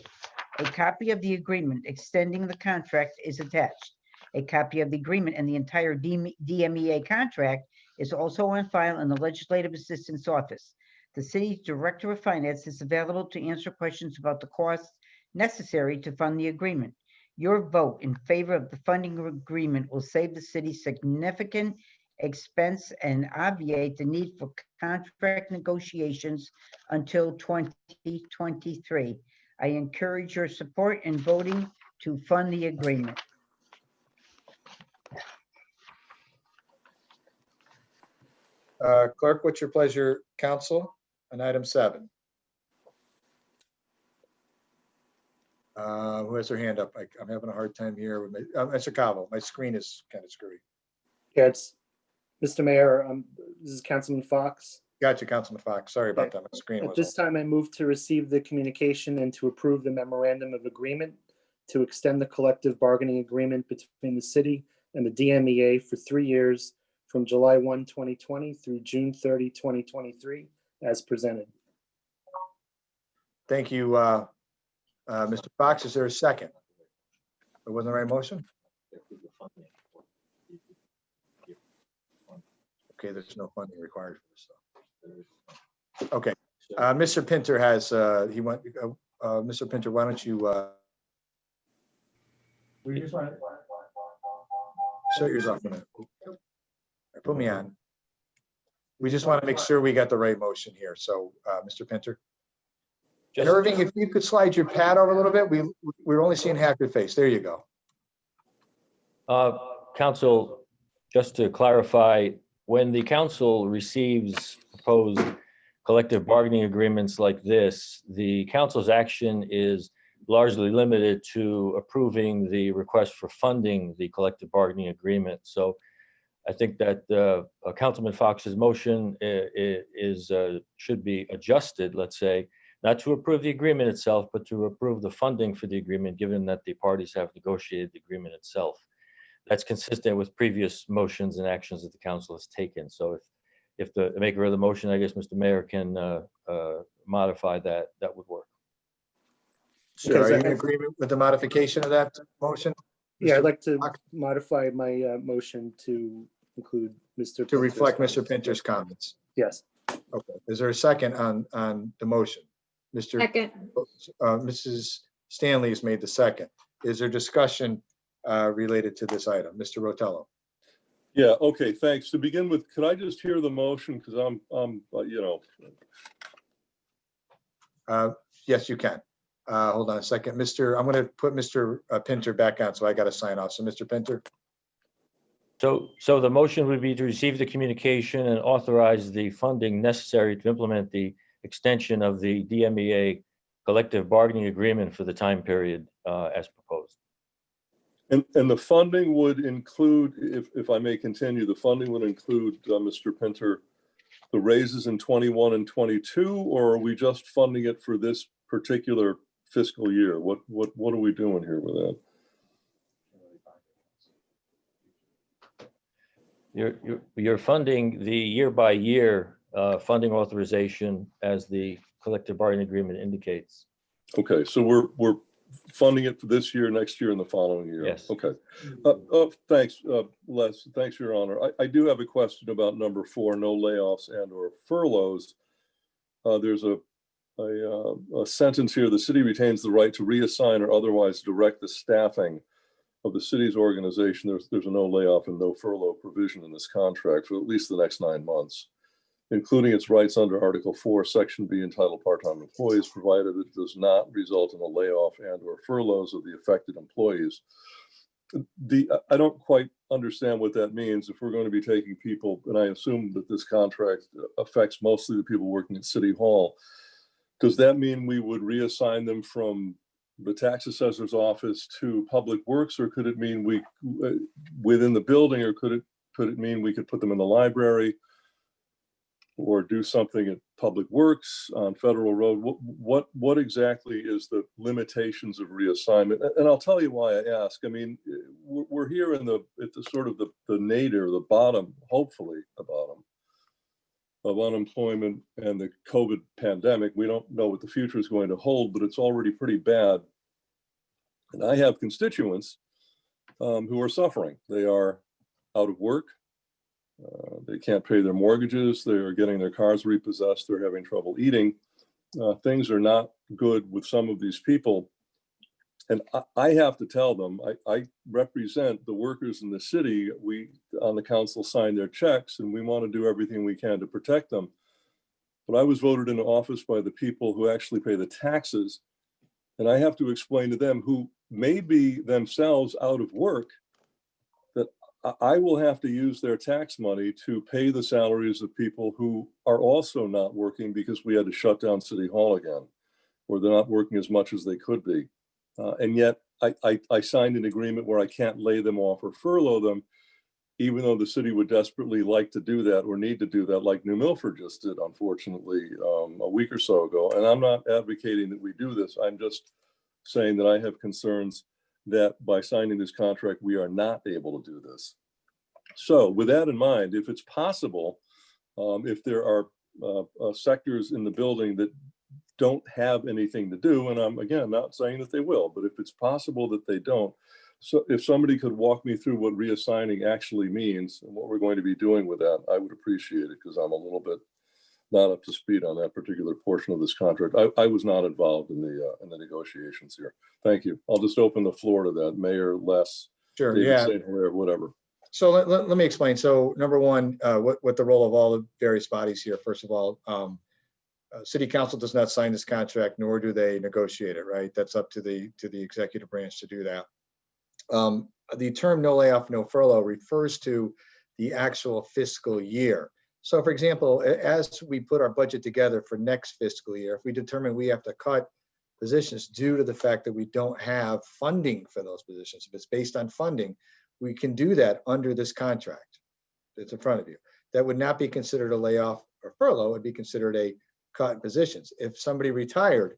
A copy of the agreement extending the contract is attached. A copy of the agreement and the entire DMEA contract is also on file in the Legislative Assistant's office. The city's Director of Finance is available to answer questions about the costs necessary to fund the agreement. Your vote in favor of the funding agreement will save the city significant expense and obviate the need for contract negotiations until 2023. I encourage your support in voting to fund the agreement. Clerk, what's your pleasure, council, on item 7? Who has their hand up? I'm having a hard time here with Mr. Cavo. My screen is kind of screwy. Yeah, it's Mr. Mayor. This is Councilman Fox. Gotcha, Councilman Fox. Sorry about that. My screen At was. this time, I move to receive the communication and to approve the memorandum of agreement to extend the collective bargaining agreement between the city and the DMEA for 3 years from July 1, 2020 through June 30, 2023, as presented. Thank you, Mr. Fox. Is there a second? It wasn't the right motion? Okay, there's no funding required for this. Okay, Mr. Pinter has, Mr. Pinter, why don't you shut yours off a minute. Put me on. We just want to make sure we got the right motion here. So, Mr. Pinter. And Irving, if you could slide your pad over a little bit, we're only seeing half your face. There you go. Council, just to clarify, when the council receives proposed collective bargaining agreements like this, the council's action is largely limited to approving the request for funding the collective bargaining agreement. So I think that Councilman Fox's motion should be adjusted, let's say, not to approve the agreement itself, but to approve the funding for the agreement, given that the parties have negotiated the agreement itself. That's consistent with previous motions and actions that the council has taken. So if the maker of the motion, I guess, Mr. Mayor, can modify that, that would work. Sure. Are you in agreement with the modification of that motion? Yeah, I'd like to modify my motion to include Mr. To reflect Pinter's Mr. Pinter's comments. Yes. Okay. Is there a second on the motion? Second. Mrs. Stanley has made the second. Is there discussion related to this item? Mr. Rotello. Yeah, okay, thanks. To begin with, could I just hear the motion? Because I'm Yes, you can. Hold on a second. I'm going to put Mr. Pinter back on, so I got to sign off. So Mr. Pinter. So the motion would be to receive the communication and authorize the funding necessary to implement the extension of the DMEA collective bargaining agreement for the time period as proposed. And the funding would include, if I may continue, the funding would include, Mr. Pinter, the raises in 21 and 22, or are we just funding it for this particular fiscal year? What are we doing here with that? You're funding the year by year funding authorization as the collective bargaining agreement indicates. Okay, so we're funding it for this year, next year, and the following year. Yes. Okay. Thanks, Les. Thanks, Your Honor. I do have a question about number 4, no layoffs and/or furloughs. There's a sentence here: the city retains the right to reassign or otherwise direct the staffing of the city's organization. There's a no layoff and no furlough provision in this contract for at least the next 9 months, including its rights under Article 4, Section B, entitled part-time employees, provided it does not result in a layoff and/or furloughs of the affected employees. I don't quite understand what that means. If we're going to be taking people, and I assume that this contract affects mostly the people working at City Hall, does that mean we would reassign them from the tax assessor's office to Public Works, or could it mean we within the building, or could it mean we could put them in the library or do something at Public Works on Federal Road? What exactly is the limitations of reassignment? And I'll tell you why I ask. I mean, we're here at the sort of the nadir, the bottom, hopefully the bottom of unemployment and the COVID pandemic. We don't know what the future is going to hold, but it's already pretty bad. And I have constituents who are suffering. They are out of work. They can't pay their mortgages. They're getting their cars repossessed. They're having trouble eating. Things are not good with some of these people. And I have to tell them, I represent the workers in the city. We on the council sign their checks, and we want to do everything we can to protect them. But I was voted into office by the people who actually pay the taxes. And I have to explain to them, who may be themselves out of work, that I will have to use their tax money to pay the salaries of people who are also not working because we had to shut down City Hall again, or they're not working as much as they could be. And yet I signed an agreement where I can't lay them off or furlough them, even though the city would desperately like to do that or need to do that, like New Milford just did, unfortunately, a week or so ago. And I'm not advocating that we do this. I'm just saying that I have concerns that by signing this contract, we are not able to do this. So with that in mind, if it's possible, if there are sectors in the building that don't have anything to do, and I'm again not saying that they will, but if it's possible that they don't, so if somebody could walk me through what reassigning actually means and what we're going to be doing with that, I would appreciate it, because I'm a little bit not up to speed on that particular portion of this contract. I was not involved in the negotiations here. Thank you. I'll just open the floor to that. Mayor, Les, Sure, David yeah. St. Hilaire, whatever. So let me explain. So number one, what the role of all the various bodies here. First of all, City Council does not sign this contract, nor do they negotiate it, right? That's up to the executive branch to do that. The term no layoff, no furlough refers to the actual fiscal year. So for example, as we put our budget together for next fiscal year, if we determine we have to cut positions due to the fact that we don't have funding for those positions, if it's based on funding, we can do that under this contract that's in front of you. That would not be considered a layoff or furlough. It would be considered a cut in positions. If somebody retired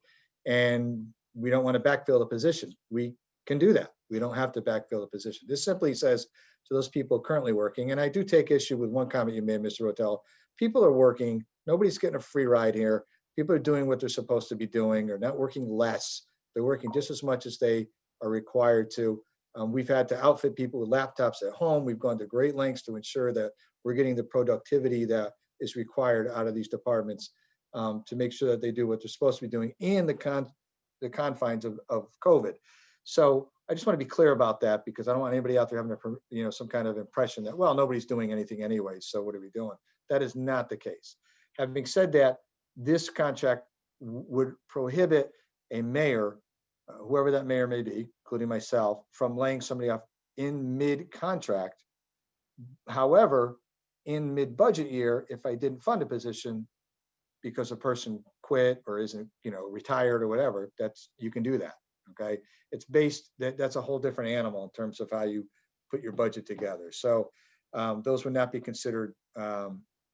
and we don't want to backfill the position, we can do that. We don't have to backfill the position. This simply says to those people currently working, and I do take issue with one comment you made, Mr. Rotel, people are working, nobody's getting a free ride here. People are doing what they're supposed to be doing. They're not working less. They're working just as much as they are required to. We've had to outfit people with laptops at home. We've gone to great lengths to ensure that we're getting the productivity that is required out of these departments to make sure that they do what they're supposed to be doing in the confines of COVID. So I just want to be clear about that, because I don't want anybody out there having some kind of impression that, well, nobody's doing anything anyway, so what are we doing? That is not the case. Having said that, this contract would prohibit a mayor, whoever that mayor may be, including myself, from laying somebody off in mid-contract. However, in mid-budget year, if I didn't fund a position because a person quit or isn't, retired or whatever, you can do that. Okay, it's based that's a whole different animal in terms of how you put your budget together. So those would not be considered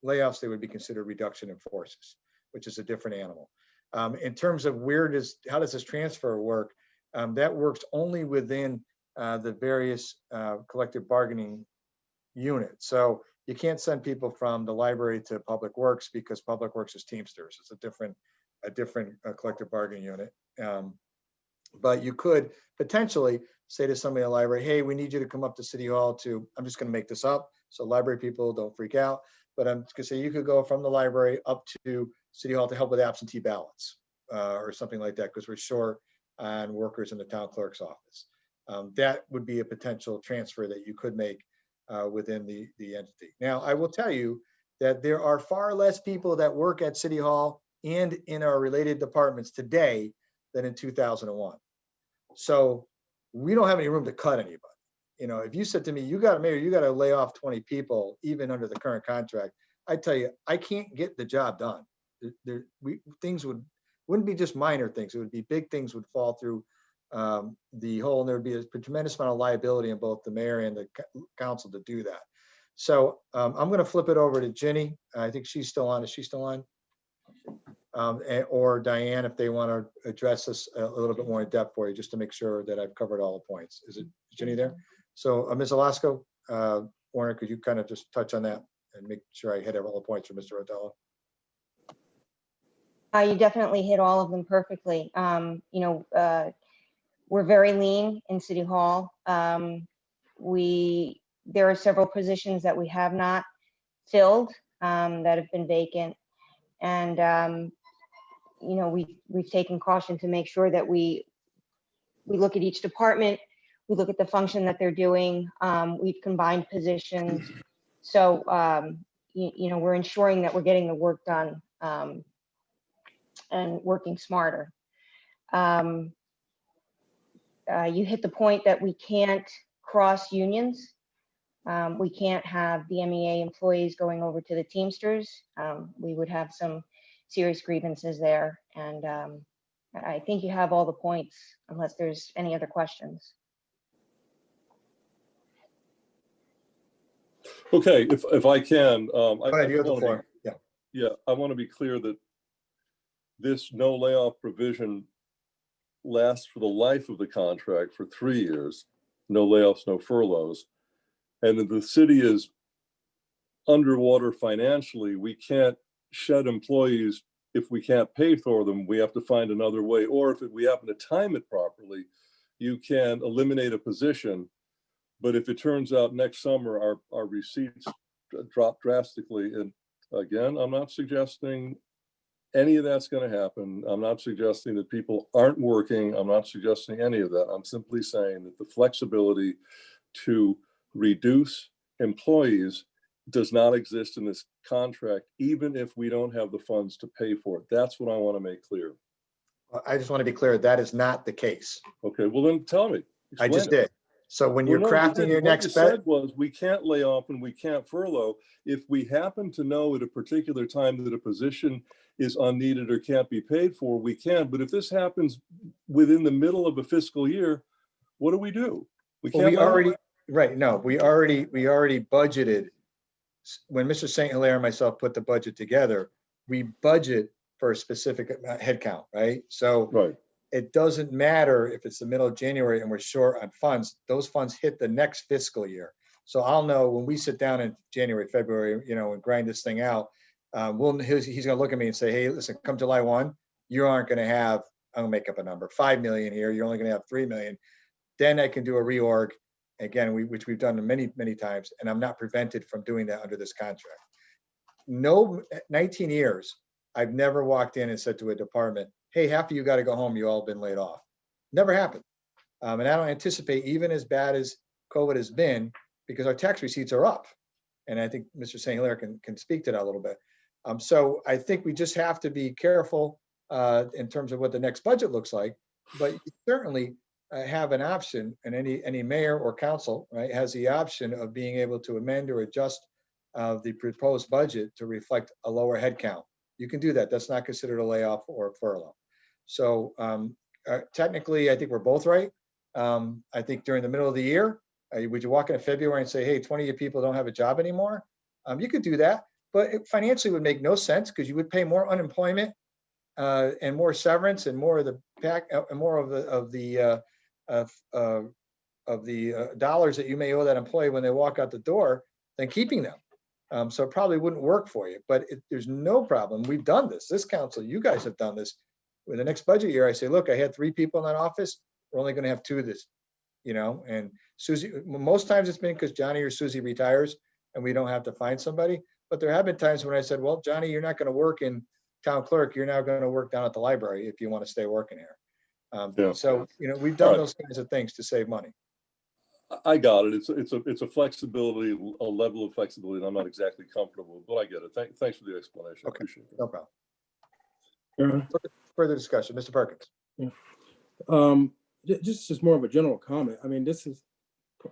layoffs. They would be considered reduction in forces, which is a different animal. In terms of how does this transfer work? That works only within the various collective bargaining units. So you can't send people from the library to Public Works, because Public Works is Teamsters. It's a different collective bargaining unit. But you could potentially say to somebody in the library, hey, we need you to come up to City Hall I'm just going to make this up, so library people don't freak out, but I'm going to say you could go from the library up to City Hall to help with absentee ballots or something like that, because we're short on workers in the town clerk's office. That would be a potential transfer that you could make within the entity. Now, I will tell you that there are far less people that work at City Hall and in our related departments today than in 2001. So we don't have any room to cut anybody. If you said to me, you got to lay off 20 people, even under the current contract, I tell you, I can't get the job done. Things wouldn't be just minor things. It would be big things would fall through the hole, and there would be a tremendous amount of liability in both the mayor and the council to do that. So I'm going to flip it over to Ginny. I think she's still on. Is she still on? Or Diane, if they want to address this a little bit more in depth for you, just to make sure that I've covered all the points. Is Ginny there? So Ms. Alasko, Warner, could you kind of just touch on that and make sure I hit all the points for Mr. Rotella. You definitely hit all of them perfectly. We're very lean in City Hall. There are several positions that we have not filled that have been vacant. And, we've taken caution to make sure that we look at each department, we look at the function that they're doing. We've combined positions. So, we're ensuring that we're getting the work done and working smarter. You hit the point that we can't cross unions. We can't have the MEA employees going over to the Teamsters. We would have some serious grievances there. And I think you have all the points, unless there's any other questions. Okay, if I can, Go ahead, you have the floor. Yeah, I want to be clear that this no layoff provision lasts for the life of the contract for 3 years, no layoffs, no furloughs. And if the city is underwater financially, we can't shed employees if we can't pay for them. We have to find another way. Or if we happen to time it properly, you can eliminate a position. But if it turns out next summer our receipts drop drastically, and again, I'm not suggesting any of that's going to happen. I'm not suggesting that people aren't working. I'm not suggesting any of that. I'm simply saying that the flexibility to reduce employees does not exist in this contract, even if we don't have the funds to pay for it. That's what I want to make clear. I just want to be clear, that is not the case. Okay, well then tell me. I just Explain it. did. So when you're Well, no, you crafting didn't. your What next you bet, said was we can't lay off and we can't furlough. If we happen to know at a particular time that a position is unneeded or can't be paid for, we can. But if this happens within the middle of a fiscal year, what do? We well, can't. we lay off. already, right, no, we already budgeted. When Mr. St. Hilaire and myself put the budget together, we budget for a specific headcount, right? So right. It doesn't matter if it's the middle of January and we're short on funds, those funds hit the next fiscal year. So I'll know when we sit down in January, February, and grind this thing out, he's going to look at me and say, hey, listen, come July 1, you aren't going to have, I'm going to make up a number, 5 million here. You're only going to have 3 million. Then I can do a reorg again, which we've done many, many times. And I'm not prevented from doing that under this contract. No, 19 years, I've never walked in and said to a department, hey, half of you got to go home. You all been laid off. Never happened. And I don't anticipate, even as bad as COVID has been, because our tax receipts are up. And I think Mr. St. Hilaire can speak to that a little bit. So I think we just have to be careful in terms of what the next budget looks like. But you certainly have an option, and any mayor or council, right, has the option of being able to amend or adjust the proposed budget to reflect a lower headcount. You can do that. That's not considered a layoff or a furlough. So technically, I think we're both right. I think during the middle of the year, would you walk in February and say, hey, 20 of your people don't have a job anymore? You could do that, but it financially would make no sense because you would pay more unemployment and more severance and more of the dollars that you may owe that employee when they walk out the door than keeping them. So it probably wouldn't work for you, but there's no problem. We've done this. This council, you guys have done this. With the next budget year, I say, look, I had 3 people in that office. We're only going to have 2 this, and Susie, most times it's been because Johnny or Susie retires and we don't have to find somebody. But there have been times when I said, well, Johnny, you're not going to work in town clerk. You're now going to work down at the library if you want to stay working here. Yeah. So, we've done those kinds of things to save money. I got it. It's a flexibility, a level of flexibility that I'm not exactly comfortable with, but I get it. Thanks for the explanation. Okay. I appreciate it. No problem. Further discussion, Mr. Perkins. Yeah. Just more of a general comment. I mean, this is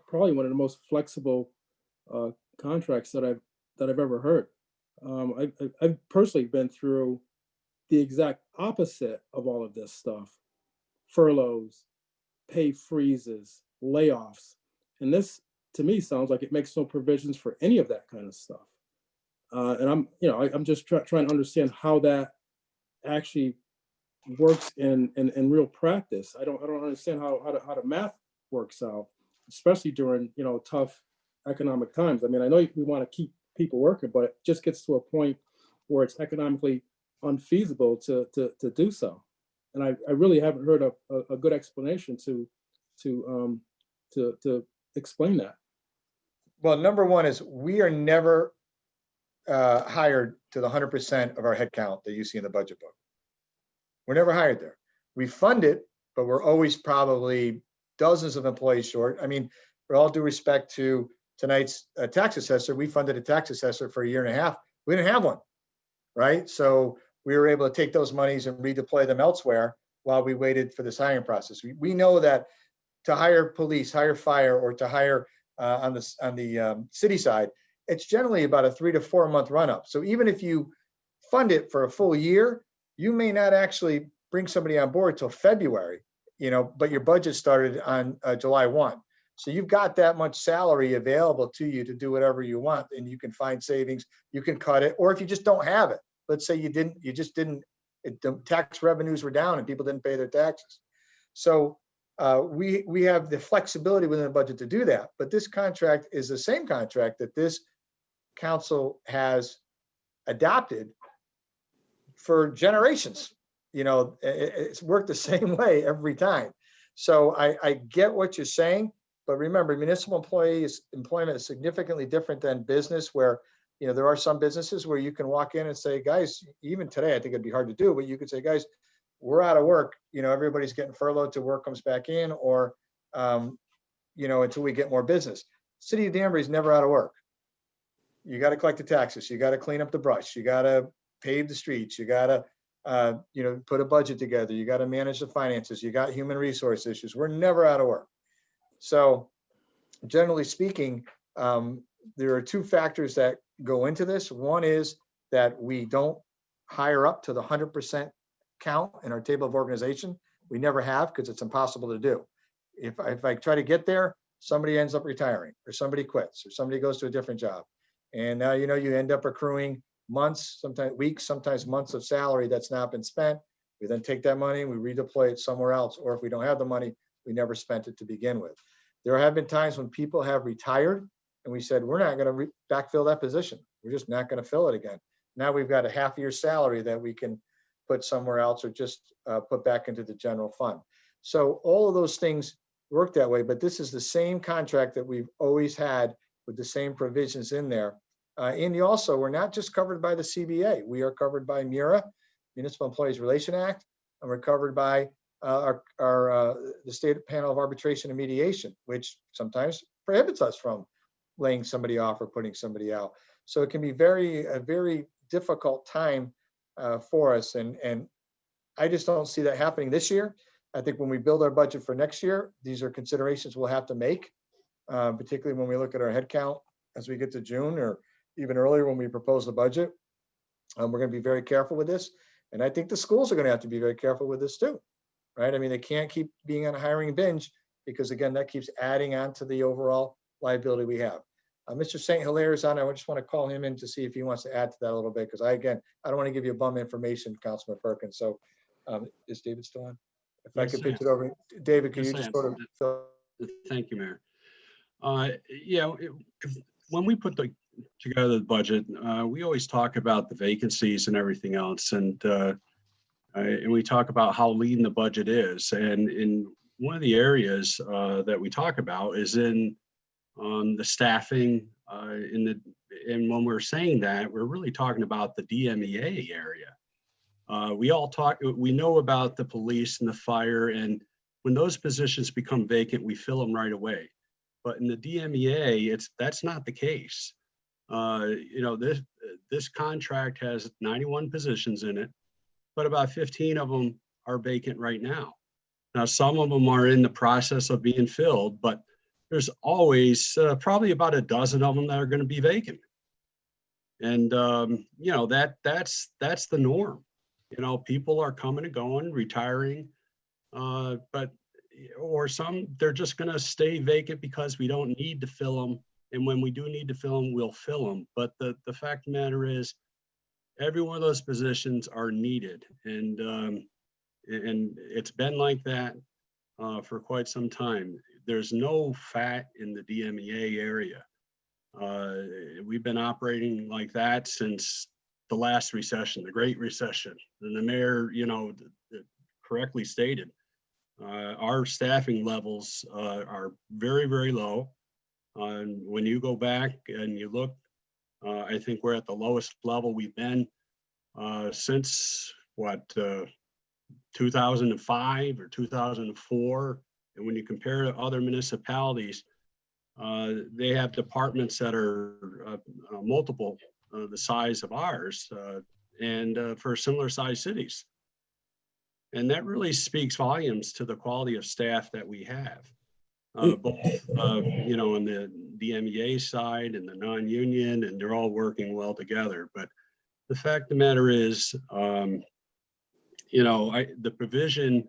probably one of the most flexible contracts that I've ever heard. I've personally been through the exact opposite of all of this stuff: furloughs, pay freezes, layoffs, and this to me sounds like it makes no provisions for any of that kind of stuff. And I'm just trying to understand how that actually works in real practice. I don't understand how the math works out, especially during tough economic times. I mean, I know we want to keep people working, but it just gets to a point where it's economically unfeasible to do so. And I really haven't heard a good explanation to explain that. Well, number one is we are never hired to the 100% of our headcount that you see in the budget book. We're never hired there. We fund it, but we're always probably dozens of employees short. I mean, with all due respect to tonight's tax assessor, we funded a tax assessor for a year and a half. We didn't have one, right? So we were able to take those monies and redeploy them elsewhere while we waited for this hiring process. We know that to hire police, hire fire, or to hire on the city side, it's generally about a 3 to 4 month run up. So even if you fund it for a full year, you may not actually bring somebody on board till February, but your budget started on July 1. So you've got that much salary available to you to do whatever you want, and you can find savings, you can cut it, or if you just don't have it, let's say the tax revenues were down and people didn't pay their taxes. So we have the flexibility within the budget to do that. But this contract is the same contract that this council has adopted for generations. It's worked the same way every time. So I get what you're saying, but remember, municipal employment is significantly different than business, where there are some businesses where you can walk in and say, guys, even today, I think it'd be hard to do, but you could say, guys, we're out of work. Everybody's getting furloughed till work comes back in, or, until we get more business. City of Danbury is never out of work. You got to collect the taxes. You got to clean up the brush. You got to pave the streets. You got to, put a budget together. You got to manage the finances. You got human resource issues. We're never out of work. So generally speaking, there are two factors that go into this. One is that we don't hire up to the 100% count in our table of organization. We never have, because it's impossible to do. If I try to get there, somebody ends up retiring, or somebody quits, or somebody goes to a different job. And now, you end up accruing months, sometimes weeks, sometimes months of salary that's not been spent. We then take that money and we redeploy it somewhere else. Or if we don't have the money, we never spent it to begin with. There have been times when people have retired and we said, we're not going to backfill that position. We're just not going to fill it again. Now we've got a half year salary that we can put somewhere else, or just put back into the general fund. So all of those things work that way, but this is the same contract that we've always had with the same provisions in there. And also, we're not just covered by the CBA. We are covered by MURA, Municipal Employees Relation Act, and we're covered by the State Panel of Arbitration and Mediation, which sometimes prohibits us from laying somebody off or putting somebody out. So it can be a very difficult time for us. And I just don't see that happening this year. I think when we build our budget for next year, these are considerations we'll have to make, particularly when we look at our headcount as we get to June, or even earlier when we propose the budget. We're going to be very careful with this. And I think the schools are going to have to be very careful with this too, right? I mean, they can't keep being on a hiring binge, because again, that keeps adding on to the overall liability we have. Mr. St. Hilaire is on. I just want to call him in to see if he wants to add to that a little bit, because I don't want to give you bum information, Councilman Perkins. So is David still on? If I could pitch it over, David, can you just sort of? Thank you, Mayor. When we put together the budget, we always talk about the vacancies and everything else, and we talk about how lean the budget is. And in one of the areas that we talk about is in the staffing. And when we're saying that, we're really talking about the DMEA area. We know about the police and the fire, and when those positions become vacant, we fill them right away. But in the DMEA, that's not the case. This contract has 91 positions in it, but about 15 of them are vacant right now. Now, some of them are in the process of being filled, but there's always probably about a dozen of them that are going to be vacant. And, that's the norm. People are coming and going, retiring, or some, they're just going to stay vacant because we don't need to fill them. And when we do need to fill them, we'll fill them. But the fact of the matter is, every one of those positions are needed. And it's been like that for quite some time. There's no fat in the DMEA area. We've been operating like that since the last recession, the Great Recession. And the mayor, correctly stated, our staffing levels are very, very low. And when you go back and you look, I think we're at the lowest level we've been since 2005 or 2004. And when you compare to other municipalities, they have departments that are multiple the size of ours and for similar sized cities. And that really speaks volumes to the quality of staff that we have, both, on the DMEA side and the non-union, and they're all working well together. But the fact of the matter is, the provision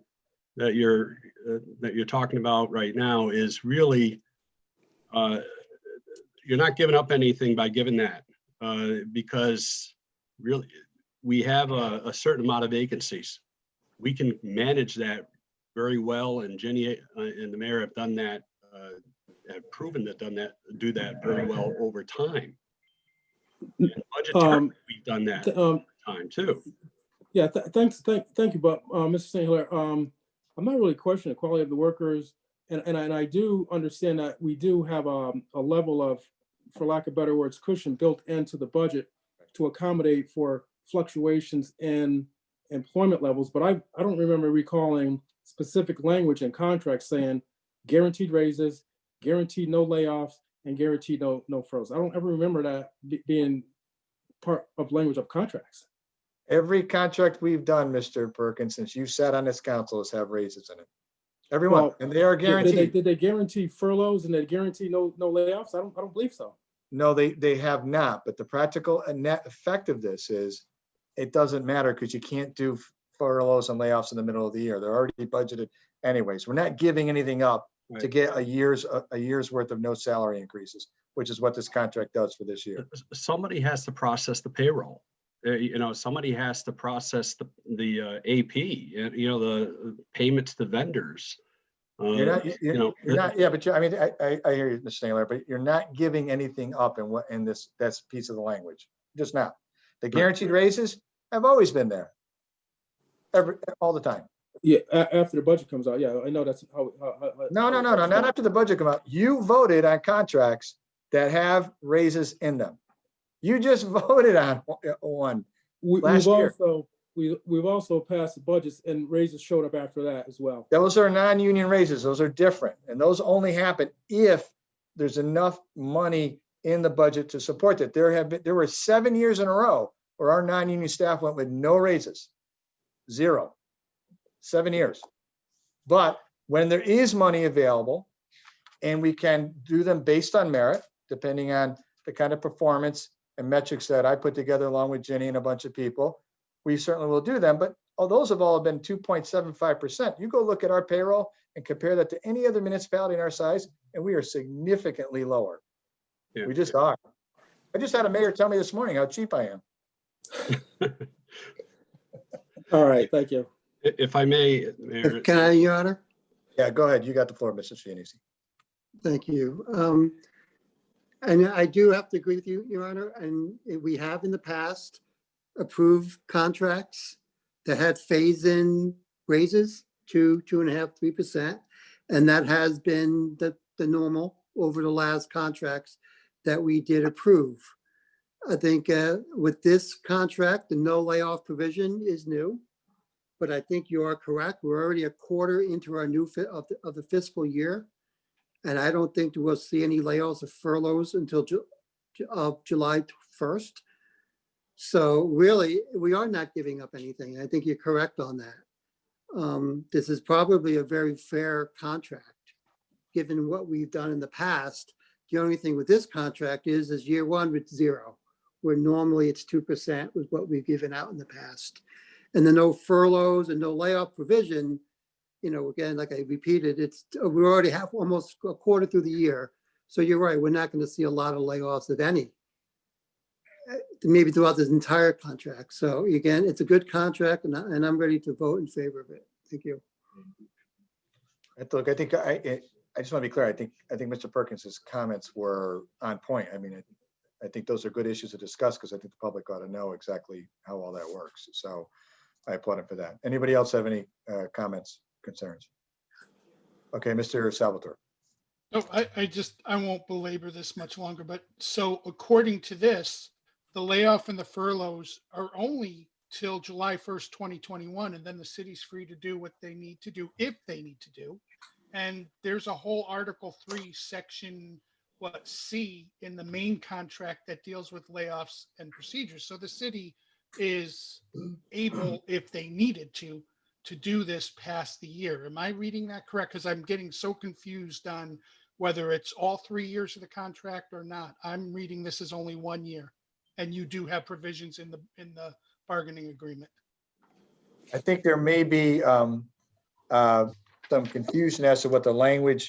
that you're talking about right now is really, you're not giving up anything by giving that, because really we have a certain amount of vacancies. We can manage that very well, and Jenny and the mayor have done that, have proven that do that very well over time. And budgetarily, we've done that over time too. Yeah, thank you, but Mr. St. Hilaire, I'm not really questioning the quality of the workers, and I do understand that we do have a level of, for lack of better words, cushion built into the budget to accommodate for fluctuations in employment levels, but I don't remember recalling specific language in contracts saying guaranteed raises, guaranteed no layoffs, and guaranteed no furloughs. I don't ever remember that being part of language of contracts. Every contract we've done, Mr. Perkins, since you sat on this council, has have raises in it. Everyone, Well, and they are guaranteed. Did they guarantee furloughs and they guarantee no layoffs? I don't believe so. No, they have not, but the practical and net effect of this is it doesn't matter because you can't do furloughs and layoffs in the middle of the year. They're already budgeted anyways. We're not giving anything up to get a year's worth of no salary increases, which is what this contract does for this year. Somebody has to process the payroll. Somebody has to process the AP, the payments to vendors. You're not, yeah, but I hear you, Mr. Naylor, but you're not giving anything up in this piece of the language. Just not. The guaranteed raises have always been there, all the time. Yeah, after the budget comes out. Yeah, I know that's how. No, not after the budget come out. You voted on contracts that have raises in them. You just voted on one last year. We've also passed budgets and raises showed up after that as well. Those are non-union raises. Those are different. And those only happen if there's enough money in the budget to support that. There were 7 years in a row where our non-union staff went with no raises. 0. 7 years. But when there is money available and we can do them based on merit, depending on the kind of performance and metrics that I put together along with Jenny and a bunch of people, we certainly will do them. But those have all been 2.75%. You go look at our payroll and compare that to any other municipality in our size, and we are significantly lower. Yeah. We just are. I just had a mayor tell me this morning how cheap I am. All right, thank you. If I may, Mayor. Can I, Your Honor? Yeah, go ahead. You got the floor, Mr. Fianese. Thank you. And I do have to agree with you, Your Honor, and we have in the past approved contracts that had phase-in raises, 2.5%, 3%, and that has been the normal over the last contracts that we did approve. I think with this contract, the no layoff provision is new, but I think you are correct. We're already a quarter into our new of the fiscal year, and I don't think we'll see any layoffs or furloughs until July 1st. So really, we are not giving up anything. I think you're correct on that. This is probably a very fair contract, given what we've done in the past. The only thing with this contract is year one with 0, where normally it's 2% with what we've given out in the past. And the no furloughs and no layoff provision, again, like I repeated, we already have almost a quarter through the year. So you're right, we're not going to see a lot of layoffs, if any, maybe throughout this entire contract. So again, it's a good contract, and I'm ready to vote in favor of it. Thank you. Look, I think I just want to be clear. I think Mr. Perkins's comments were on point. I mean, I think those are good issues to discuss because I think the public ought to know exactly how all that works. So I applaud him for that. Anybody else have any comments, concerns? Okay, Mr. Salvatore. No, I won't belabor this much longer, but so according to this, the layoff and the furloughs are only till July 1st, 2021, and then the city's free to do what they need to do if they need to do. And there's a whole Article 3, Section C in the main contract that deals with layoffs and procedures. So the city is able, if they needed to do this past the year. Am I reading that correct? Because I'm getting so confused on whether it's all 3 years of the contract or not. I'm reading this as only 1 year, and you do have provisions in the bargaining agreement. I think there may be some confusion as to what the language,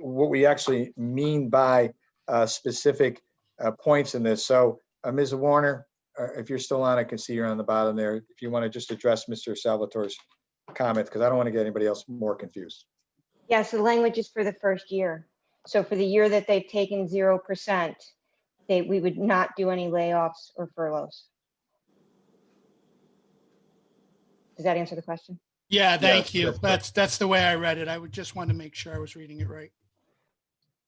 what we actually mean by specific points in this. So Ms. Warner, if you're still on, I can see you're on the bottom there. If you want to just address Mr. Salvatore's comment, because I don't want to get anybody else more confused. Yeah, so the language is for the first year. So for the year that they've taken 0%, we would not do any layoffs or furloughs. Does that answer the question? Yeah, thank Yes, you. that's That's the way I read it. I would just want to make sure I was reading it right.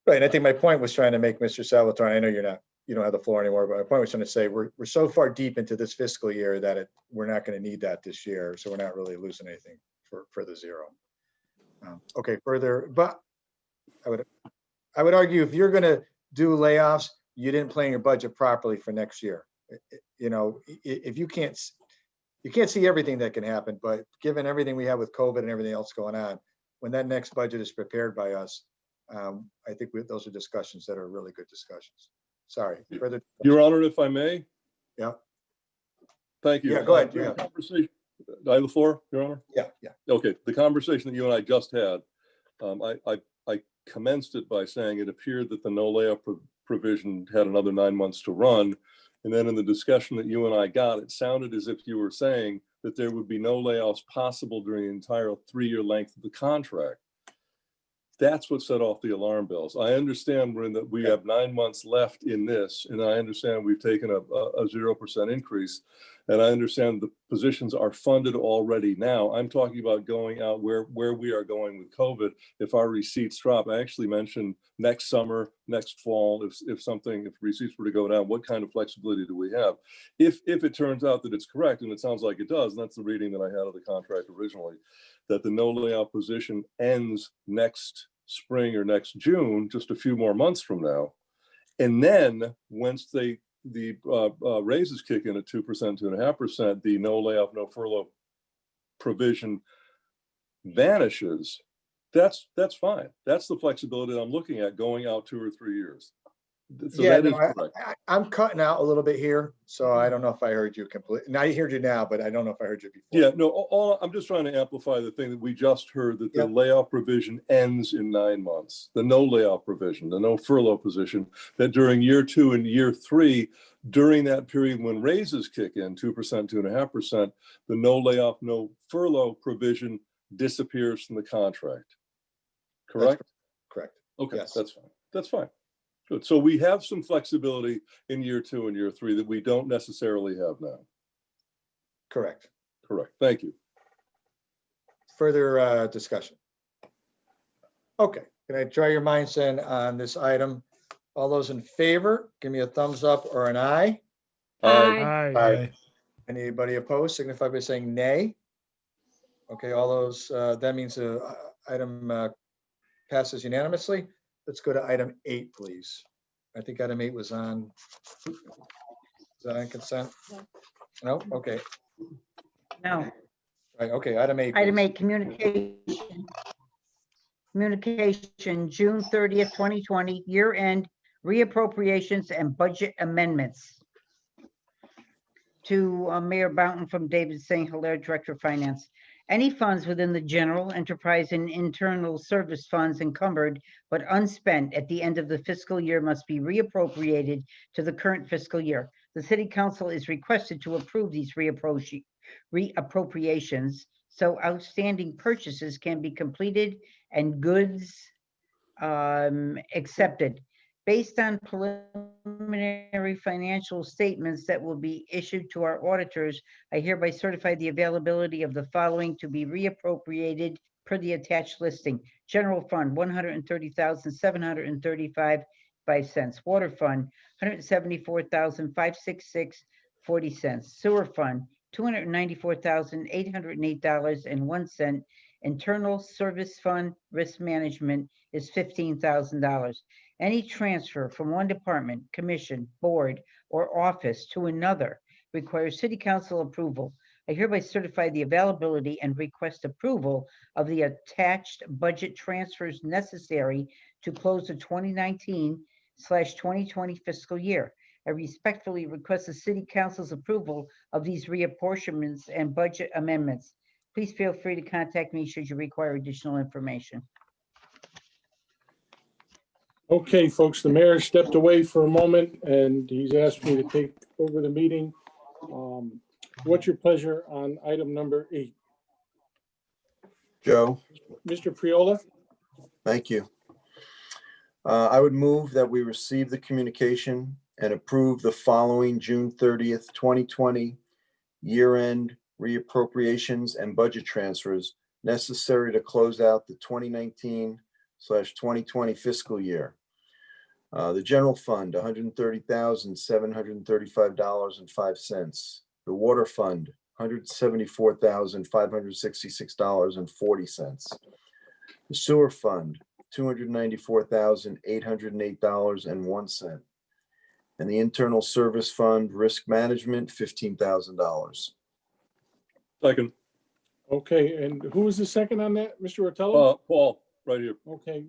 Right, and I think my point was trying to make, Mr. Salvatore, I know you don't have the floor anymore, but my point was trying to say, we're so far deep into this fiscal year that we're not going to need that this year. So we're not really losing anything for the zero. Okay, further, but I would argue if you're going to do layoffs, you didn't plan your budget properly for next year. If you can't see everything that can happen, but given everything we have with COVID and everything else going on, when that next budget is prepared by us, I think those are discussions that are really good discussions. Sorry. Further. Your Honor, if I may? Yeah. Thank you. Yeah, go ahead. The conversation, do I have the floor, Your Honor? Yeah. Okay, the conversation that you and I just had, I commenced it by saying it appeared that the no layoff provision had another 9 months to run. And then in the discussion that you and I got, it sounded as if you were saying that there would be no layoffs possible during the entire 3-year length of the contract. That's what set off the alarm bells. I understand we have 9 months left in this, and I understand we've taken a 0% increase, and I understand the positions are funded already now. I'm talking about going out where we are going with COVID. If our receipts drop, I actually mentioned next summer, next fall, if receipts were to go down, what kind of flexibility do we have? If it turns out that it's correct, and it sounds like it does, and that's the reading that I had of the contract originally, that the no layoff position ends next spring or next June, just a few more months from now. And then once the raises kick in at 2%, 2.5%, the no layoff, no furlough provision vanishes. That's fine. That's the flexibility that I'm looking at going out 2 or 3 years. So Yeah, that is correct. I'm cutting out a little bit here, so I don't know if I heard you completely. Now I heard you now, but I don't know if I heard you before. Yeah, no, I'm just trying to amplify the thing that we just heard, that the layoff provision ends in 9 months. The no layoff provision, the no furlough position, that during year 2 and year 3, during that period when raises kick in, 2%, 2.5%, the no layoff, no furlough provision disappears from the contract. Correct? Correct. Okay, Yes. that's fine. That's fine. Good. So we have some flexibility in year 2 and year 3 that we don't necessarily have now. Correct. Correct. Thank you. Further discussion. Okay, can I try your minds then on this item? All those in favor, give me a thumbs up or an eye. Aye. Aye. Anybody opposed, signify by saying nay. Okay, all those, that means the item passes unanimously. Let's go to item 8, please. I think item 8 was on, is that on consent? No, okay. No. Right, okay, item 8. Item please. 8, communication, June 30th, 2020, year-end reappropriations and budget amendments. To Mayor Boughton from David St. Hilaire, Director of Finance. Any funds within the general enterprise and internal service funds encumbered but unspent at the end of the fiscal year must be reappropriated to the current fiscal year. The City Council is requested to approve these reappropriations so outstanding purchases can be completed and goods accepted. Based on preliminary financial statements that will be issued to our auditors, I hereby certify the availability of the following to be reappropriated per the attached listing. General Fund, 130,735.5 Water Fund, 174,566.40 Sewer Fund, $294,808.01. Internal Service Fund Risk Management is $15,000. Any transfer from one department, commission, board, or office to another requires city council approval. I hereby certify the availability and request approval of the attached budget transfers necessary to close the 2019/2020 fiscal year. I respectfully request the city council's approval of these reapportionments and budget amendments. Please feel free to contact me should you require additional information. Okay, folks, the mayor stepped away for a moment and he's asked me to take over the meeting. What's your pleasure on item number 8? Joe, Mr. Priola? thank you. I would move that we receive the communication and approve the following June 30th, 2020 year-end reappropriations and budget transfers necessary to close out the 2019/2020 fiscal year. The general fund, $130,735.05. The water fund, $174,566.40. The sewer fund, $294,808.01. And the internal service fund, risk management, $15,000. Second. Okay, and who was the second on that? Mr. Rotello? Paul, right here. Okay,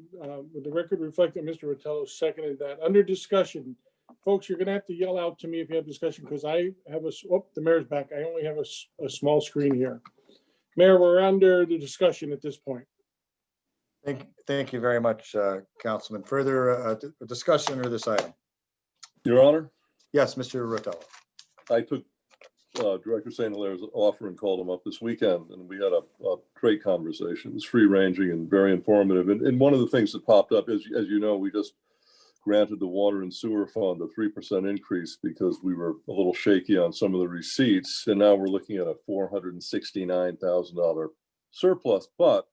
with the record reflect that Mr. Rotello seconded that. Under discussion, folks, you're gonna have to yell out to me if you have discussion, because I have the mayor's back. I only have a small screen here. Mayor, we're under the discussion at this point. Thank you very much, Councilman. Further discussion under this item? Your Honor? Yes, Mr. Rotello. I took Director St. Hilaire's offer and called him up this weekend, and we had a great conversation. It was free-ranging and very informative. And one of the things that popped up, as you know, we just granted the water and sewer fund a 3% increase because we were a little shaky on some of the receipts. And now we're looking at a $469,000 surplus. But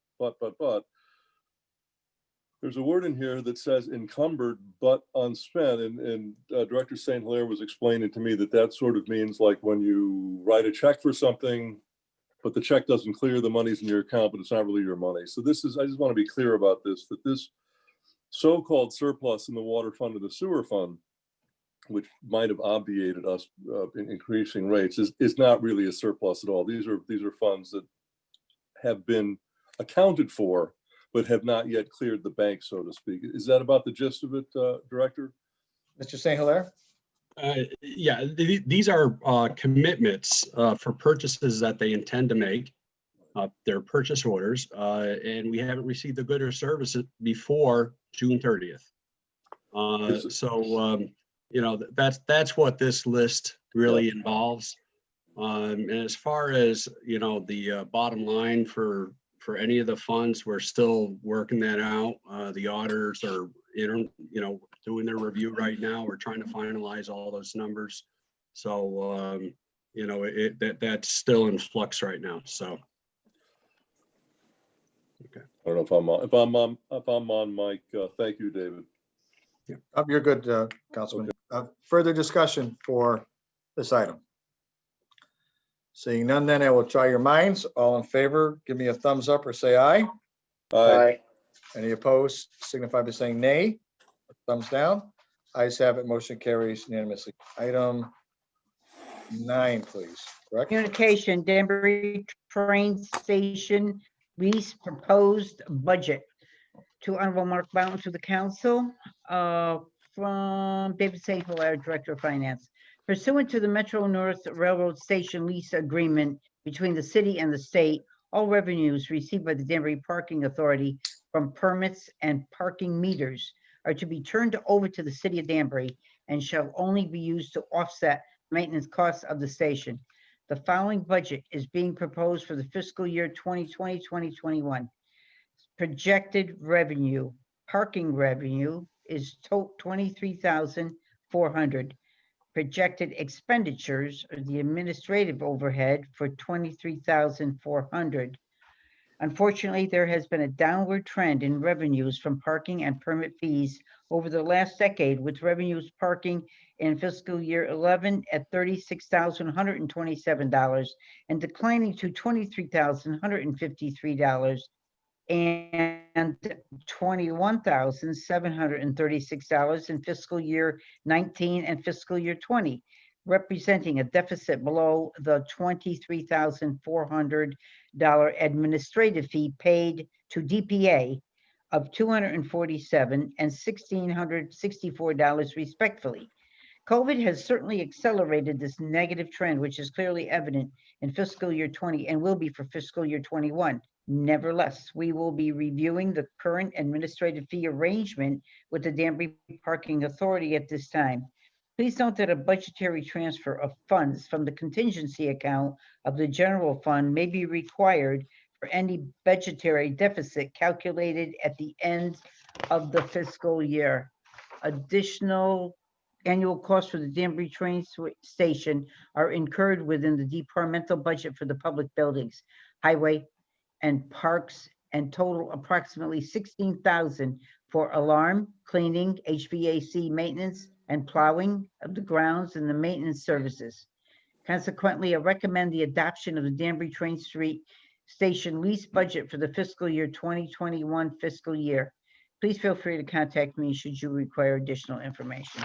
there's a word in here that says encumbered but unspent, and Director St. Hilaire was explaining to me that sort of means like when you write a check for something, but the check doesn't clear, the money's in your account, but it's not really your money. So I just want to be clear about this, that this so-called surplus in the water fund and the sewer fund, which might have obviated us in increasing rates, is not really a surplus at all. These are funds that have been accounted for but have not yet cleared the bank, so to speak. Is that about the gist of it, Director? Mr. St. Hilaire? Yeah, these are commitments for purchases that they intend to make. They're purchase orders, and we haven't received the good or services before June 30th. That's what this list really involves. And as far as, the bottom line for any of the funds, we're still working that out. The auditors are, doing their review right now. We're trying to finalize all those numbers. So, that's still in flux right now. So. Okay. I don't know if I'm on mic. Thank you, David. Yeah. You're good, Councilman. Further discussion for this item? Seeing none, then I will try your minds. All in favor, give me a thumbs up or say aye. Aye. Any opposed, signify by saying nay. Thumbs down. Ayes have it. Motion carries unanimously. Item 9, please. Correct? Communication, Danbury Train Station lease proposed budget. To Honorable Mark Bowden to the council, from David St. Hilaire, Director of Finance. Pursuant to the Metro North Railroad Station lease agreement between the city and the state, all revenues received by the Danbury Parking Authority from permits and parking meters are to be turned over to the city of Danbury and shall only be used to offset maintenance costs of the station. The following budget is being proposed for the fiscal year 2020-2021. Projected revenue, parking revenue is 23,400. Projected expenditures or the administrative overhead for 23,400. Unfortunately, there has been a downward trend in revenues from parking and permit fees over the last decade, with revenues parking in fiscal year 11 at $36,127 and declining to $23,153 and $21,736 in fiscal year 19 and fiscal year 20, representing a deficit below the $23,400 administrative fee paid to DPA of $247 and $1,664 respectively. COVID has certainly accelerated this negative trend, which is clearly evident in fiscal year 20 and will be for fiscal year 21. Nevertheless, we will be reviewing the current administrative fee arrangement with the Danbury Parking Authority at this time. Please note that a budgetary transfer of funds from the contingency account of the general fund may be required for any budgetary deficit calculated at the end of the fiscal year. Additional annual costs for the Danbury train station are incurred within the departmental budget for the public buildings, highway, and parks, and total approximately $16,000 for alarm, cleaning, HVAC maintenance, and plowing of the grounds and the maintenance services. Consequently, I recommend the adoption of the Danbury Train Station lease budget for the fiscal year 2021 fiscal year. Please feel free to contact me should you require additional information.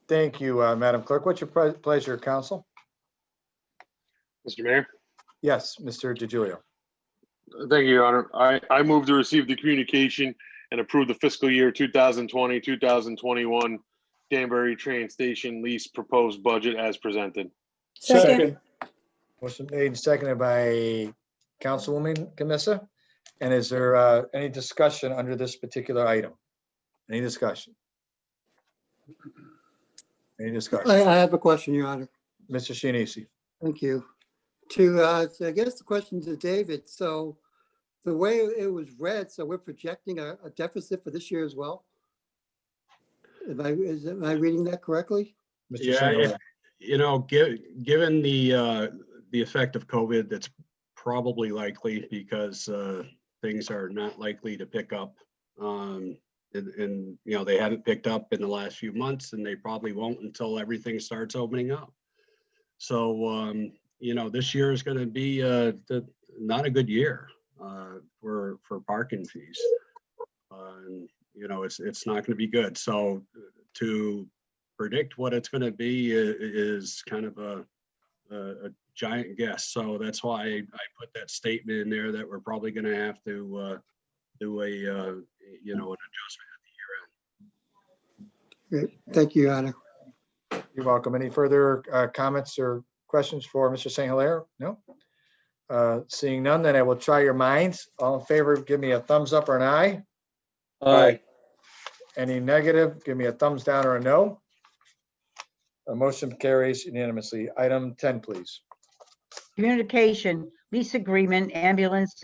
Thank you, Madam Clerk. What's your pleasure, council? Mr. Mayor? Yes, Mr. DiGiulio. Thank you, Your Honor. I move to receive the communication and approve the fiscal year 2020, 2021 Danbury Train Station lease proposed budget as presented. Second. Motion made and seconded by Councilwoman Camissa. And is there any discussion under this particular item? Any discussion? Any discussion? I have a question, Your Honor. Mr. Shinisi. Thank you. I guess the question to David. So the way it was read, so we're projecting a deficit for this year as well? Am I reading that correctly? Yeah, given the effect of COVID, that's probably likely because things are not likely to pick up. And they haven't picked up in the last few months, and they probably won't until everything starts opening up. So, this year is going to be not a good year for parking fees. It's not going to be good. So to predict what it's going to be is kind of a giant guess. So that's why I put that statement in there that we're probably going to have to do an adjustment at the year end. Great. Thank you, Your Honor. You're welcome. Any further comments or questions for Mr. St. Hilaire? No? Seeing none, then I will try your minds. All in favor, give me a thumbs up or an aye. Aye. Any negative, give me a thumbs down or a no. A motion carries unanimously. Item 10, please. Communication, lease agreement, ambulance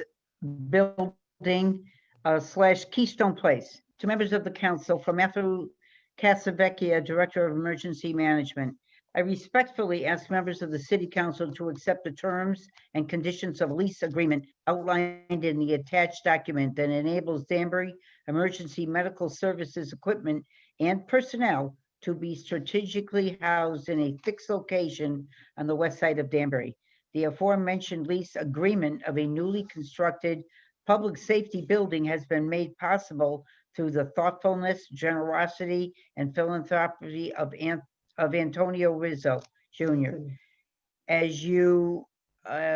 building / Keystone Place. To members of the council, from Matthew Casavecchia, Director of Emergency Management. I respectfully ask members of the City Council to accept the terms and conditions of lease agreement outlined in the attached document that enables Danbury Emergency Medical Services equipment and personnel to be strategically housed in a fixed location on the west side of Danbury. The aforementioned lease agreement of a newly constructed public safety building has been made possible through the thoughtfulness, generosity, and philanthropy of Antonio Rizzo Jr. As you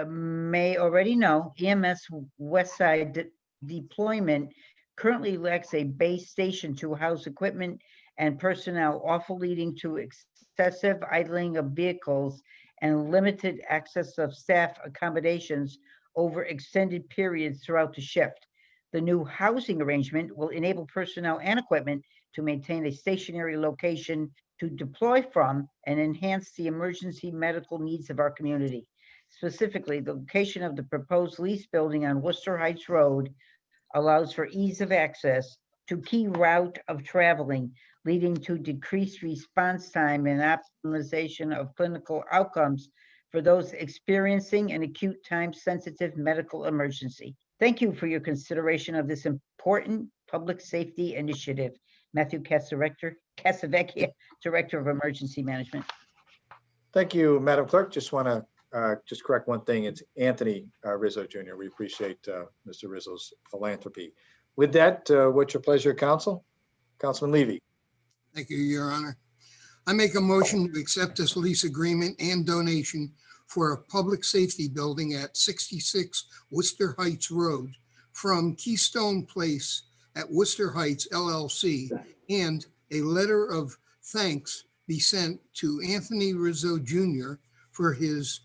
may already know, EMS Westside deployment currently lacks a base station to house equipment and personnel, often leading to excessive idling of vehicles and limited access of staff accommodations over extended periods throughout the shift. The new housing arrangement will enable personnel and equipment to maintain a stationary location to deploy from and enhance the emergency medical needs of our community. Specifically, the location of the proposed lease building on Worcester Heights Road allows for ease of access to key route of traveling, leading to decreased response time and optimization of clinical outcomes for those experiencing an acute time-sensitive medical emergency. Thank you for your consideration of this important public safety initiative. Matthew Casavecchia, Director of Emergency Management. Thank you, Madam Clerk. Just want to just correct one thing. It's Anthony Rizzo Jr. We appreciate Mr. Rizzo's philanthropy. With that, what's your pleasure, Council? Councilman Levy. Thank you, Your Honor. I make a motion to accept this lease agreement and donation for a public safety building at 66 Worcester Heights Road from Keystone Place at Worcester Heights LLC, and a letter of thanks be sent to Anthony Rizzo Jr. for his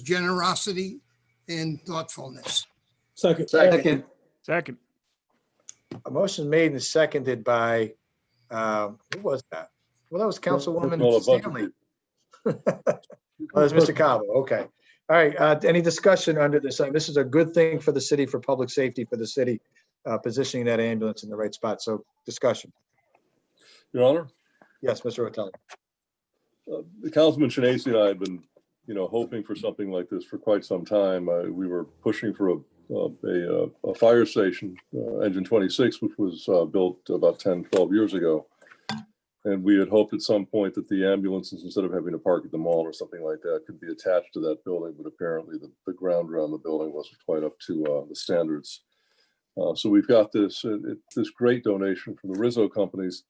generosity and thoughtfulness. Second. Second. A motion made and seconded by, who was that? Well, that was Councilwoman Stanley. Oh, that's Mr. Cabo. Okay. All right. Any discussion under this? This is a good thing for the city, for public safety, for the city, positioning that ambulance in the right spot. So discussion. Your Honor? Yes, Mr. Rotelli. The Councilman Shanasi and I had been, hoping for something like this for quite some time. We were pushing for a fire station, Engine 26, which was built about 10, 12 years ago. And we had hoped at some point that the ambulances, instead of having to park at the mall or something like that, could be attached to that building. But apparently the ground around the building wasn't quite up to the standards. So we've got this great donation from the Rizzo companies.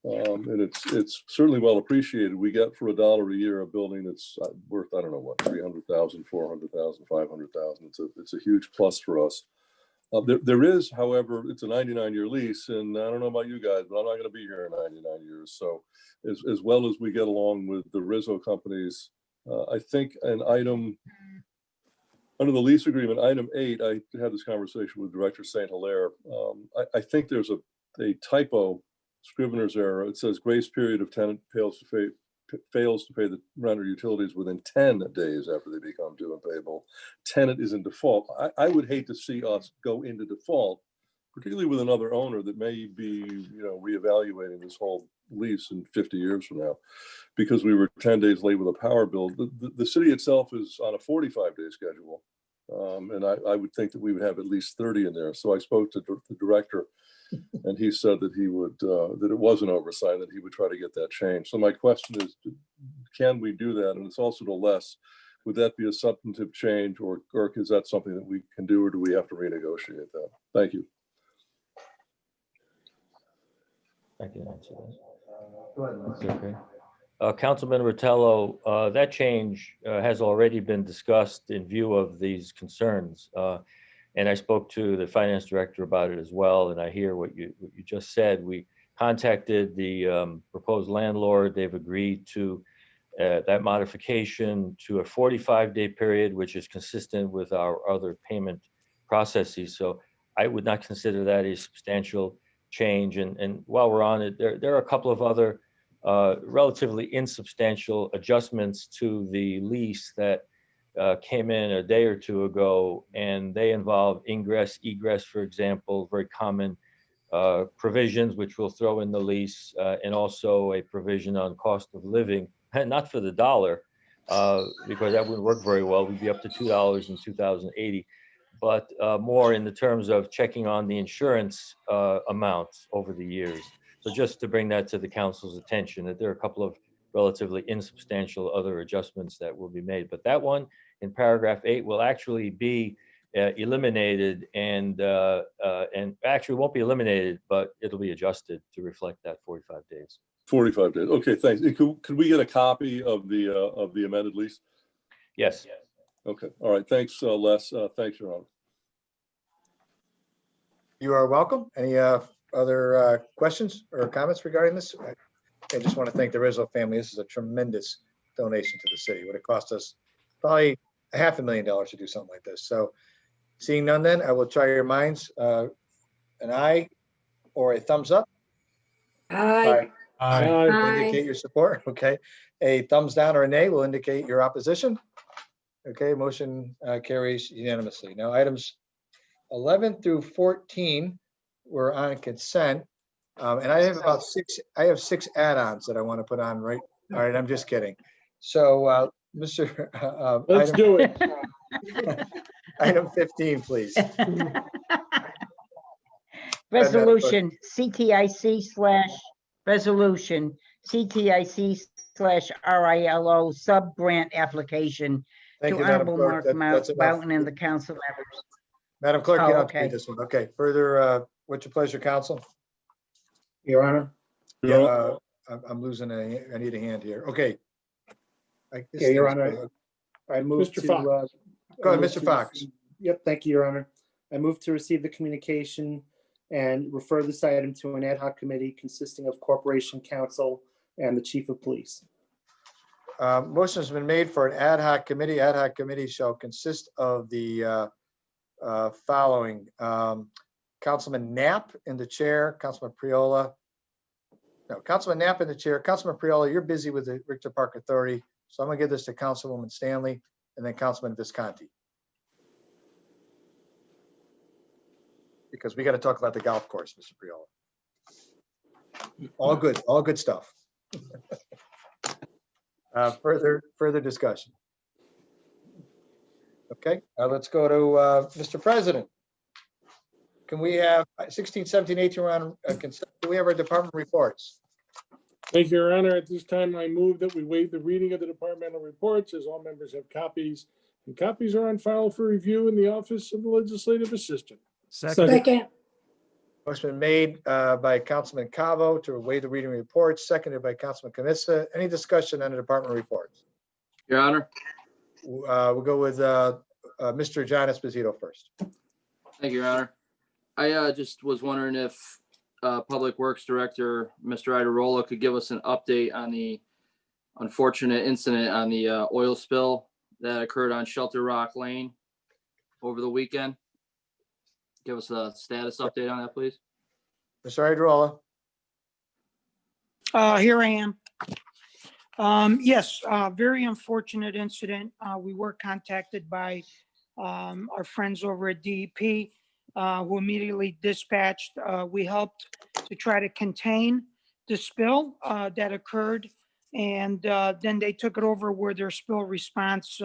And it's certainly well appreciated. We get for $1 a year a building that's worth, I don't know what, 300,000, 400,000, 500,000. It's a huge plus for us. There is, however, it's a 99-year lease, and I don't know about you guys, but I'm not going to be here in 99 years. So as well as we get along with the Rizzo companies, I think an item under the lease agreement, item 8, I had this conversation with Director St. Hilaire. I think there's a typo, Scrivener's error. It says grace period of tenant fails to pay the rent or utilities within 10 days after they become due and payable. Tenant is in default. I would hate to see us go into default, particularly with another owner that may be, reevaluating this whole lease in 50 years from now, because we were 10 days late with a power bill. The city itself is on a 45-day schedule. And I would think that we would have at least 30 in there. So I spoke to the director, and he said that he would, that it was an oversight, that he would try to get that changed. So my question is, can we do that? And it's also to Les, would that be a substantive change, or is that something that we can do, or do we have to renegotiate that? Thank you. I can answer that. Go ahead. Okay. Councilman Rotello, that change has already been discussed in view of these concerns. And I spoke to the finance director about it as well. And I hear what you just said. We contacted the proposed landlord. They've agreed to that modification to a 45-day period, which is consistent with our other payment processes. So I would not consider that a substantial change. And while we're on it, there are a couple of other relatively insubstantial adjustments to the lease that came in a day or two ago, and they involve ingress, egress, for example, very common provisions, which we'll throw in the lease, and also a provision on cost of living, not for the dollar, because that wouldn't work very well. We'd be up to $2 in 2080, but more in the terms of checking on the insurance amounts over the years. So just to bring that to the council's attention, that there are a couple of relatively insubstantial other adjustments that will be made. But that one in paragraph 8 will actually be eliminated, and actually won't be eliminated, but it'll be adjusted to reflect that 45 days. 45 days. Okay, thanks. Could we get a copy of the amended lease? Yes. Okay. All right. Thanks, Les. Thanks, Your Honor. You are welcome. Any other questions or comments regarding this? I just want to thank the Rizzo family. This is a tremendous donation to the city. It would have cost us probably $500,000 to do something like this. So seeing none, then I will try your minds. An aye or a thumbs up. Aye. Indicate your support. Okay. A thumbs down or a nay will indicate your opposition. Okay, motion carries unanimously. Now, items 11 through 14 were on consent. And I have six add-ons that I want to put on, right? All right, I'm just kidding. So, Mr. Let's do it. Item 15, please. Resolution Resolution CTIC/RILO sub-grant application Thank to you, Madam Honorable Clerk. Mark That's enough. Boughton and the council members. Madam Clerk, you Oh, don't have to read okay. this one. Okay, further, what's your pleasure, council? Your Honor. Yeah, I'm losing I need a hand here. Okay. Yeah, Your Honor. I move Mr. to. Fox. Go ahead, I move Mr. to Fox. receive- Yep, thank you, Your Honor. I move to receive the communication and refer this item to an ad hoc committee consisting of Corporation Counsel and the Chief of Police. Motion has been made for an ad hoc committee. Ad hoc committee shall consist of the following. Councilman Knapp in the chair, Councilman Priola. No, Councilman Knapp in the chair. Councilman Priola, you're busy with the Richter Park Authority, so I'm gonna give this to Councilwoman Stanley and then Councilman Visconti. Because we got to talk about the golf course, Mr. Priola. All good stuff. Further discussion. Okay, let's go to Mr. President. Can we have 16, 17, 18 on consent? Do we have our department reports? Thank you, Your Honor. At this time, I move that we waive the reading of the departmental reports as all members have copies, and copies are on file for review in the Office of the Legislative Assistant. Second. Motion been made by Councilman Cavo to waive the reading reports, seconded by Councilman Kamissa. Any discussion on the department reports? Your Honor. We'll go with Mr. John Esposito first. Thank you, Your Honor. I just was wondering if Public Works Director, Mr. Idarola, could give us an update on the unfortunate incident on the oil spill that occurred on Shelter Rock Lane over the weekend. Give us a status update on that, please. Mr. Idarola. Here I am. Yes, very unfortunate incident. We were contacted by our friends over at DEP, who immediately dispatched. We helped to try to contain the spill that occurred, and then they took it over where their spill response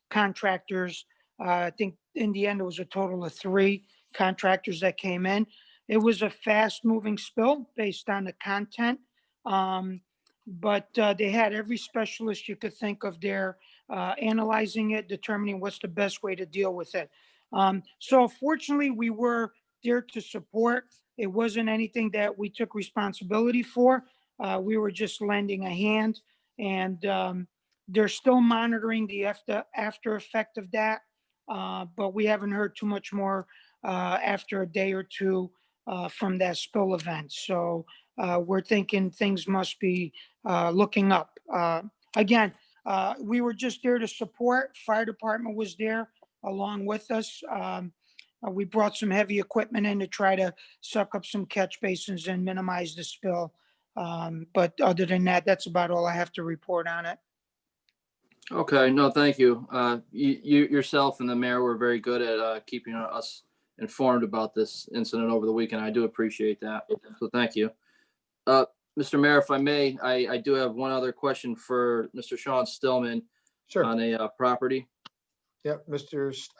contractors. I think in the end it was a total of 3 contractors that came in. It was a fast-moving spill based on the content. But they had every specialist you could think of there, analyzing it, determining what's the best way to deal with it. So fortunately, we were there to support. It wasn't anything that we took responsibility for. We were just lending a hand, and they're still monitoring the after effect of that. But we haven't heard too much more after a day or two from that spill event. So we're thinking things must be looking up. Again, we were just there to support. Fire department was there along with us. We brought some heavy equipment in to try to suck up some catch basins and minimize the spill. But other than that, that's about all I have to report on it. Okay, no, thank you. You yourself and the mayor were very good at keeping us informed about this incident over the weekend. I do appreciate that. So thank you. Mr. Mayor, if I may, I do have one other question for Mr. Sean Stillman. Sure. On a property. Yep,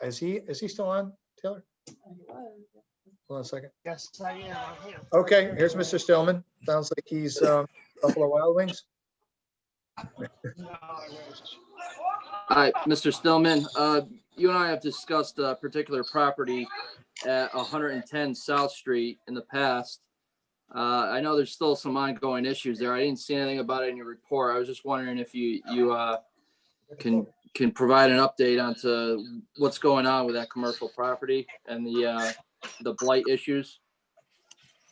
is he still on, Taylor? Hold on a second. Yes, I am. I'm here. Okay, here's Mr. Stillman. Sounds like he's Buffalo Wild Wings. Hi, Mr. Stillman. You and I have discussed a particular property at 110 South Street in the past. I know there's still some ongoing issues there. I didn't see anything about it in your report. I was just wondering if you can provide an update onto what's going on with that commercial property and the blight issues.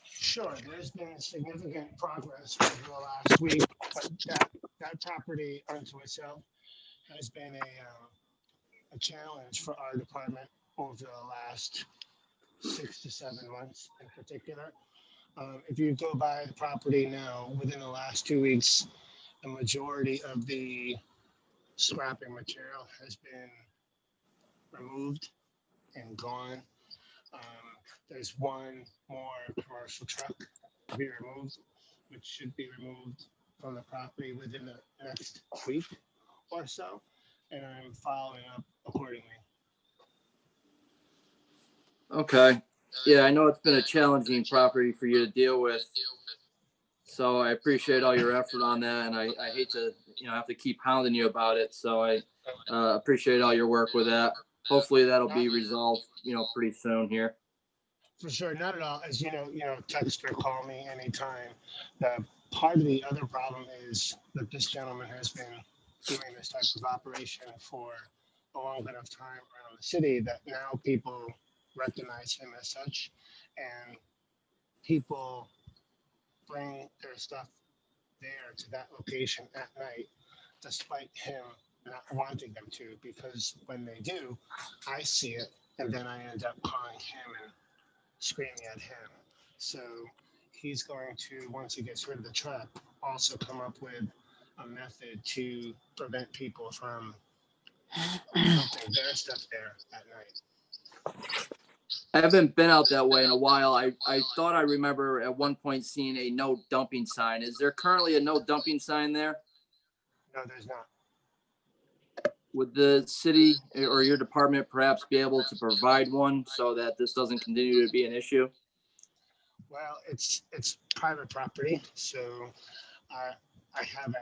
Sure, there's been significant progress over the last week, but that property unto itself has been a challenge for our department over the last 6 to 7 months in particular. If you go by the property now, within the last 2 weeks, the majority of the scrapping material has been removed and gone. There's one more commercial truck to be removed, which should be removed from the property within the next week or so, and I'm following up accordingly. Okay. Yeah, I know it's been a challenging property for you to deal with. So I appreciate all your effort on that, and I hate to, have to keep hounding you about it. So I appreciate all your work with that. Hopefully that'll be resolved, pretty soon here. For sure, not at all. As you know, text or call me anytime. The part of the other problem is that this gentleman has been doing this type of operation for a long bit of time around the city that now people recognize him as such, and people bring their stuff there to that location at night, despite him not wanting them to, because when they do, I see it, and then I end up calling him and screaming at him. So he's going to, once he gets rid of the truck, also come up with a method to prevent people from dumping their stuff there at night. I haven't been out that way in a while. I thought I remember at one point seeing a no dumping sign. Is there currently a no dumping sign there? No, there's not. Would the city or your department perhaps be able to provide one so that this doesn't continue to be an issue? Well, it's private property, so I haven't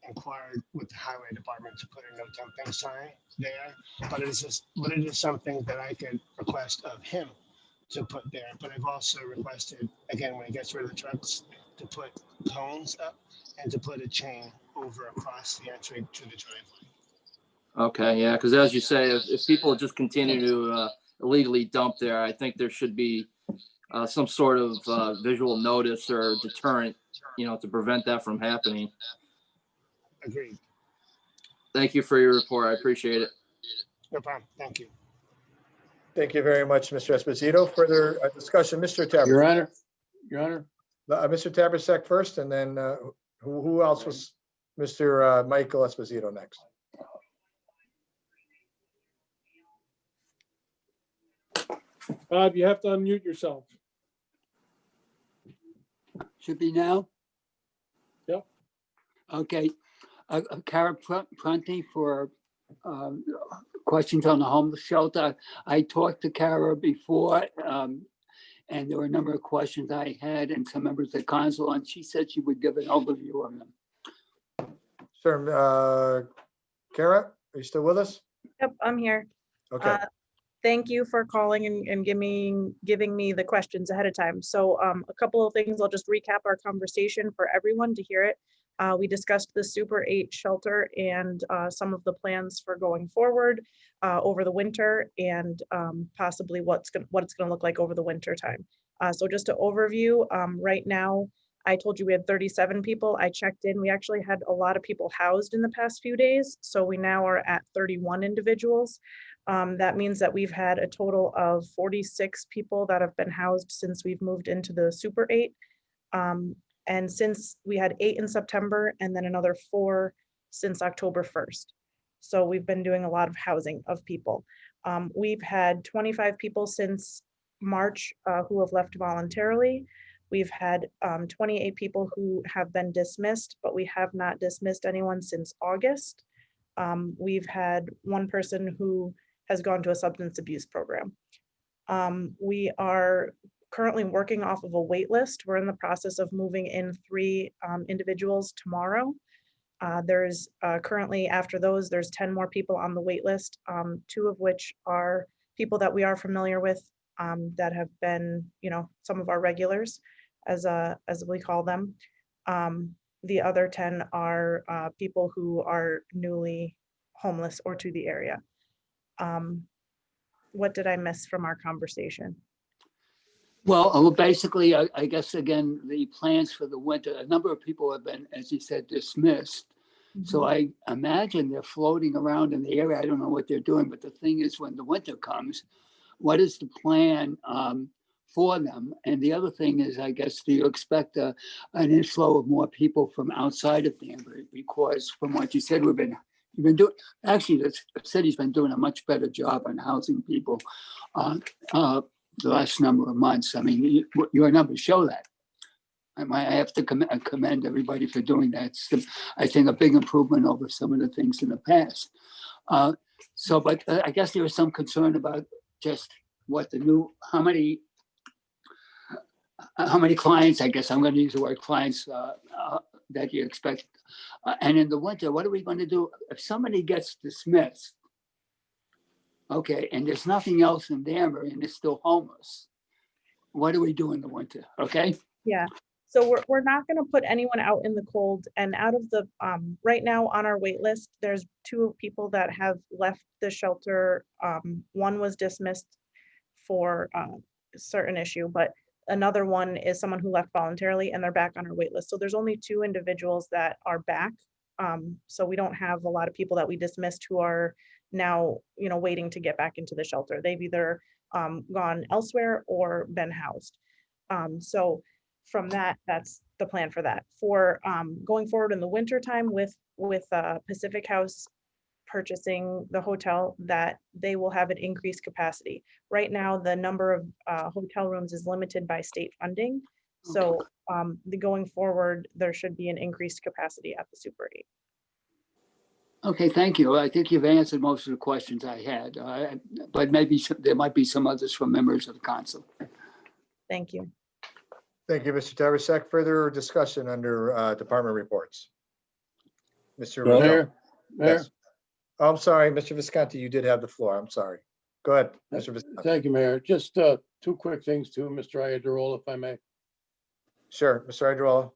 inquired with the highway department to put a no dumping sign there, but it is something that I could request of him to put there. But I've also requested, again, when he gets rid of the trucks, to put cones up and to put a chain over across the entry to the driveway. Okay, yeah, because as you say, if people just continue to illegally dump there, I think there should be some sort of visual notice or deterrent, to prevent that from happening. Agreed. Thank you for your report. I appreciate it. No problem. Thank you. Thank you very much, Mr. Esposito. Further discussion, Mr. Taber. Your Honor. Mr. Tabersek first, and then who else was Mr. Michael Esposito next? Bob, you have to unmute yourself. Should be now? Yep. Okay. Kara Prunty for questions on the homeless shelter. I talked to Kara before, and there were a number of questions I had and some members of the council, and she said she would give an overview of them. Sure. Kara, are you still with us? Yep, I'm here. Okay. Thank you for calling and giving me the questions ahead of time. So a couple of things, I'll just recap our conversation for everyone to hear it. We discussed the Super 8 shelter and some of the plans for going forward over the winter, and possibly what it's going to look like over the winter time. So just to overview, right now, I told you we had 37 people. I checked in. We actually had a lot of people housed in the past few days. So we now are at 31 individuals. That means that we've had a total of 46 people that have been housed since we've moved into the Super 8. And since we had 8 in September and then another 4 since October 1st. So we've been doing a lot of housing of people. We've had 25 people since March who have left voluntarily. We've had 28 people who have been dismissed, but we have not dismissed anyone since August. We've had one person who has gone to a substance abuse program. We are currently working off of a wait list. We're in the process of moving in 3 individuals tomorrow. There's currently, after those, there's 10 more people on the wait list, 2 of which are people that we are familiar with that have been, some of our regulars, as we call them. The other 10 are people who are newly homeless or to the area. What did I miss from our conversation? Well, basically, I guess, again, the plans for the winter, a number of people have been, as you said, dismissed. So I imagine they're floating around in the area. I don't know what they're doing, but the thing is, when the winter comes, what is the plan for them? And the other thing is, I guess, do you expect an inflow of more people from outside of Danbury? Because from what you said, you've been doing, actually, the city's been doing a much better job on housing people the last number of months. I mean, your numbers show that. I have to commend everybody for doing that. It's, I think, a big improvement over some of the things in the past. But I guess there was some concern about just what the new, how many clients, I guess I'm going to use the word clients, that you expect. And in the winter, what are we going to do if somebody gets dismissed? Okay, and there's nothing else in Danbury and they're still homeless. What do we do in the winter? Okay. Yeah. So we're not going to put anyone out in the cold, and out of the right now on our wait list, there's 2 people that have left the shelter. One was dismissed for a certain issue, but another one is someone who left voluntarily and they're back on our wait list. So there's only 2 individuals that are back. So we don't have a lot of people that we dismissed who are now, waiting to get back into the shelter. They've either gone elsewhere or been housed. So from that's the plan for that. For going forward in the winter time with Pacific House purchasing the hotel, that they will have an increased capacity. Right now, the number of hotel rooms is limited by state funding. So going forward, there should be an increased capacity at the Super 8. Okay, thank you. I think you've answered most of the questions I had, but maybe there might be some others from members of the council. Thank you. Thank you, Mr. Tavasek. Further discussion under department reports. Mr. Mayor, Riddell. Mayor. Yes. Oh, I'm sorry, Mr. Visconti, you did have the floor. I'm sorry. Go ahead, Mr. Visconti. Thank you, Mayor. Just 2 quick things too, Mr. Iadarola, if I may. Sure, Mr. Iadarola.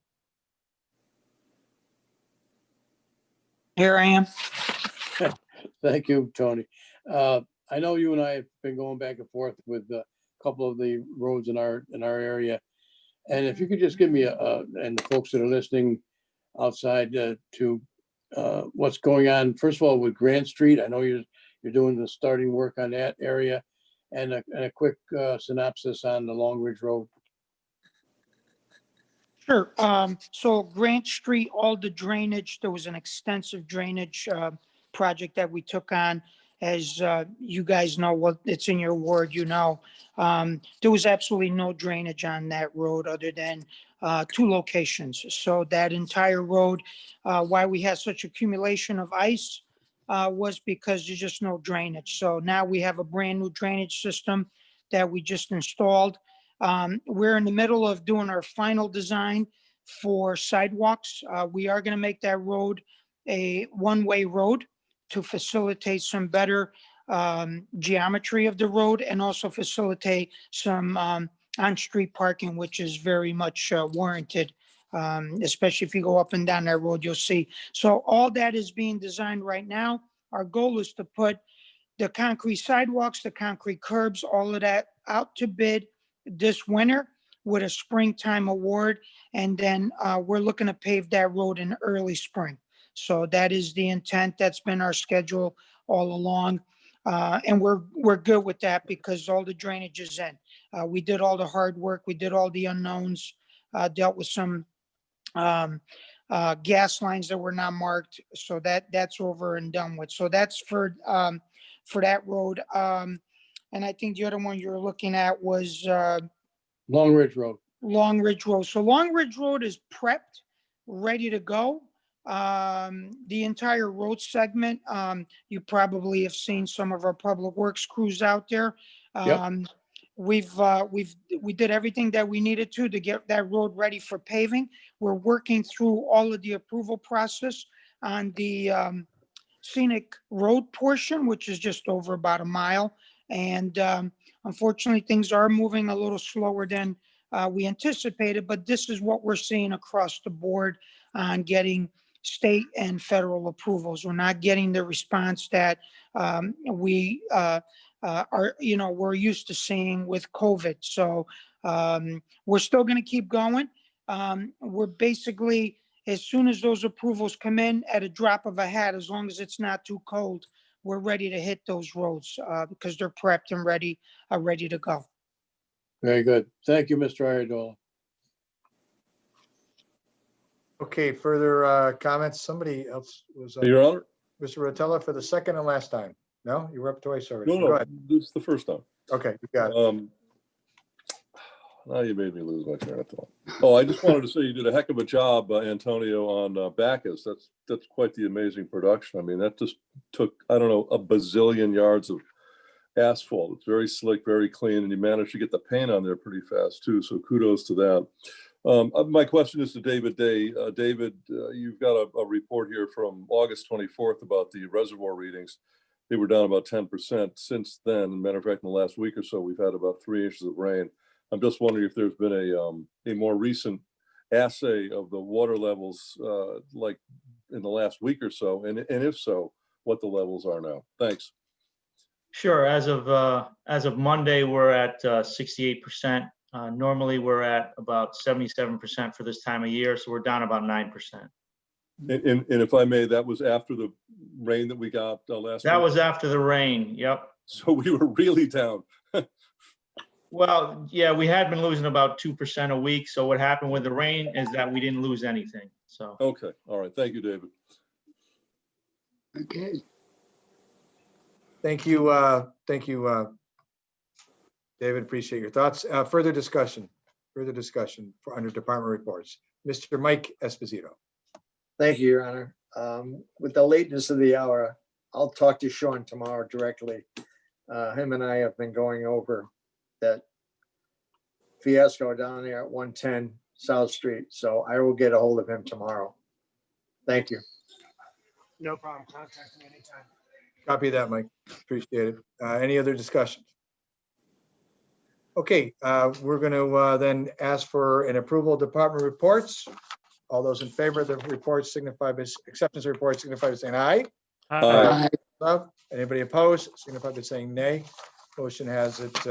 Here I am. Thank you, Tony. I know you and I have been going back and forth with a couple of the roads in our area. And if you could just give me and the folks that are listening outside to what's going on, first of all, with Grant Street. I know you're doing the starting work on that area, and a quick synopsis on the Long Ridge Road. Sure. So Grant Street, all the drainage, there was an extensive drainage project that we took on. As you guys know, well, it's in your ward, there was absolutely no drainage on that road other than 2 locations. So that entire road, why we had such accumulation of ice was because there's just no drainage. So now we have a brand new drainage system that we just installed. We're in the middle of doing our final design for sidewalks. We are going to make that road a one-way road to facilitate some better geometry of the road and also facilitate some on-street parking, which is very much warranted, especially if you go up and down that road, you'll see. So all that is being designed right now. Our goal is to put the concrete sidewalks, the concrete curbs, all of that out to bid this winter with a springtime award. And then we're looking to pave that road in early spring. So that is the intent. That's been our schedule all along. And we're good with that because all the drainage is in. We did all the hard work. We did all the unknowns, dealt with some gas lines that were not marked. So that's over and done with. So that's for that road. And I think the other one you're looking at was Long Ridge Road. Long Ridge Road. So Long Ridge Road is prepped, ready to go. The entire road segment, you probably have seen some of our public works crews out there. Yep. We did everything that we needed to get that road ready for paving. We're working through all of the approval process on the scenic road portion, which is just over about a mile. And unfortunately, things are moving a little slower than we anticipated, but this is what we're seeing across the board on getting state and federal approvals. We're not getting the response that we we're used to seeing with COVID. So we're still going to keep going. We're basically, as soon as those approvals come in at a drop of a hat, as long as it's not too cold, we're ready to hit those roads because they're prepped and ready to go. Very good. Thank you, Mr. Iredola. Okay, further comments? Somebody else was, Your Honor? Mr. Rotella for the second and last time. No, you were up twice already. No, Go no, ahead. this is the first time. Okay, you got it. Now you made me lose my train of thought. Oh, I just wanted to say you did a heck of a job, Antonio, on Bacchus. That's quite the amazing production. I mean, that just took, I don't know, a bazillion yards of asphalt. It's very slick, very clean, and you managed to get the paint on there pretty fast too. So kudos to that. My question is to David Day. David, you've got a report here from August 24th about the reservoir readings. They were down about 10% since then. Matter of fact, in the last week or so, we've had about 3 inches of rain. I'm just wondering if there's been a more recent assay of the water levels like in the last week or so, and if so, what the levels are now. Thanks. Sure. As of Monday, we're at 68%. Normally, we're at about 77% for this time of year, so we're down about 9%. And if I may, that was after the rain that we got last week? That was after the rain. Yep. So we were really down. Well, yeah, we had been losing about 2% a week. So what happened with the rain is that we didn't lose anything. So. Okay. All right. Thank you, David. Okay. Thank you. Thank you, David. Appreciate your thoughts. Further discussion for under department reports. Mr. Mike Esposito. Thank you, Your Honor. With the lateness of the hour, I'll talk to Sean tomorrow directly. Him and I have been going over that fiasco down there at 110 South Street. So I will get a hold of him tomorrow. Thank you. No problem. Contact me anytime. Copy that, Mike. Appreciate it. Any other discussions? Okay, we're going to then ask for an approval of department reports. All those in favor of the reports signify by acceptance of reports signify by saying aye. Aye. Love. Anybody opposed signify by saying nay. Motion has it.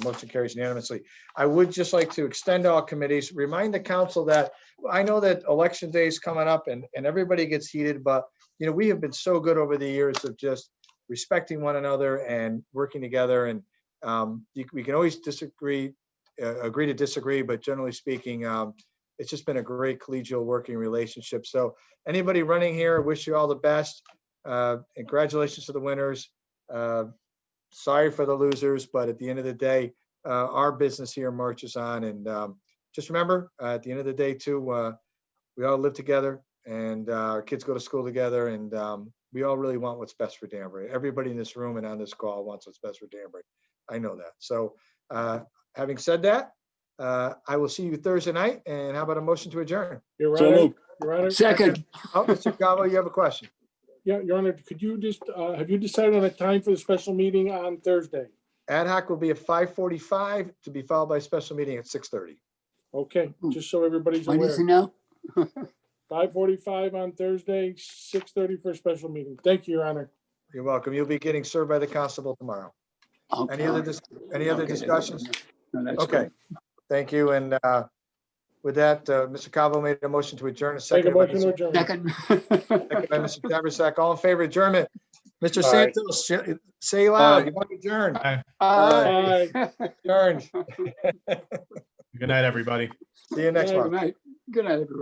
Motion carries unanimously. I would just like to extend all committees, remind the council that I know that election day is coming up and everybody gets heated, but you know, we have been so good over the years of just respecting one another and working together. And we can always disagree, agree to disagree, but generally speaking, it's just been a great collegial working relationship. So anybody running here, wish you all the best. And congratulations to the winners. Sorry for the losers, but at the end of the day, our business here marches on. And just remember, at the end of the day too, we all live together and our kids go to school together, and we all really want what's best for Danbury. Everybody in this room and on this call wants what's best for Danbury. I know that. So having said that, I will see you Thursday night. And how about a motion to adjourn? Your So Honor, moved. Your Honor. Second. Oh, Mr. Cabo, you have a question? Yeah, Your Honor, could you just, have you decided on a time for the special meeting on Thursday? Ad hoc will be at 5:45 to be followed by a special meeting at 6:30. Okay, just so everybody's When aware. is it now? 5:45 on Thursday, 6:30 for a special meeting. Thank you, Your Honor. You're welcome. You'll be getting served by the constable tomorrow. Any other Okay. discussions? No, that's Okay, good. thank you. And with that, Mr. Cabo made a motion to adjourn. A Take a second by motion to adjourn. Second. Mr. Taversack. All in favor of adjournment? Mr. Aye. Santos, say loud. Aye. You want to adjourn? Aye. Aye. Adjourned. Good night, everybody. See you next Good month. night. Good night, everybody.